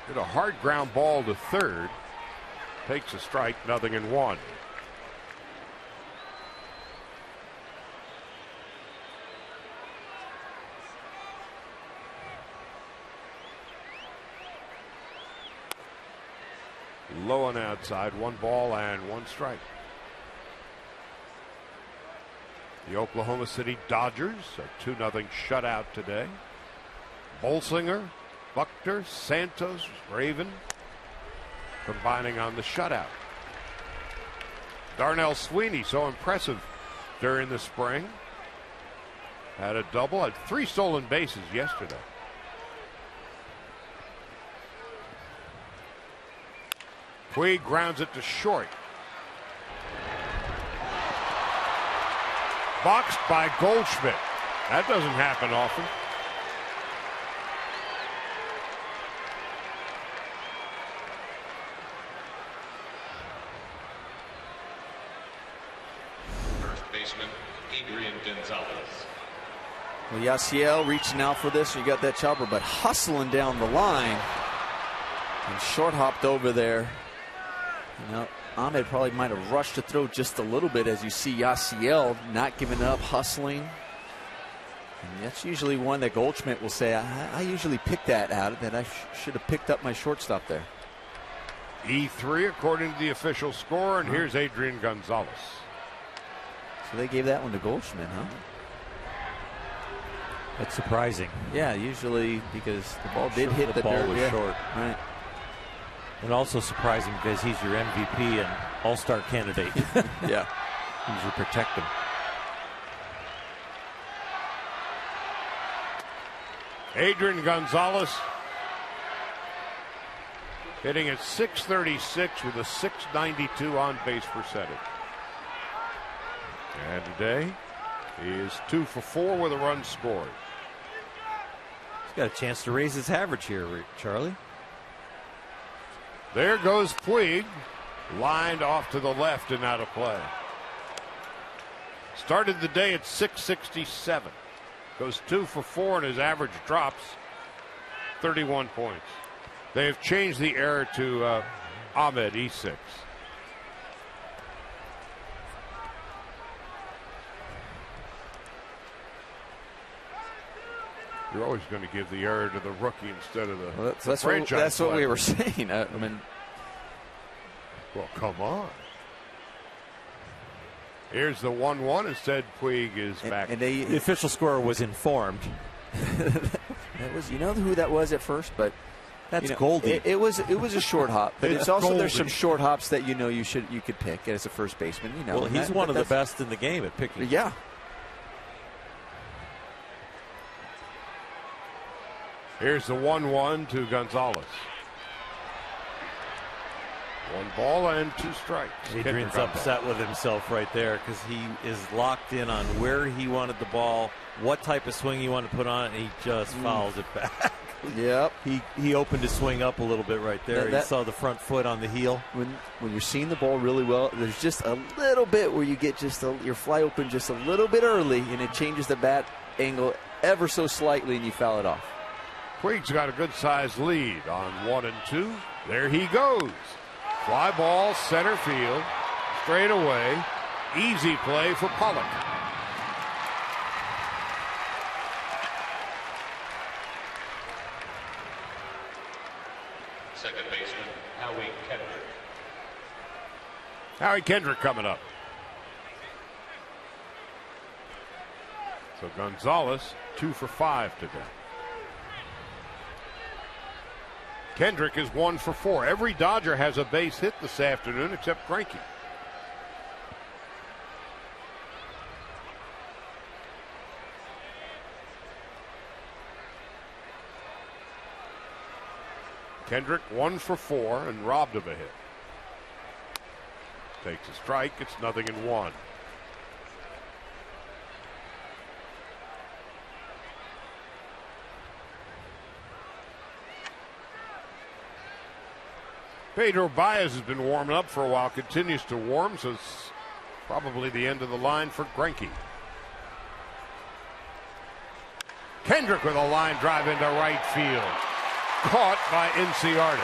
hit a hard ground ball to third, takes a strike, 0-1. Low and outside, 1 ball and 1 strike. The Oklahoma City Dodgers, a 2-0 shutout today. Bolsinger, Buckner, Santos, Raven combining on the shutout. Darnell Sweeney, so impressive during the spring. Had a double, had 3 stolen bases yesterday. Puig grounds it to short. Boxed by Goldschmidt. That doesn't happen often. First baseman, Adrian Gonzalez. Well, Yasiel reaching out for this. You got that chopper, but hustling down the line. And short hopped over there. You know, Ahmed probably might have rushed to throw just a little bit as you see Yasiel not giving up, hustling. And that's usually one that Goldschmidt will say, I usually pick that out, that I should have picked up my shortstop there. E3 according to the official score, and here's Adrian Gonzalez. So they gave that one to Goldschmidt, huh? That's surprising. Yeah, usually because the ball did hit the ball dirt. was short. Right. And also surprising because he's your MVP and all-star candidate. Yeah. Usually protect him. Adrian Gonzalez hitting at .636 with a .692 on-base percentage. And today he is 2 for 4 with a run scored. He's got a chance to raise his average here, Charlie. There goes Puig, lined off to the left and out of play. Started the day at .667. Goes 2 for 4 and his average drops 31 points. They have changed the error to Ahmed E6. You're always going to give the error to the rookie instead of the franchise. That's what we were saying. I mean, well, come on. Here's the 1-1. Instead, Puig is back. And the official scorer was informed. That was, you know who that was at first, but that's Goldie. It was a short hop, but it's also Goldie. There's some short hops that you could pick as a first baseman. You know, well, he's one of the best in the game at picking. Yeah. Here's the 1-1 to Gonzalez. 1 ball and 2 strikes. Adrian's upset with himself right there because he is locked in on where he wanted the ball, what type of swing he wanted to put on it, and he just fouls it back. Yep. He opened his swing up a little bit right there. He saw the front foot on the heel. When you're seeing the ball really well, there's just a little bit where you get your fly open just a little bit early, and it changes the bat angle ever so slightly, and you foul it off. Puig's got a good-sized lead on 1 and 2. There he goes. Fly ball, center field, straight away. Easy play for Pollock. Second baseman, Howie Kendrick. Howie Kendrick coming up. So Gonzalez, 2 for 5 today. Kendrick is 1 for 4. Every Dodger has a base hit this afternoon except Greinke. Kendrick 1 for 4 and robbed of a hit. Takes a strike. It's 0-1. Pedro Baez has been warming up for a while, continues to warm, so it's probably the end of the line for Greinke. Kendrick with a line drive into right field. Caught by Inciarte.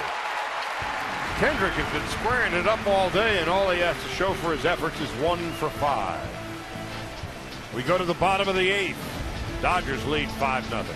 Kendrick has been squaring it up all day, and all he has to show for his efforts is 1 for 5. We go to the bottom of the 8th. Dodgers lead 5-0.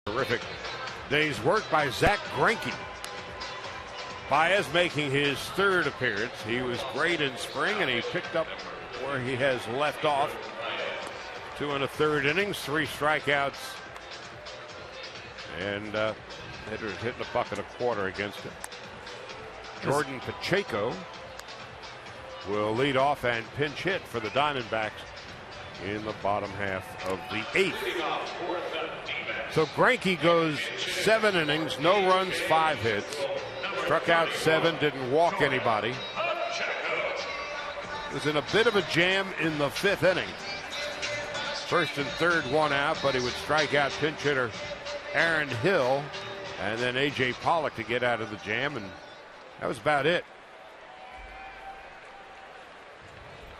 Terrific day's work by Zach Greinke. Baez making his 3rd appearance. He was great in spring, and he picked up where he has left off. 2 1/3 innings, 3 strikeouts, and hitters hitting $1.25 against him. Jordan Pacheco will lead off and pinch hit for the Diamondbacks in the bottom half of the 8th. So Greinke goes 7 innings, no runs, 5 hits. Struck out 7, didn't walk anybody. Was in a bit of a jam in the 5th inning. 1st and 3rd, 1 out, but he would strike out pinch hitter Aaron Hill and then A.J. Pollock to get out of the jam, and that was about it.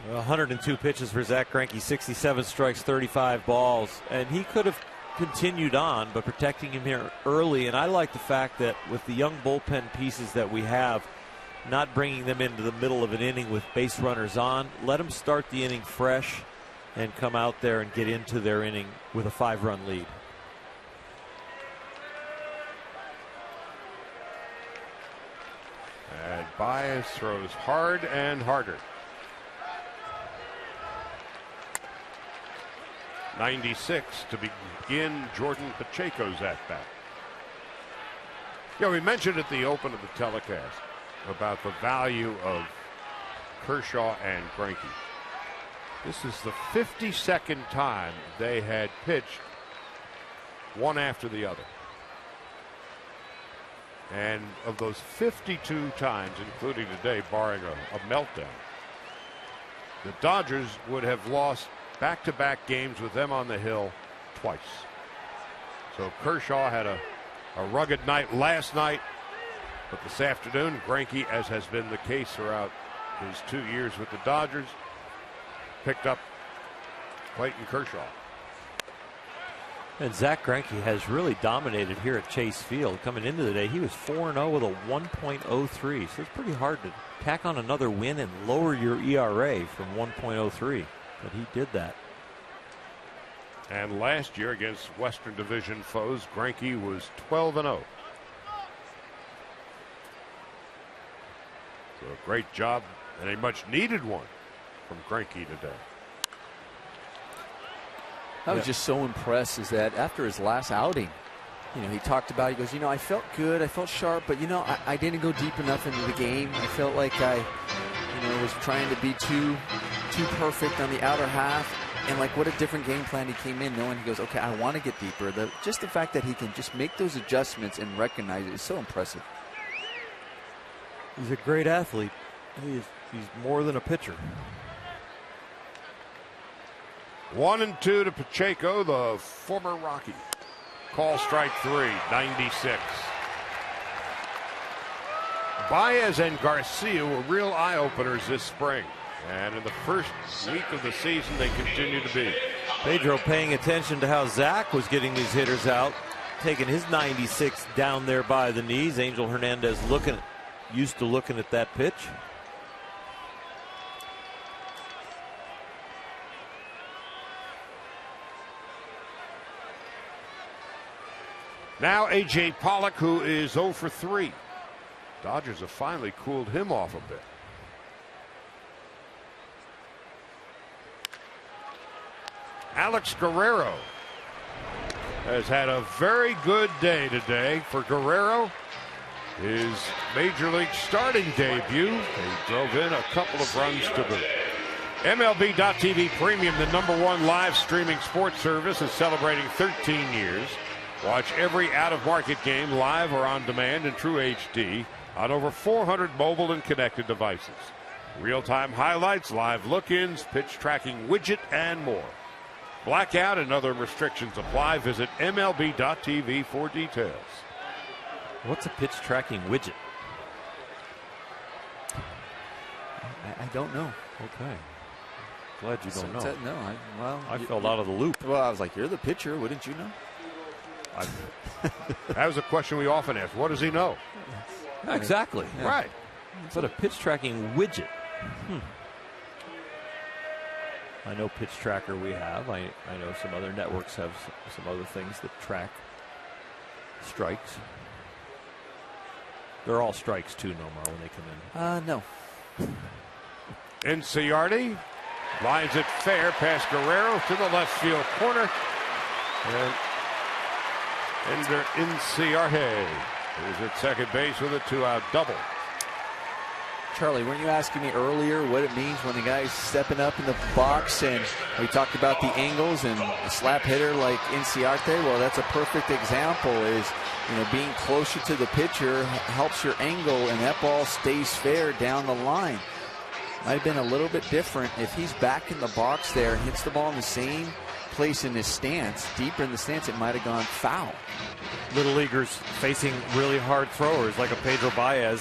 102 pitches for Zach Greinke, 67 strikes, 35 balls, and he could have continued on, but protecting him here early. And I like the fact that with the young bullpen pieces that we have, not bringing them into the middle of an inning with base runners on, let them start the inning fresh and come out there and get into their inning with a 5-run lead. And Baez throws hard and harder. 96 to begin Jordan Pacheco's at-bat. Yeah, we mentioned at the open of the telecast about the value of Kershaw and Greinke. This is the 52nd time they had pitched one after the other. And of those 52 times, including today, barring a meltdown, the Dodgers would have lost back-to-back games with them on the hill twice. So Kershaw had a rugged night last night, but this afternoon, Greinke, as has been the case throughout his 2 years with the Dodgers, picked up Clayton Kershaw. And Zach Greinke has really dominated here at Chase Field. Coming into the day, he was 4-0 with a 1.03. So it's pretty hard to tack on another win and lower your ERA from 1.03. But he did that. And last year against Western Division foes, Greinke was 12-0. So a great job and a much needed one from Greinke today. I was just so impressed is that after his last outing, he talked about, he goes, I felt good, I felt sharp, but I didn't go deep enough into the game. I felt like I was trying to be too perfect on the outer half. And like, what a different game plan he came in knowing. He goes, okay, I want to get deeper. Just the fact that he can just make those adjustments and recognize it is so impressive. He's a great athlete. He's more than a pitcher. 1-2 to Pacheco, the former Rocky. Call strike 3, 96. Baez and Garcia were real eye-openers this spring. And in the first week of the season, they continue to be. Pedro paying attention to how Zach was getting these hitters out, taking his 96 down there by the knees. Angel Hernandez used to looking at that pitch. Now A.J. Pollock, who is 0 for 3. Dodgers have finally cooled him off a bit. Alex Guerrero has had a very good day today. For Guerrero, his major league starting debut, he drove in a couple of runs to boot. MLB.TV Premium, the #1 live streaming sports service, is celebrating 13 years. Watch every out-of-market game live or on demand in true HD on over 400 mobile and connected devices. Real-time highlights, live look-ins, pitch tracking widget, and more. Blackout and other restrictions apply. Visit MLB.TV for details. What's a pitch tracking widget? I don't know. Okay. Glad you don't know. No, I fell out of the loop. Well, I was like, you're the pitcher. Wouldn't you know? That was a question we often ask. What does he know? Exactly. Yeah. Right. But a pitch tracking widget. I know Pitch Tracker we have. I know some other networks have some other things that track strikes. They're all strikes too, Nomar, when they come in. No. Inciarte lines it fair past Guerrero to the left field corner. And Ender Inciarte is at second base with a 2-out double. Charlie, weren't you asking me earlier what it means when the guy's stepping up in the box, and we talked about the angles and a slap hitter like Inciarte? Well, that's a perfect example. Is being closer to the pitcher helps your angle, and that ball stays fair down the line. Might have been a little bit different if he's back in the box there and hits the ball in the same place in his stance, deeper in the stance. It might have gone foul. Little leaguers facing really hard throwers like a Pedro Baez,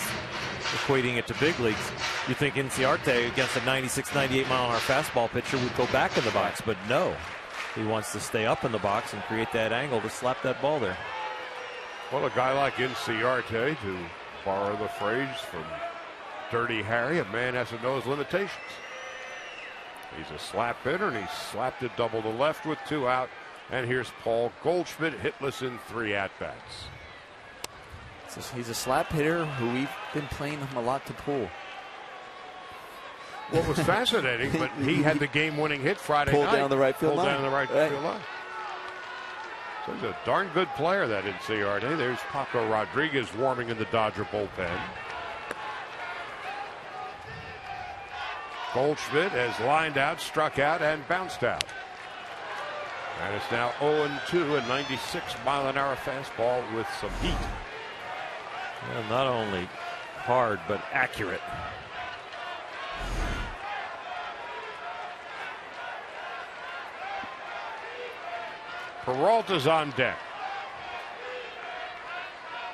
equating it to big leagues. You think Inciarte against a 96, 98 mile an hour fastball pitcher would go back in the box, but no. He wants to stay up in the box and create that angle to slap that ball there. Well, a guy like Inciarte, to borrow the phrase from Dirty Harry, a man has to know his limitations. He's a slap hitter, and he slapped it double to left with 2 out. And here's Paul Goldschmidt, hitless in 3 at-bats. He's a slap hitter who we've been playing him a lot to pull. what was fascinating, but he had the game-winning hit Friday night. Pulled down the right field line. Pulled down the right field line. So he's a darn good player, that Inciarte. There's Paco Rodriguez warming in the Dodger bullpen. Goldschmidt has lined out, struck out, and bounced out. And it's now 0-2, a 96-mile-an-hour fastball with some heat. Well, not only hard, but accurate. Peralta's on deck.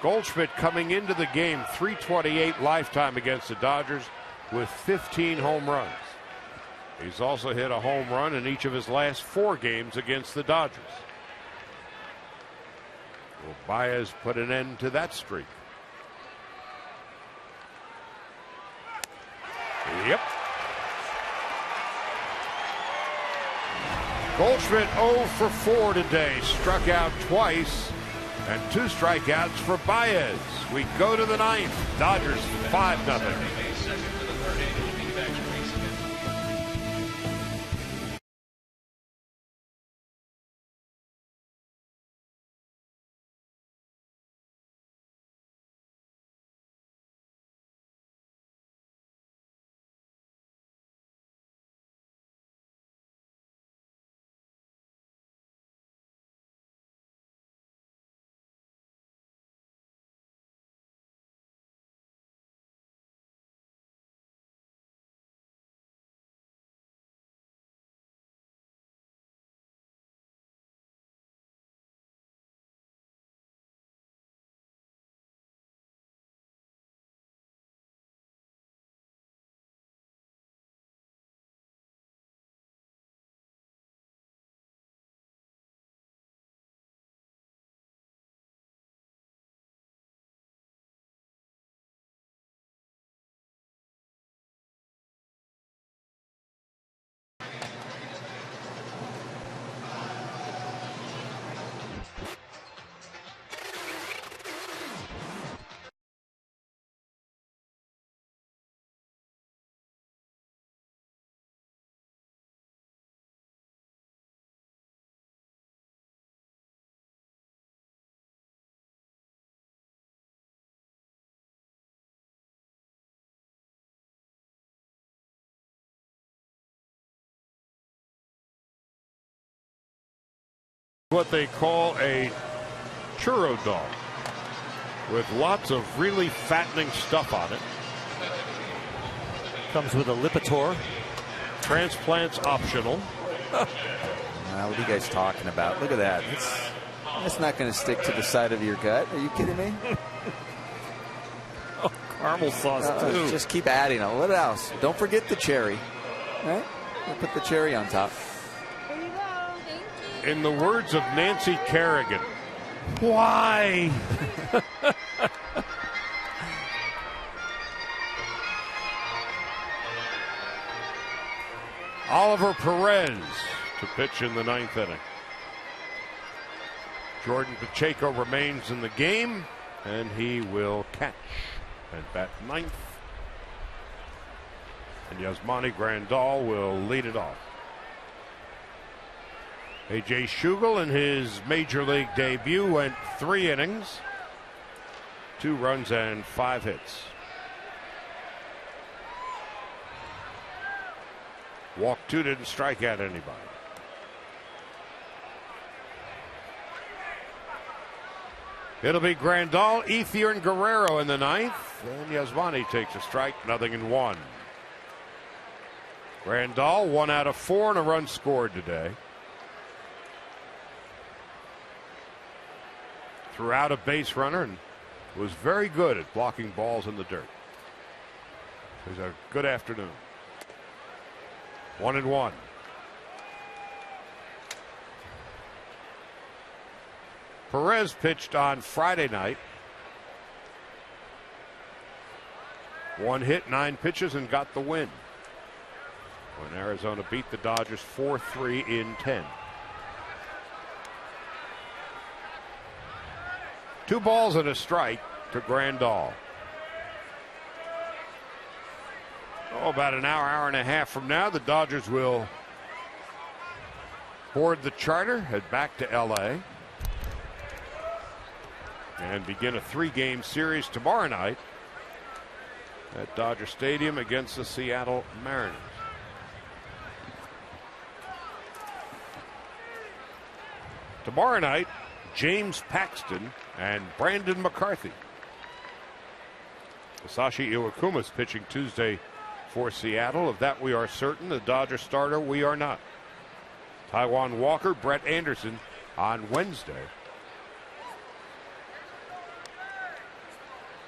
Goldschmidt coming into the game, 328 lifetime against the Dodgers with 15 home runs. He's also hit a home run in each of his last 4 games against the Dodgers. Will Baez put an end to that streak? Yep. Goldschmidt 0 for 4 today. Struck out twice and 2 strikeouts for Baez. We go to the 9th. Dodgers 5-0. What they call a churro dog with lots of really fattening stuff on it. Comes with a Lipitor. Transplants optional. What are you guys talking about? Look at that. That's not going to stick to the side of your gut. Are you kidding me? Oh, caramel sauce too. Just keep adding a little else. Don't forget the cherry. All right? We'll put the cherry on top. In the words of Nancy Kerrigan, why? Oliver Perez to pitch in the 9th inning. Jordan Pacheco remains in the game, and he will catch at bat 9th. And Yasmani Grandal will lead it off. A.J. Schugel in his major league debut went 3 innings, 2 runs and 5 hits. Walked 2, didn't strike out anybody. It'll be Grandal, Ethier, and Guerrero in the 9th. And Yasmani takes a strike, 0-1. Grandal 1 out of 4 and a run scored today. Threw out a base runner and was very good at blocking balls in the dirt. It was a good afternoon. 1-1. Perez pitched on Friday night. 1 hit, 9 pitches, and got the win when Arizona beat the Dodgers 4-3 in 10. 2 balls and a strike to Grandal. About an hour and a half from now, the Dodgers will board the charter, head back to L.A., and begin a 3-game series tomorrow night at Dodger Stadium against the Seattle Mariners. Tomorrow night, James Paxton and Brandon McCarthy. Masashi Iwakuma's pitching Tuesday for Seattle. Of that we are certain. The Dodger starter, we are not. Taijuan Walker, Brett Anderson on Wednesday.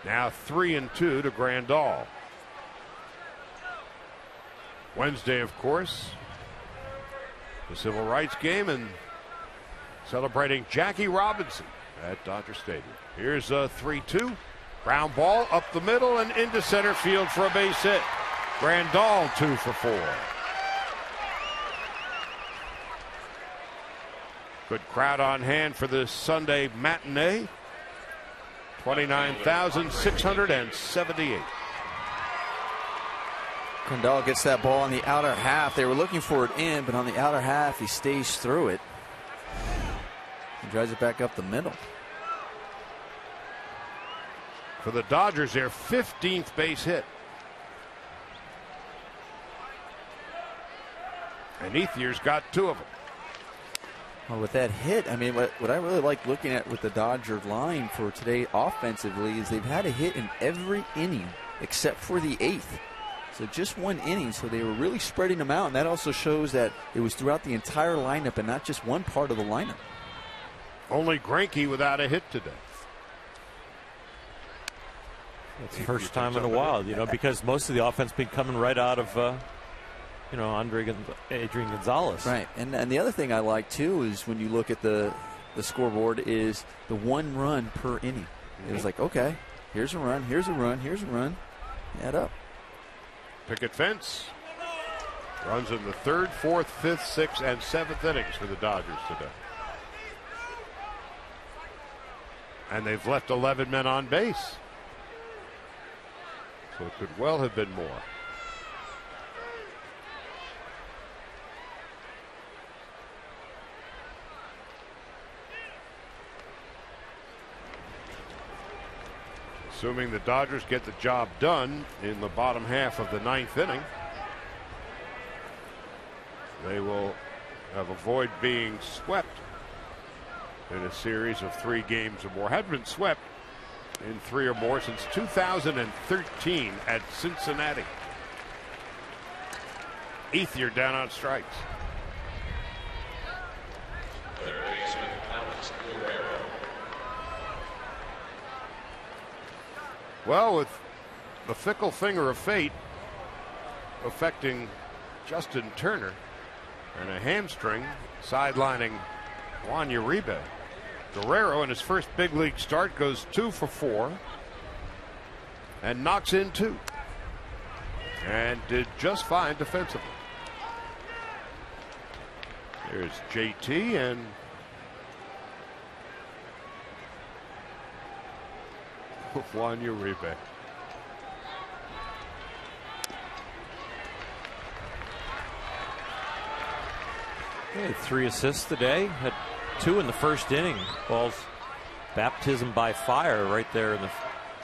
Now 3-2 to Grandal. Wednesday, of course, the Civil Rights game and celebrating Jackie Robinson at Dodger Stadium. Here's a 3-2. Ground ball up the middle and into center field for a base hit. Grandal 2 for 4. Good crowd on hand for this Sunday matinee. 29,678. Grandal gets that ball on the outer half. They were looking for it in, but on the outer half, he stays through it. He drives it back up the middle. For the Dodgers, their 15th base hit. And Ethier's got 2 of them. Well, with that hit, I mean, what I really like looking at with the Dodger line for today offensively is they've had a hit in every inning except for the 8th. So just 1 inning, so they were really spreading them out, and that also shows that it was throughout the entire lineup and not just one part of the lineup. Only Greinke without a hit today. It's the first time in a while, because most of the offense been coming right out of Adrian Gonzalez. Right, and the other thing I like too is when you look at the scoreboard is the 1 run per inning. It was like, okay, here's a run, here's a run, here's a run. Add up. Picket fence. Runs in the 3rd, 4th, 5th, 6th, and 7th innings for the Dodgers today. And they've left 11 men on base. So it could well have been more. Assuming the Dodgers get the job done in the bottom half of the 9th inning, they will avoid being swept in a series of 3 games or more. Haven't been swept in 3 or more since 2013 at Cincinnati. Ethier down on strikes. Well, with the fickle finger of fate affecting Justin Turner and a hamstring sidelining Juan Uribe, Guerrero in his first big league start goes 2 for 4 and knocks in 2 and did just fine defensively. There's JT and Juan Uribe. He had 3 assists today. Had 2 in the first inning. Ball's baptism by fire right there in the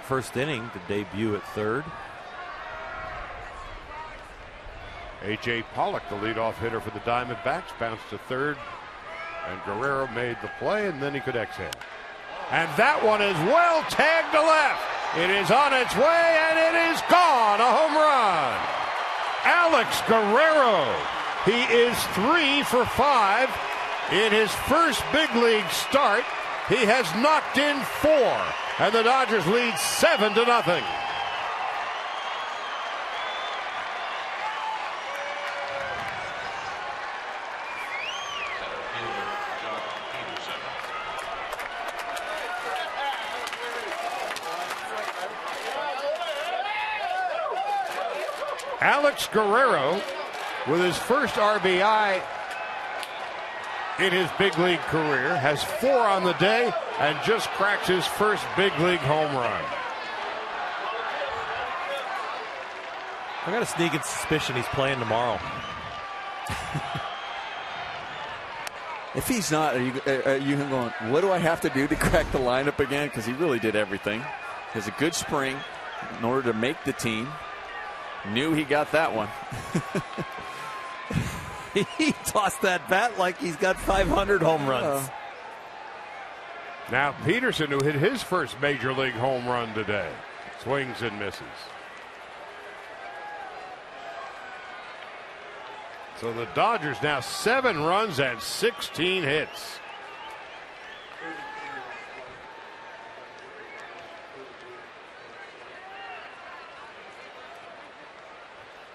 first inning to debut at 3rd. A.J. Pollock, the leadoff hitter for the Diamondbacks, bounced to 3rd, and Guerrero made the play, and then he could exhale. And that one is well tagged to left. It is on its way, and it is gone. A home run. Alex Guerrero. He is 3 for 5 in his first big league start. He has knocked in 4, and the Dodgers lead 7-0. Alex Guerrero with his first RBI in his big league career, has 4 on the day and just cracks his first big league home run. I got a sneaking suspicion he's playing tomorrow. If he's not, are you going, what do I have to do to crack the lineup again? Because he really did everything. He has a good spring in order to make the team. Knew he got that one. He tossed that bat like he's got 500 home runs. Now Pederson, who hit his first major league home run today, swings and misses. So the Dodgers now 7 runs and 16 hits.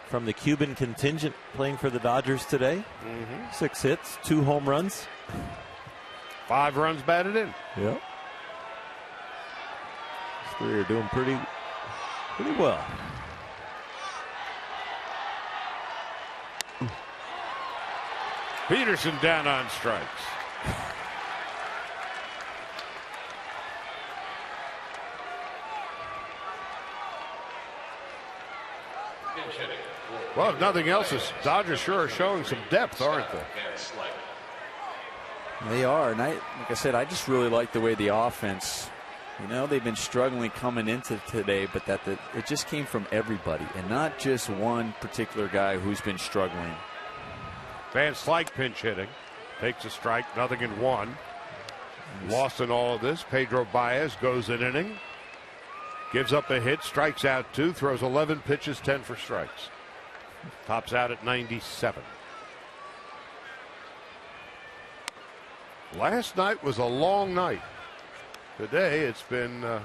From the Cuban contingent playing for the Dodgers today. 6 hits, 2 home runs. 5 runs batted in. Yep. These 3 are doing pretty well. Pederson down on strikes. Well, if nothing else, the Dodgers sure are showing some depth, aren't they? They are, and like I said, I just really like the way the offense. They've been struggling coming into today, but it just came from everybody, and not just one particular guy who's been struggling. Van Slyke pinch hitting, takes a strike, 0-1. Lost in all of this. Pedro Baez goes an inning, gives up a hit, strikes out 2, throws 11 pitches, 10 for strikes. Tops out at 97. Last night was a long night. Today it's been a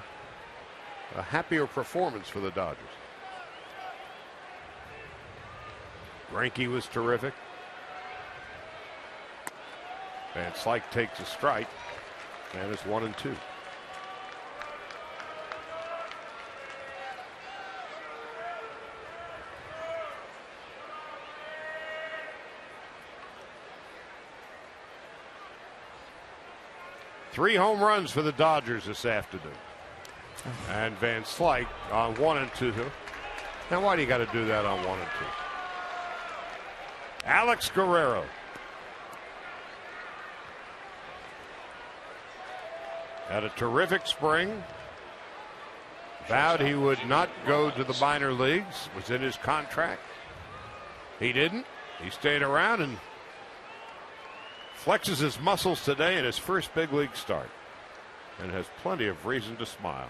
happier performance for the Dodgers. Greinke was terrific. Van Slyke takes a strike, and it's 1-2. Three home runs for the Dodgers this afternoon. And Van Slyke on 1 and 2. Now, why do you got to do that on 1 and 2? Alex Guerrero. Had a terrific spring. Vowed he would not go to the minor leagues. Was in his contract. He didn't. He stayed around and flexes his muscles today in his first big league start. And has plenty of reason to smile.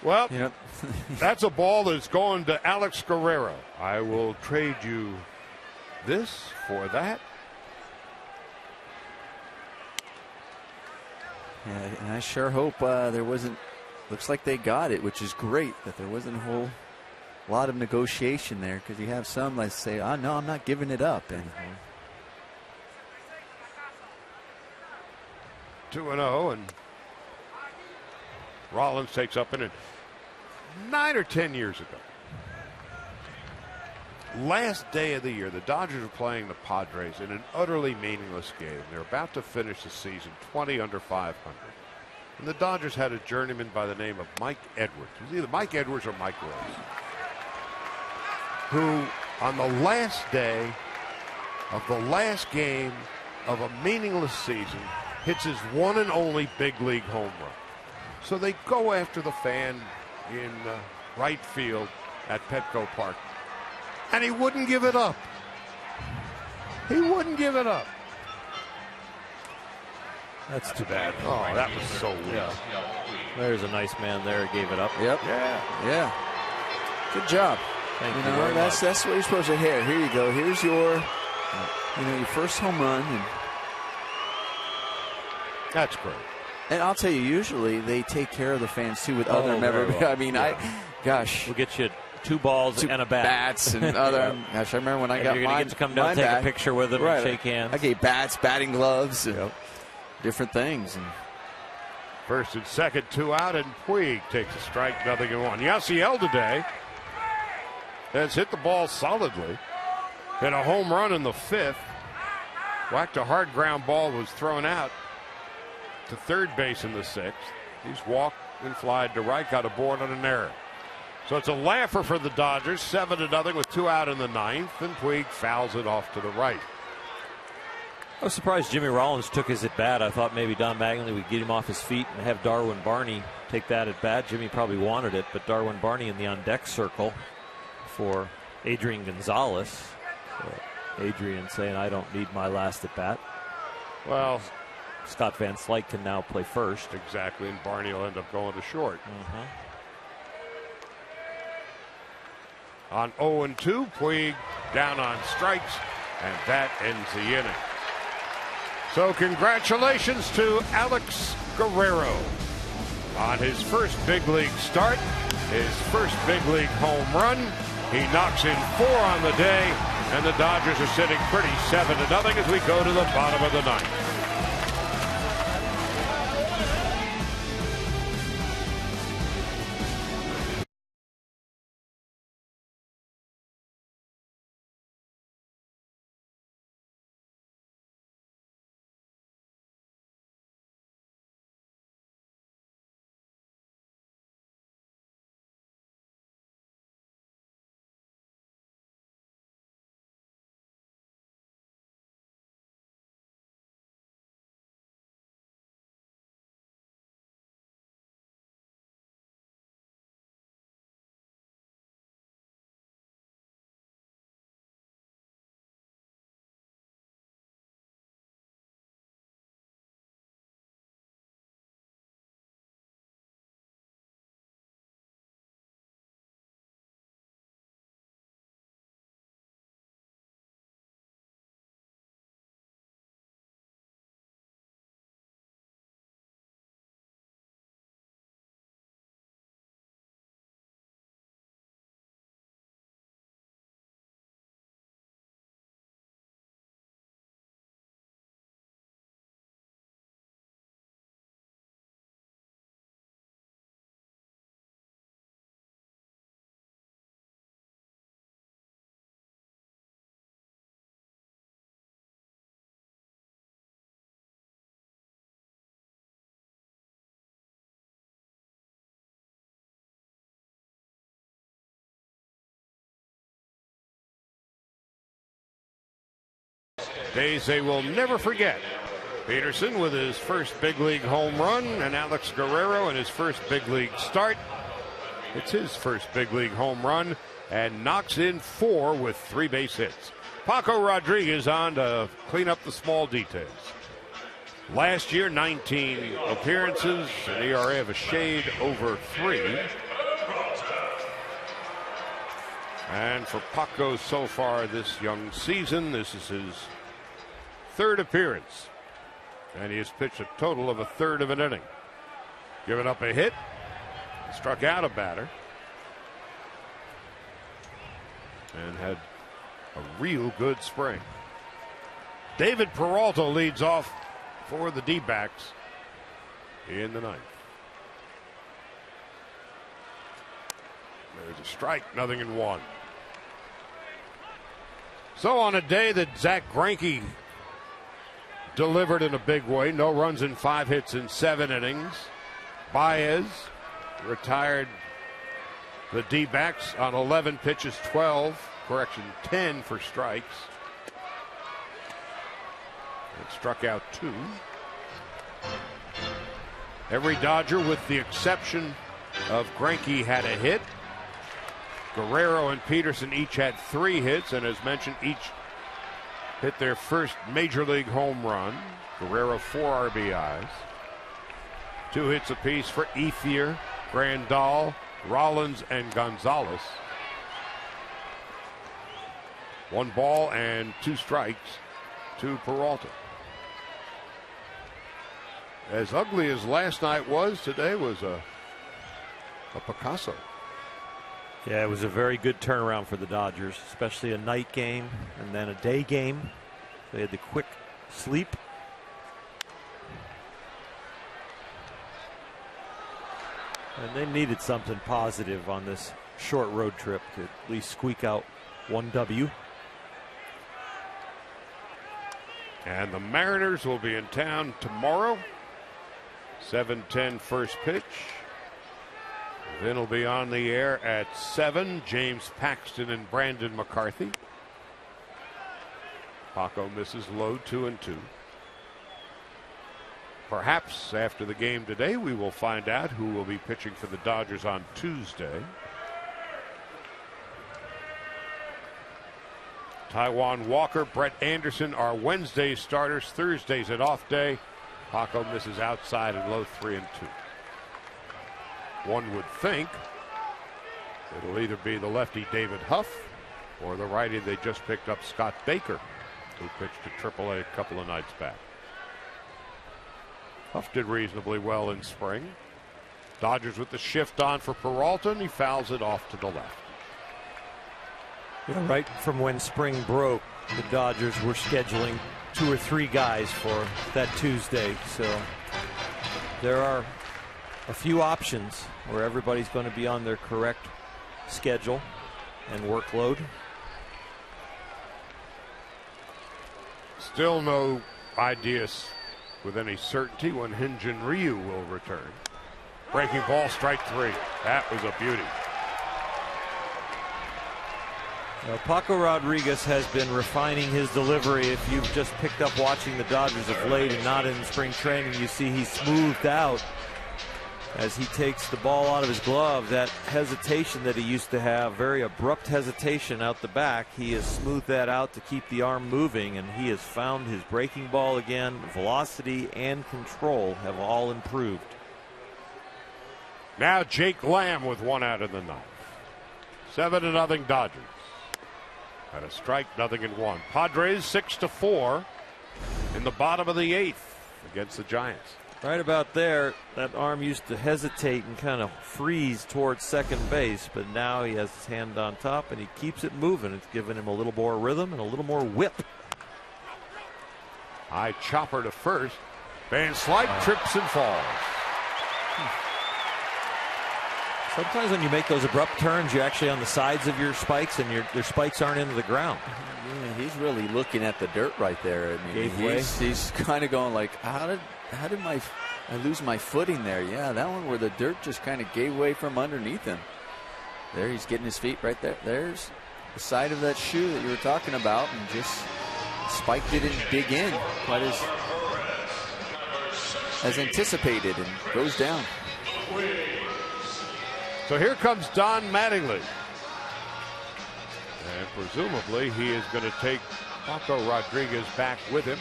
Well, that's a ball that's going to Alex Guerrero. I will trade you this for that. Yeah, and I sure hope there wasn't. Looks like they got it, which is great. That there wasn't a whole lot of negotiation there, because you have some that say, "Oh no, I'm not giving it up." And 2-0, and Rollins takes up in it. 9 or 10 years ago, last day of the year, the Dodgers were playing the Padres in an utterly meaningless game. They're about to finish the season 20 under 500. And the Dodgers had a journeyman by the name of Mike Edwards. It was either Mike Edwards or Mike Rose, who on the last day of the last game of a meaningless season hits his one and only big league home run. So they go after the fan in right field at Petco Park. And he wouldn't give it up. He wouldn't give it up. That's too bad. Oh, that was so weird. Yeah. There's a nice man there who gave it up. Yep. Yeah. Good job. Thank you very much. That's what you're supposed to hear. Here you go. Here's your first home run. And that's great. And I'll tell you, usually they take care of the fans too with other memorabilia. Well. I mean, We'll get you 2 balls and a bat. Bats and other. Gosh, I remember when I got you're going to get to come down and take a picture with them and shake hands. I gave bats, batting gloves, and different things. And first and second, 2 out, and Puig takes a strike, 0-1. Yasiel today has hit the ball solidly. hit a home run in the 5th. Whacked a hard ground ball, was thrown out to third base in the 6th. He's walked and flied to right, got aboard on an error. So it's a laugher for the Dodgers, 7-0 with 2 out in the 9th, and Puig fouls it off to the right. I was surprised Jimmy Rollins took his at bat. I thought maybe Don Mattingly would get him off his feet and have Darwin Barney take that at bat. Jimmy probably wanted it, but Darwin Barney in the on deck circle for Adrian Gonzalez. So Adrian saying, I don't need my last at bat. Well, Scott Van Slyke can now play first. Exactly, and Barney will end up going to short. On 0-2, Puig down on strikes, and that ends the inning. So congratulations to Alex Guerrero on his first big league start, his first big league home run. He knocks in 4 on the day, and the Dodgers are sitting pretty 7-0 as we go to the bottom of the 9th. Days they will never forget. Pederson with his first big league home run, and Alex Guerrero in his first big league start. It's his first big league home run, and knocks in 4 with 3 base hits. Paco Rodriguez on to clean up the small details. Last year, 19 appearances, an ERA of a shade over 3. And for Paco so far this young season, this is his 3rd appearance, and he has pitched a total of a 1/3 of an inning. Given up a hit, struck out a batter, and had a real good spring. David Peralta leads off for the D-backs in the 9th. There's a strike, 0-1. So on a day that Zach Greinke delivered in a big way, no runs in 5 hits in 7 innings, Baez retired the D-backs on 11 pitches, 10 for strikes. And struck out 2. Every Dodger, with the exception of Greinke, had a hit. Guerrero and Pederson each had 3 hits, and as mentioned, each hit their first major league home run. Guerrero 4 RBIs. 2 hits apiece for Ethier, Grandal, Rollins, and Gonzalez. 1 ball and 2 strikes to Peralta. As ugly as last night was, today was a Picasso. Yeah, it was a very good turnaround for the Dodgers, especially a night game and then a day game. They had the quick sleep. And they needed something positive on this short road trip to at least squeak out 1 W. And the Mariners will be in town tomorrow. 7:10 first pitch. Then will be on the air at 7. James Paxton and Brandon McCarthy. Paco misses low 2-2. Perhaps after the game today, we will find out who will be pitching for the Dodgers on Tuesday. Taijuan Walker, Brett Anderson are Wednesday starters. Thursday's an off day. Paco misses outside in low 3-2. One would think it'll either be the lefty David Huff or the righty they just picked up, Scott Baker, who pitched to AAA a couple of nights back. Huff did reasonably well in spring. Dodgers with the shift on for Peralta, and he fouls it off to the left. Yeah, right from when spring broke, the Dodgers were scheduling 2 or 3 guys for that Tuesday. So there are a few options where everybody's going to be on their correct schedule and workload. Still no ideas with any certainty when Hyun-Jin Ryu will return. Breaking ball, strike 3. That was a beauty. Paco Rodriguez has been refining his delivery. If you've just picked up watching the Dodgers of late and not in spring training, you see he's smoothed out as he takes the ball out of his glove. That hesitation that he used to have, very abrupt hesitation out the back, he has smoothed that out to keep the arm moving, and he has found his breaking ball again. Velocity and control have all improved. Now Jake Lamb with 1 out in the 9th. 7-0 Dodgers. At a strike, 0-1. Padres 6-4 in the bottom of the 8th against the Giants. Right about there, that arm used to hesitate and kind of freeze towards second base, but now he has his hand on top and he keeps it moving. It's giving him a little more rhythm and a little more whip. High chopper to first. Van Slyke trips and falls. Sometimes when you make those abrupt turns, you're actually on the sides of your spikes and your spikes aren't into the ground. Yeah, he's really looking at the dirt right there. I mean, he's kind of going like, how did I lose my footing there? Yeah, that one where the dirt just kind of gave way from underneath him. There, he's getting his feet right there. There's the side of that shoe that you were talking about, and just spike didn't dig in quite as anticipated, and goes down. So here comes Don Mattingly. And presumably he is going to take Paco Rodriguez back with him.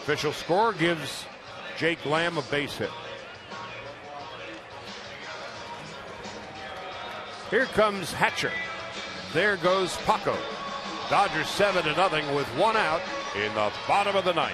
Official score gives Jake Lamb a base hit. Here comes Hatcher. There goes Paco. Dodgers 7-0 with 1 out in the bottom of the 9th.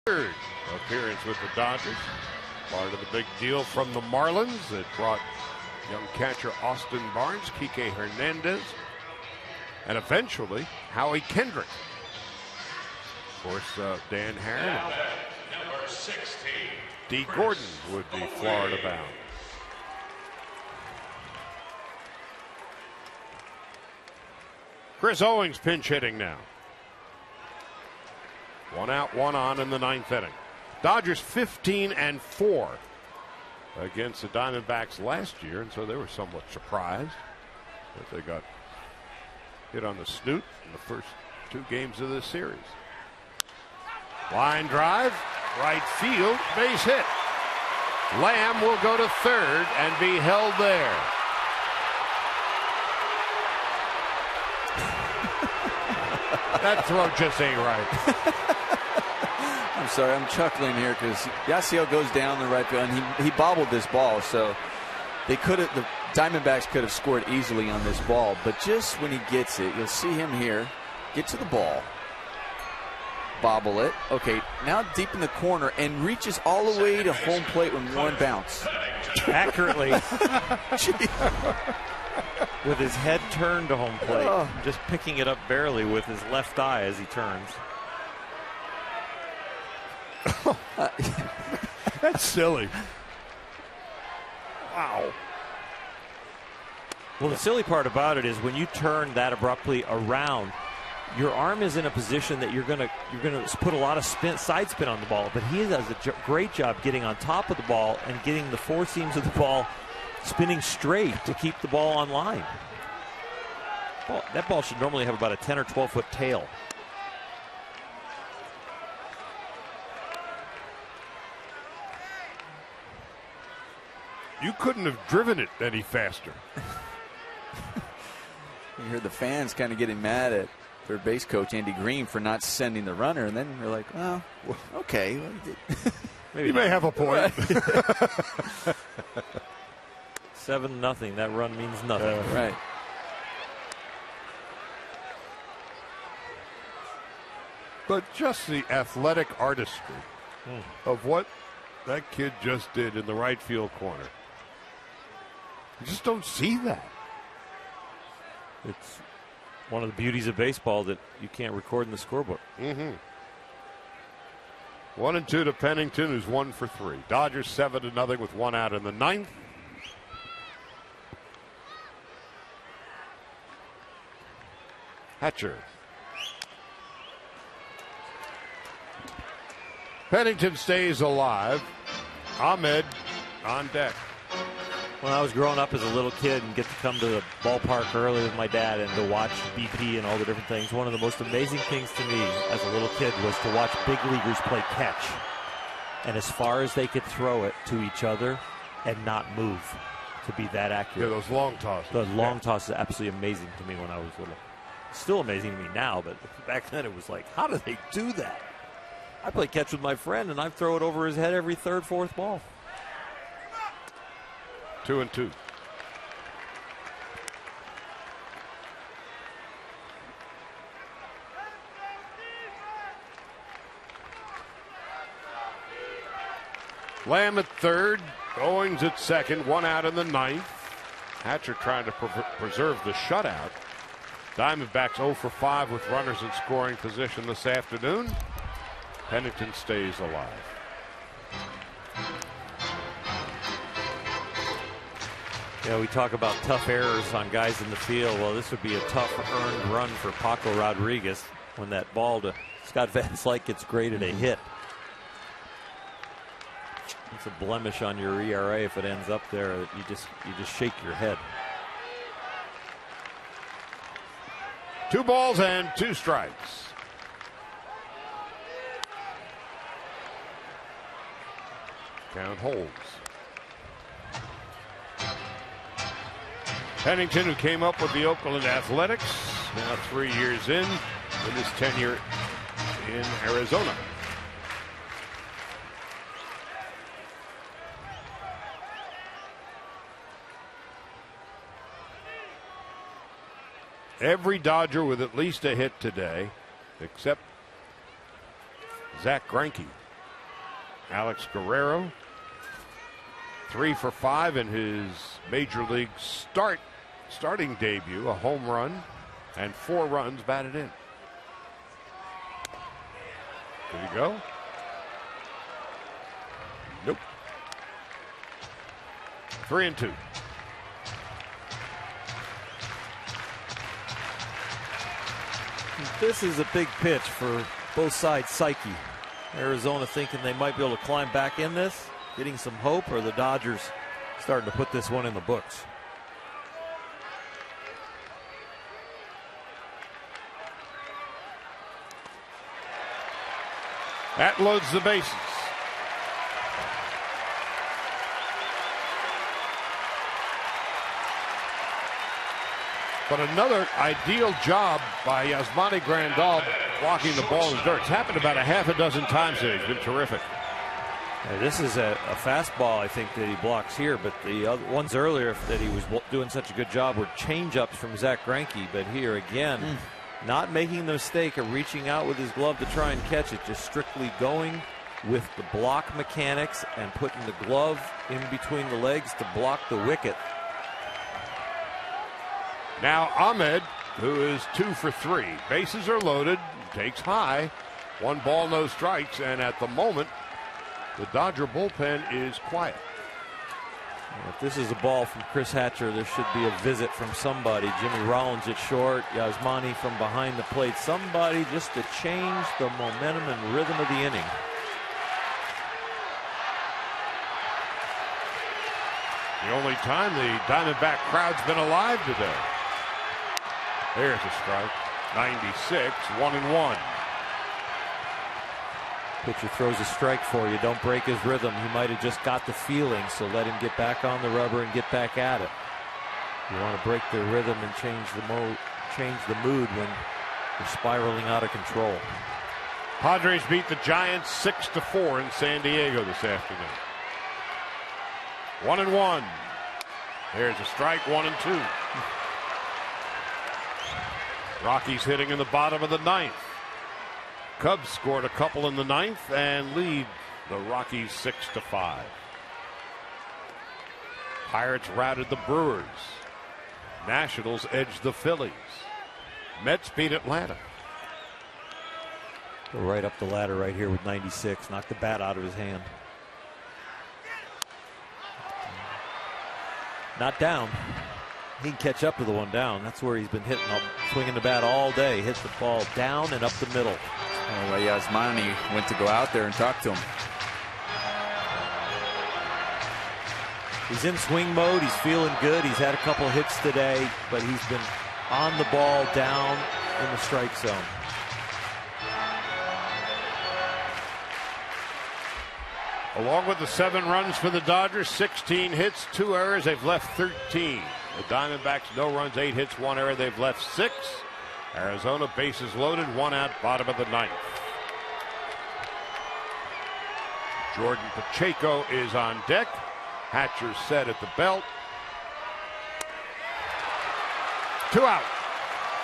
Third appearance with the Dodgers. Part of the big deal from the Marlins that brought young catcher Austin Barnes, Kike Hernandez, and eventually Howie Kendrick. Of course, Dan Harron, Number 16. D. Gordon would be Florida bound. Chris Owings pinch hitting now. 1 out, 1 on in the 9th inning. Dodgers 15-4 against the Diamondbacks last year, and so they were somewhat surprised that they got hit on the snoot in the first 2 games of this series. Line drive, right field, base hit. Lamb will go to third and be held there. That throw just ain't right. I'm sorry, I'm chuckling here because Yasiel goes down the right field, and he bobbled this ball, so the Diamondbacks could have scored easily on this ball, but just when he gets it, you'll see him here get to the ball, bobble it. Okay, now deep in the corner and reaches all the way to home plate with 1 bounce. Accurately. With his head turned to home plate, just picking it up barely with his left eye as he turns. That's silly. Wow. Well, the silly part about it is when you turn that abruptly around, your arm is in a position that you're gonna put a lot of side spin on the ball. But he does a great job getting on top of the ball and getting the 4 seams of the ball spinning straight to keep the ball on line. Well, that ball should normally have about a 10 or 12 foot tail. You couldn't have driven it any faster. You hear the fans kind of getting mad at their base coach, Andy Green, for not sending the runner, and then they're like, well, okay. Maybe you may have a point. 7-0. That run means nothing. Right. But just the athletic artistry of what that kid just did in the right field corner. You just don't see that. It's one of the beauties of baseball that you can't record in the scorebook. 1-2 to Pennington, who's 1 for 3. Dodgers 7-0 with 1 out in the 9th. Hatcher. Pennington stays alive. Ahmed on deck. When I was growing up as a little kid and get to come to the ballpark early with my dad and to watch BP and all the different things, one of the most amazing things to me as a little kid was to watch big leaguers play catch. And as far as they could throw it to each other and not move, to be that accurate. Yeah, those long tosses. The long tosses are absolutely amazing to me when I was little. Still amazing to me now, but back then it was like, how do they do that? I play catch with my friend, and I throw it over his head every 3rd, 4th ball. 2-2. Lamb at 3rd, Owings at 2nd, 1 out in the 9th. Hatcher trying to preserve the shutout. Diamondbacks 0 for 5 with runners in scoring position this afternoon. Pennington stays alive. Yeah, we talk about tough errors on guys in the field. Well, this would be a tough earned run for Paco Rodriguez when that ball to Scott Van Slyke gets graded a hit. It's a blemish on your ERA if it ends up there. You just shake your head. 2 balls and 2 strikes. Count holds. Pennington, who came up with the Oakland Athletics, now 3 years in with his tenure in Arizona. Every Dodger with at least a hit today, except Zach Greinke. Alex Guerrero, 3 for 5 in his major league starting debut, a home run and 4 runs batted in. Did he go? Nope. 3-2. This is a big pitch for both sides' psyche. Arizona thinking they might be able to climb back in this, getting some hope, or the Dodgers starting to put this one in the books. That loads the bases. But another ideal job by Yasmani Grandal blocking the ball in the dirt. It's happened about a half a dozen times today. It's been terrific. This is a fastball, I think, that he blocks here, but the other ones earlier that he was doing such a good job were change-ups from Zach Greinke. But here again, not making the mistake of reaching out with his glove to try and catch it, just strictly going with the block mechanics and putting the glove in between the legs to block the wicket. Now Ahmed, who is 2 for 3. Bases are loaded, takes high. 1 ball, no strikes, and at the moment, the Dodger bullpen is quiet. If this is a ball from Chris Hatcher, there should be a visit from somebody. Jimmy Rollins at short, Yasmani from behind the plate. Somebody just to change the momentum and rhythm of the inning. The only time the Diamondback crowd's been alive today. There's a strike. 96, 1-1. Pitcher throws a strike for you. Don't break his rhythm. He might have just got the feeling, so let him get back on the rubber and get back at it. You want to break the rhythm and change the mood when you're spiraling out of control. Padres beat the Giants 6-4 in San Diego this afternoon. 1-1. There's a strike. 1-2. Rockies hitting in the bottom of the 9th. Cubs scored a couple in the 9th and lead the Rockies 6-5. Pirates routed the Brewers. Nationals edged the Phillies. Mets beat Atlanta. Go right up the ladder right here with 96. Knocked the bat out of his hand. Not down. He can catch up to the one down. That's where he's been hitting, swinging the bat all day. Hits the ball down and up the middle. Oh, well, Yasmani went to go out there and talk to him. He's in swing mode. He's feeling good. He's had a couple hits today, but he's been on the ball down in the strike zone. Along with the 7 runs for the Dodgers, 16 hits, 2 errors. They've left 13. The Diamondbacks, no runs, 8 hits, 1 error. They've left 6. Arizona, bases loaded, 1 out, bottom of the 9th. Jordan Pacheco is on deck. Hatcher's set at the belt. 2 out.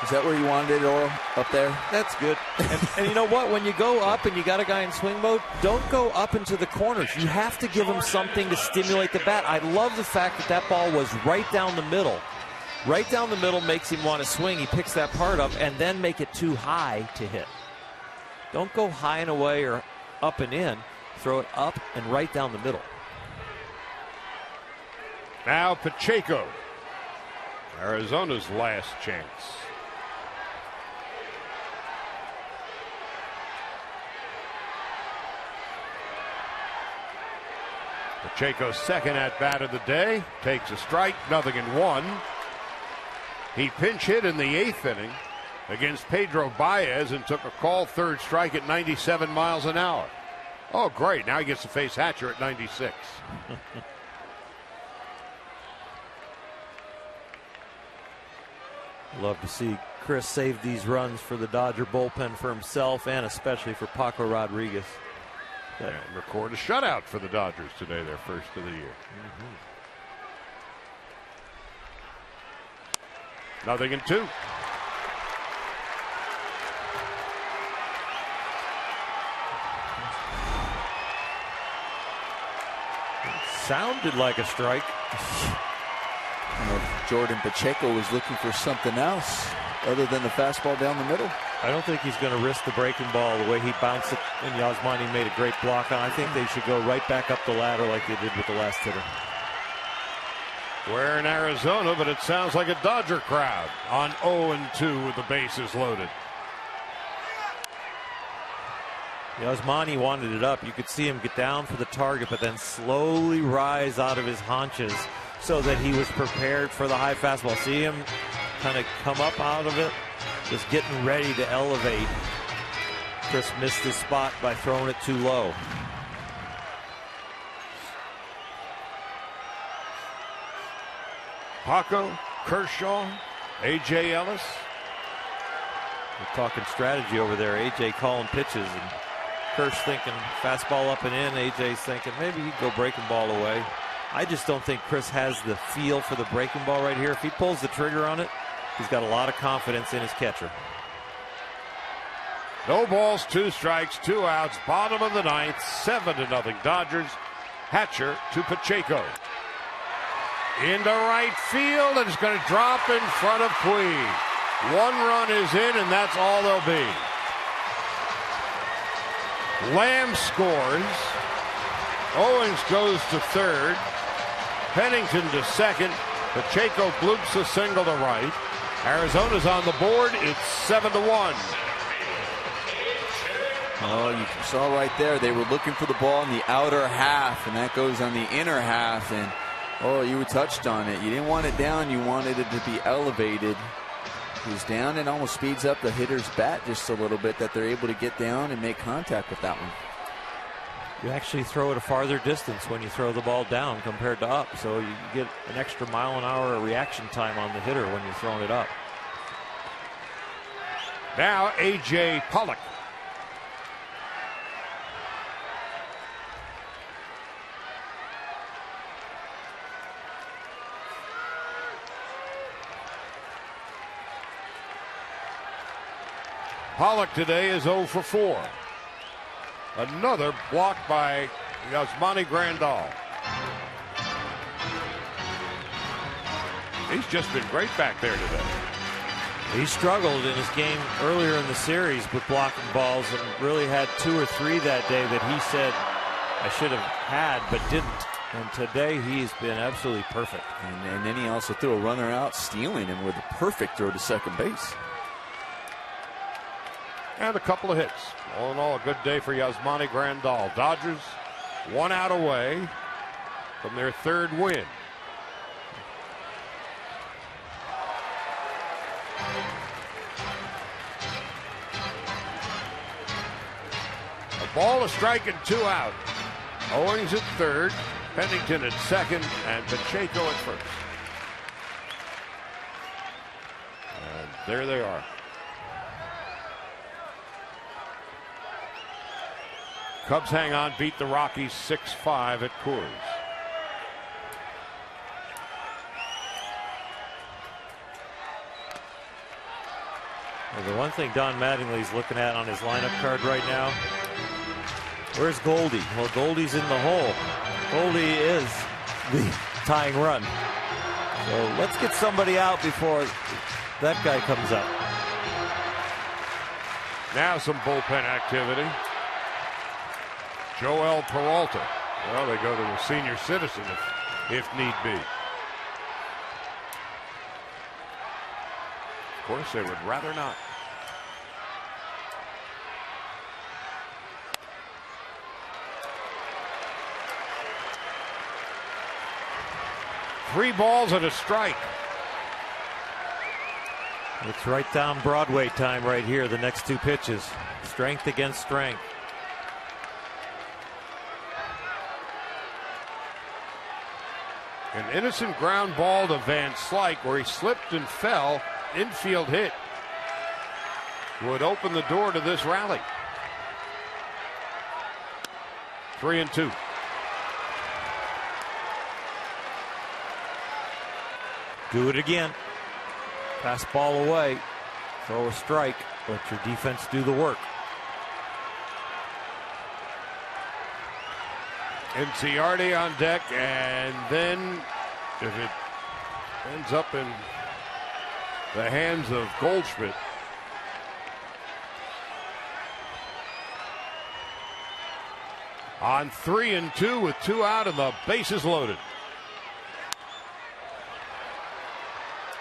Is that where you wanted it, Oral? Up there? That's good. And you know what? When you go up and you got a guy in swing mode, don't go up into the corners. You have to give him something to stimulate the bat. I love the fact that that ball was right down the middle. Right down the middle makes him want to swing. He picks that part up and then make it too high to hit. Don't go high and away or up and in. Throw it up and right down the middle. Now Pacheco, Arizona's last chance. Pacheco's second at bat of the day, takes a strike, 0-1. He pinch hit in the 8th inning against Pedro Baez and took a call, 3rd strike at 97 miles an hour. Oh, great. Now he gets to face Hatcher at 96. Love to see Chris save these runs for the Dodger bullpen, for himself, and especially for Paco Rodriguez. And record a shutout for the Dodgers today, their first of the year. 0-2. sounded like a strike. I don't know if Jordan Pacheco was looking for something else other than the fastball down the middle. I don't think he's going to risk the breaking ball the way he bounced it, and Yasmani made a great block on. I think they should go right back up the ladder like they did with the last hitter. We're in Arizona, but it sounds like a Dodger crowd on 0-2 with the bases loaded. Yasmani wanted it up. You could see him get down for the target, but then slowly rise out of his haunches so that he was prepared for the high fastball. See him kind of come up out of it, just getting ready to elevate. Chris missed his spot by throwing it too low. Paco, Kershaw, A.J. Ellis. We're talking strategy over there. A.J. calling pitches, and Kersh thinking fastball up and in. A.J.'s thinking maybe he'd go breaking ball away. I just don't think Chris has the feel for the breaking ball right here. If he pulls the trigger on it, he's got a lot of confidence in his catcher. No balls, 2 strikes, 2 outs. Bottom of the 9th, 7-0 Dodgers. Hatcher to Pacheco. Into right field, and it's going to drop in front of Puig. 1 run is in, and that's all there'll be. Lamb scores. Owings goes to third. Pennington to second. Pacheco bloops a single to right. Arizona's on the board. It's 7-1. Oh, you saw right there, they were looking for the ball in the outer half, and that goes on the inner half. And oh, you touched on it. You didn't want it down. You wanted it to be elevated. He's down, and almost speeds up the hitter's bat just a little bit, that they're able to get down and make contact with that one. You actually throw it a farther distance when you throw the ball down compared to up, so you get an extra mile-an-hour reaction time on the hitter when you're throwing it up. Now A.J. Pollock. Pollock today is 0 for 4. Another block by Yasmani Grandal. He's just been great back there today. He struggled in his game earlier in the series with blocking balls, and really had 2 or 3 that day that he said I should have had but didn't. And today he's been absolutely perfect. And then he also threw a runner out, stealing him with a perfect throw to second base. And a couple of hits. All in all, a good day for Yasmani Grandal. Dodgers 1 out away from their 3rd win. A ball, a strike, and 2 out. Owings at 3rd, Pennington at 2nd, and Pacheco at 1st. And there they are. Cubs hang on, beat the Rockies 6-5 at Coors. Well, the one thing Don Mattingly's looking at on his lineup card right now, where's Goldie? Well, Goldie's in the hole. Goldie is the tying run. So let's get somebody out before that guy comes up. Now some bullpen activity. Joel Peralta. Well, they go to a senior citizen if need be. Of course, they would rather not. Three balls and a strike. It's right down Broadway time right here, the next 2 pitches. Strength against strength. An innocent ground ball to Van Slyke where he slipped and fell. Infield hit would open the door to this rally. 3-2. Do it again. Fastball away. Throw a strike. Let your defense do the work. Inciarte on deck, and then if it ends up in the hands of Goldschmidt, on 3-2 with 2 out and the bases loaded.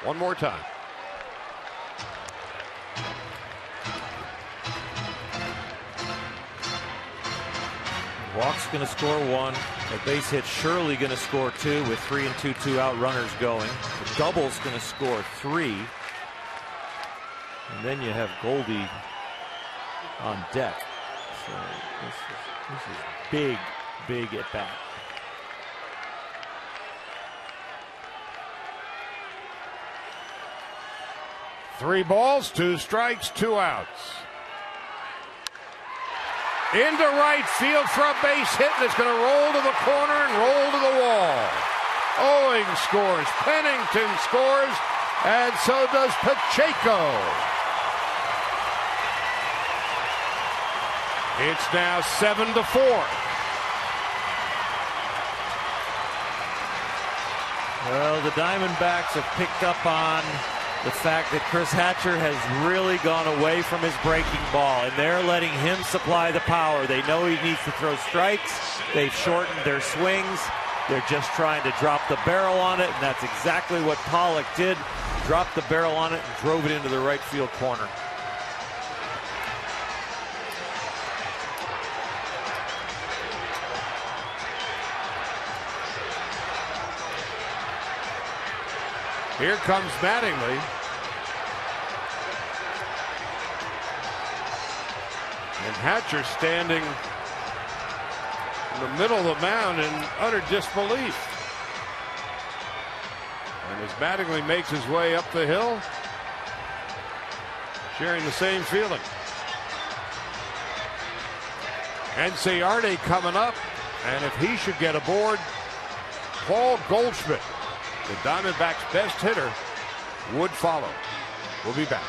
One more time. Walk's going to score 1. A base hit surely going to score 2 with 3 and 2 out runners going. The double's going to score 3. And then you have Goldie on deck. So this is big, big at bat. Three balls, 2 strikes, 2 outs. Into right field for a base hit, and it's going to roll to the corner and roll to the wall. Owing scores, Pennington scores, and so does Pacheco. It's now 7-4. Well, the Diamondbacks have picked up on the fact that Chris Hatcher has really gone away from his breaking ball, and they're letting him supply the power. They know he needs to throw strikes. They've shortened their swings. They're just trying to drop the barrel on it, and that's exactly what Pollock did. Dropped the barrel on it and drove it into the right field corner. Here comes Mattingly. And Hatcher standing in the middle of the mound in utter disbelief. And as Mattingly makes his way up the hill, sharing the same feeling. Inciarte coming up, and if he should get aboard, Paul Goldschmidt, the Diamondbacks' best hitter, would follow. We'll be back.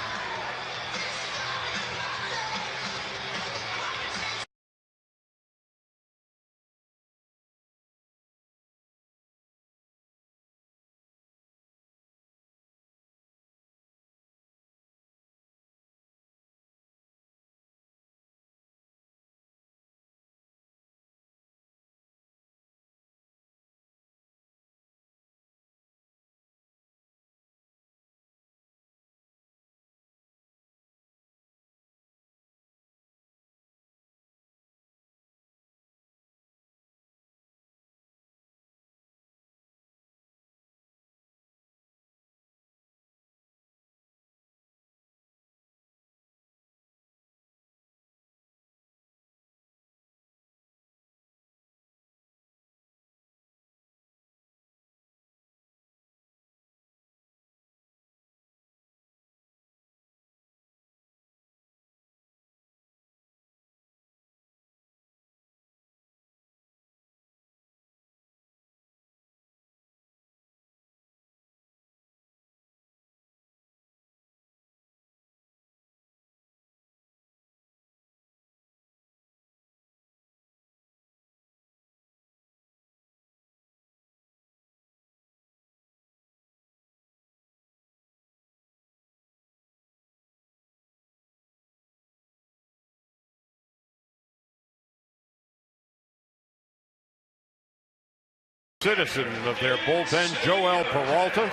Citizen of their bullpen, Joel Peralta,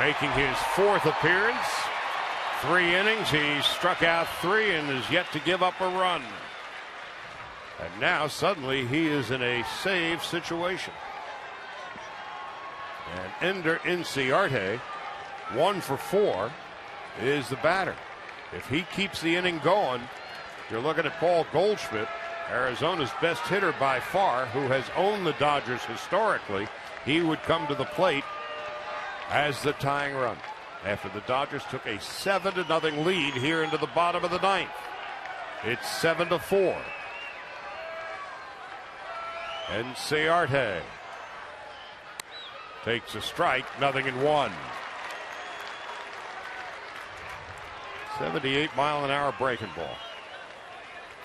making his 4th appearance. 3 innings, he struck out 3 and is yet to give up a run. And now suddenly he is in a save situation. And Ender Inciarte, 1 for 4, is the batter. If he keeps the inning going, you're looking at Paul Goldschmidt, Arizona's best hitter by far, who has owned the Dodgers historically. He would come to the plate as the tying run after the Dodgers took a 7-0 lead here into the bottom of the 9th. It's 7-4. Inciarte takes a strike, 0-1. 78-mile-an-hour breaking ball.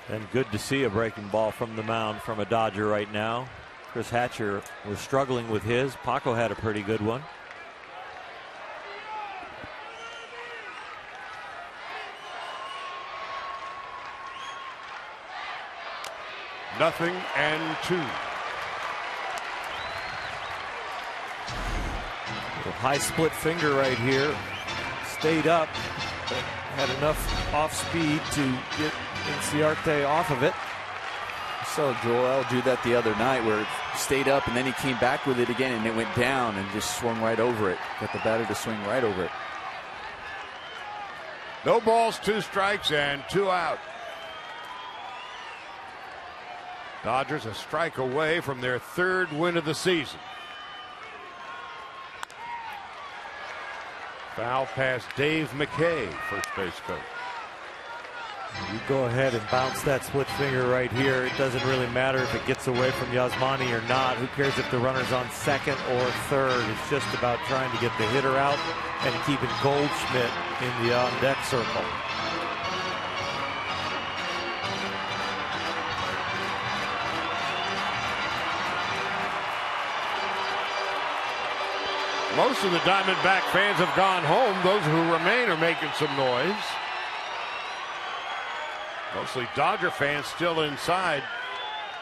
And good to see a breaking ball from the mound from a Dodger right now. Chris Hatcher was struggling with his. Paco had a pretty good one. Nothing and 2. High split finger right here. Stayed up, but had enough off speed to get Inciarte off of it. I saw Joel do that the other night where it stayed up and then he came back with it again and it went down and just swung right over it. Got the batter to swing right over it. No balls, 2 strikes, and 2 out. Dodgers a strike away from their 3rd win of the season. Foul past Dave McKay, first base coach. You go ahead and bounce that split finger right here. It doesn't really matter if it gets away from Yasmani or not. Who cares if the runner's on 2nd or 3rd? It's just about trying to get the hitter out and keeping Goldschmidt in the on-deck circle. Most of the Diamondback fans have gone home. Those who remain are making some noise. Mostly Dodger fans still inside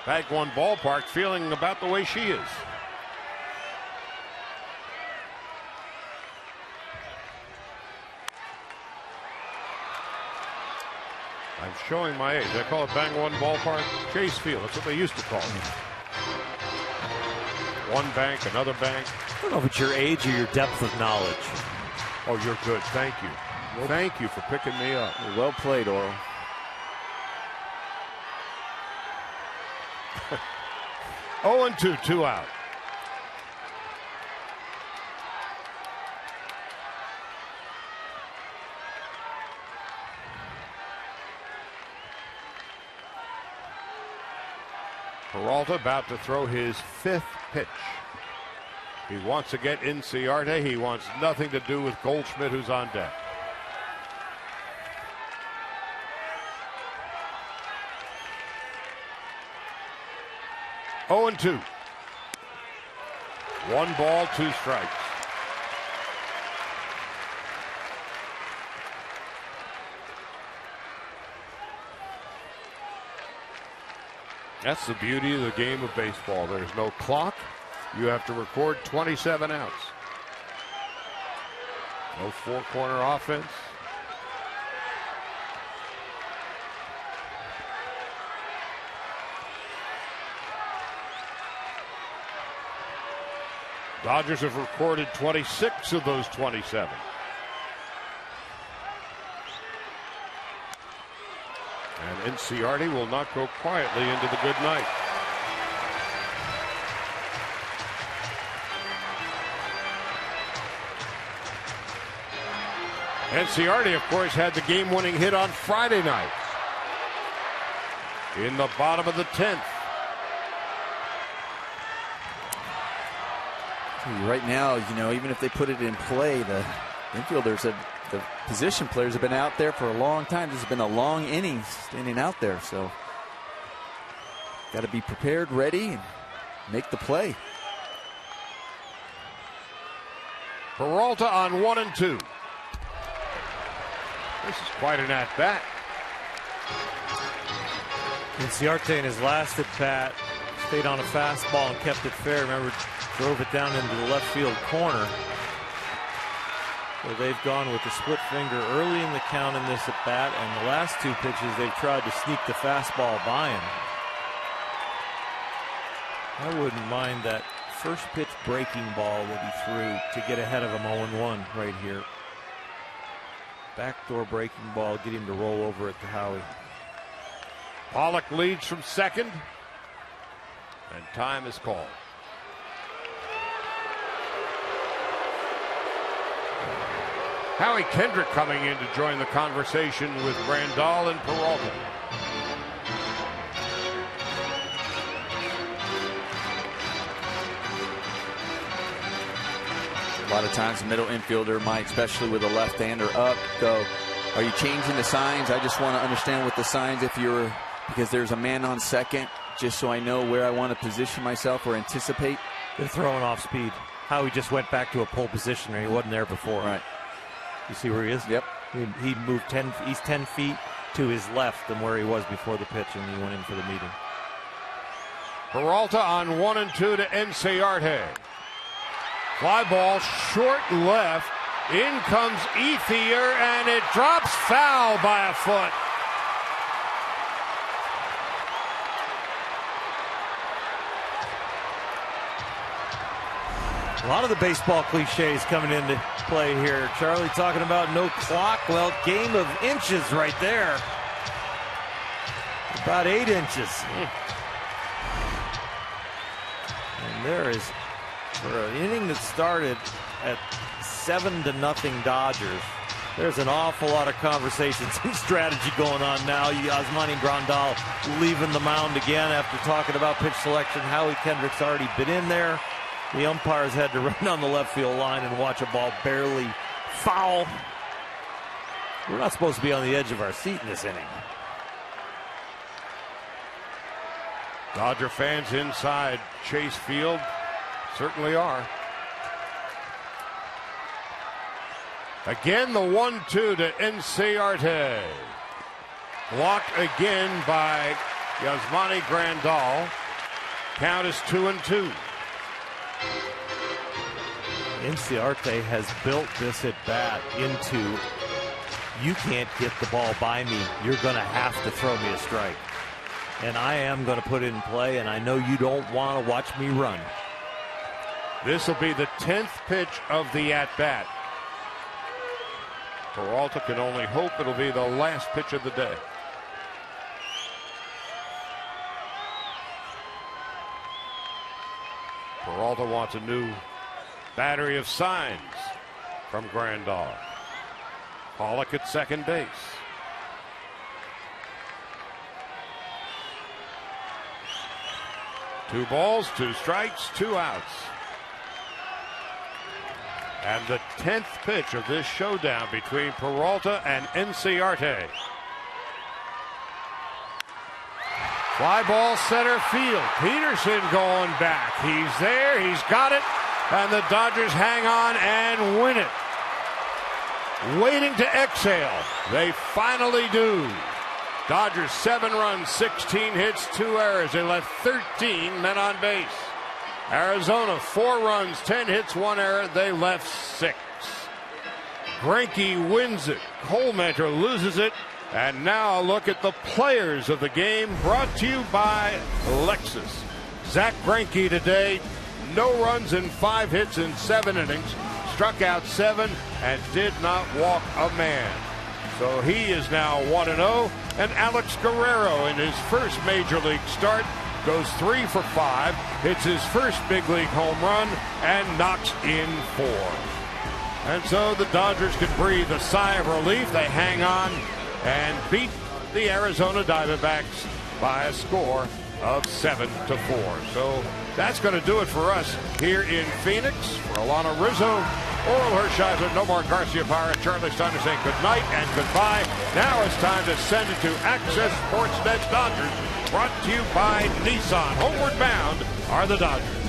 Bank One ballpark feeling about the way she is. I'm showing my age. I call it Bang One ballpark. Chase Field. That's what they used to call it. One bank, another bank. I don't know if it's your age or your depth of knowledge. Oh, you're good. Thank you. Thank you for picking me up. Well played, Oral. Oh, and 2, 2 out. Peralta about to throw his 5th pitch. He wants to get Inciarte. He wants nothing to do with Goldschmidt, who's on deck. Oh, and 2. 1 ball, 2 strikes. That's the beauty of the game of baseball. There's no clock. You have to record 27 outs. No 4-corner offense. Dodgers have recorded 26 of those 27. And Inciarte will not go quietly into the good night. Inciarte, of course, had the game-winning hit on Friday night in the bottom of the 10th. Right now, you know, even if they put it in play, the infielders have, the position players have been out there for a long time. This has been a long inning standing out there, so got to be prepared, ready, and make the play. Peralta on 1 and 2. This is quite an at-bat. Inciarte in his last at-bat stayed on a fastball and kept it fair. Remember, drove it down into the left field corner. So they've gone with the split finger early in the count in this at-bat, and the last 2 pitches they've tried to sneak the fastball by him. I wouldn't mind that first pitch breaking ball that he threw to get ahead of him 0-1 right here. Backdoor breaking ball, get him to roll over it to Howie. Pollock leads from second, and time is called. Howie Kendrick coming in to join the conversation with Grandal and Peralta. A lot of times the middle infielder might, especially with a left-hander up, go, are you changing the signs? I just want to understand what the signs, if you're, because there's a man on second, just so I know where I want to position myself or anticipate. They're throwing off speed. How he just went back to a pole position where he wasn't there before. Right. You see where he is? Yep. He moved 10. He's 10 feet to his left than where he was before the pitch, and he went in for the meeting. Peralta on 1-2 to Inciarte. Fly ball short left. In comes Ethier, and it drops foul by a foot. A lot of the baseball cliches coming into play here. Charlie talking about no clock. Well, game of inches right there. About 8 inches. And there is, for an inning that started at 7-0 Dodgers, there's an awful lot of conversations and strategy going on now. Yasmani Grandal leaving the mound again after talking about pitch selection. Howie Kendrick's already been in there. The umpires had to run down the left field line and watch a ball barely foul. We're not supposed to be on the edge of our seat in this inning. Dodger fans inside Chase Field certainly are. Again, the 1-2 to Inciarte. Blocked again by Yasmani Grandal. Count is 2-2. Inciarte has built this at bat into, you can't get the ball by me. You're going to have to throw me a strike. And I am going to put it in play, and I know you don't want to watch me run. This will be the 10th pitch of the at-bat. Peralta can only hope it'll be the last pitch of the day. Peralta wants a new battery of signs from Grandal. Pollock at second base. Two balls, 2 strikes, 2 outs. And the 10th pitch of this showdown between Peralta and Inciarte. Fly ball center field. Pederson going back. He's there. He's got it. And the Dodgers hang on and win it. Waiting to exhale. They finally do. Dodgers 7 runs, 16 hits, 2 errors. They left 13 men on base. Arizona 4 runs, 10 hits, 1 error. They left 6. Greinke wins it. Colemanter loses it. And now a look at the players of the game, brought to you by Lexus. Zach Greinke today, no runs and 5 hits in 7 innings, struck out 7 and did not walk a man. So he is now 1-0. And Alex Guerrero in his first major league start goes 3 for 5, hits his first big league home run and knocks in 4. And so the Dodgers can breathe a sigh of relief. They hang on and beat the Arizona Diamondbacks by a score of 7-4. So that's going to do it for us here in Phoenix. For Alana Rizzo, Oral Hershiser, Nomar Garcia-Parra, Charlie Steiner saying good night and goodbye. Now it's time to send it to Access Sportsnet Dodgers, brought to you by Nissan. Homeward bound are the Dodgers.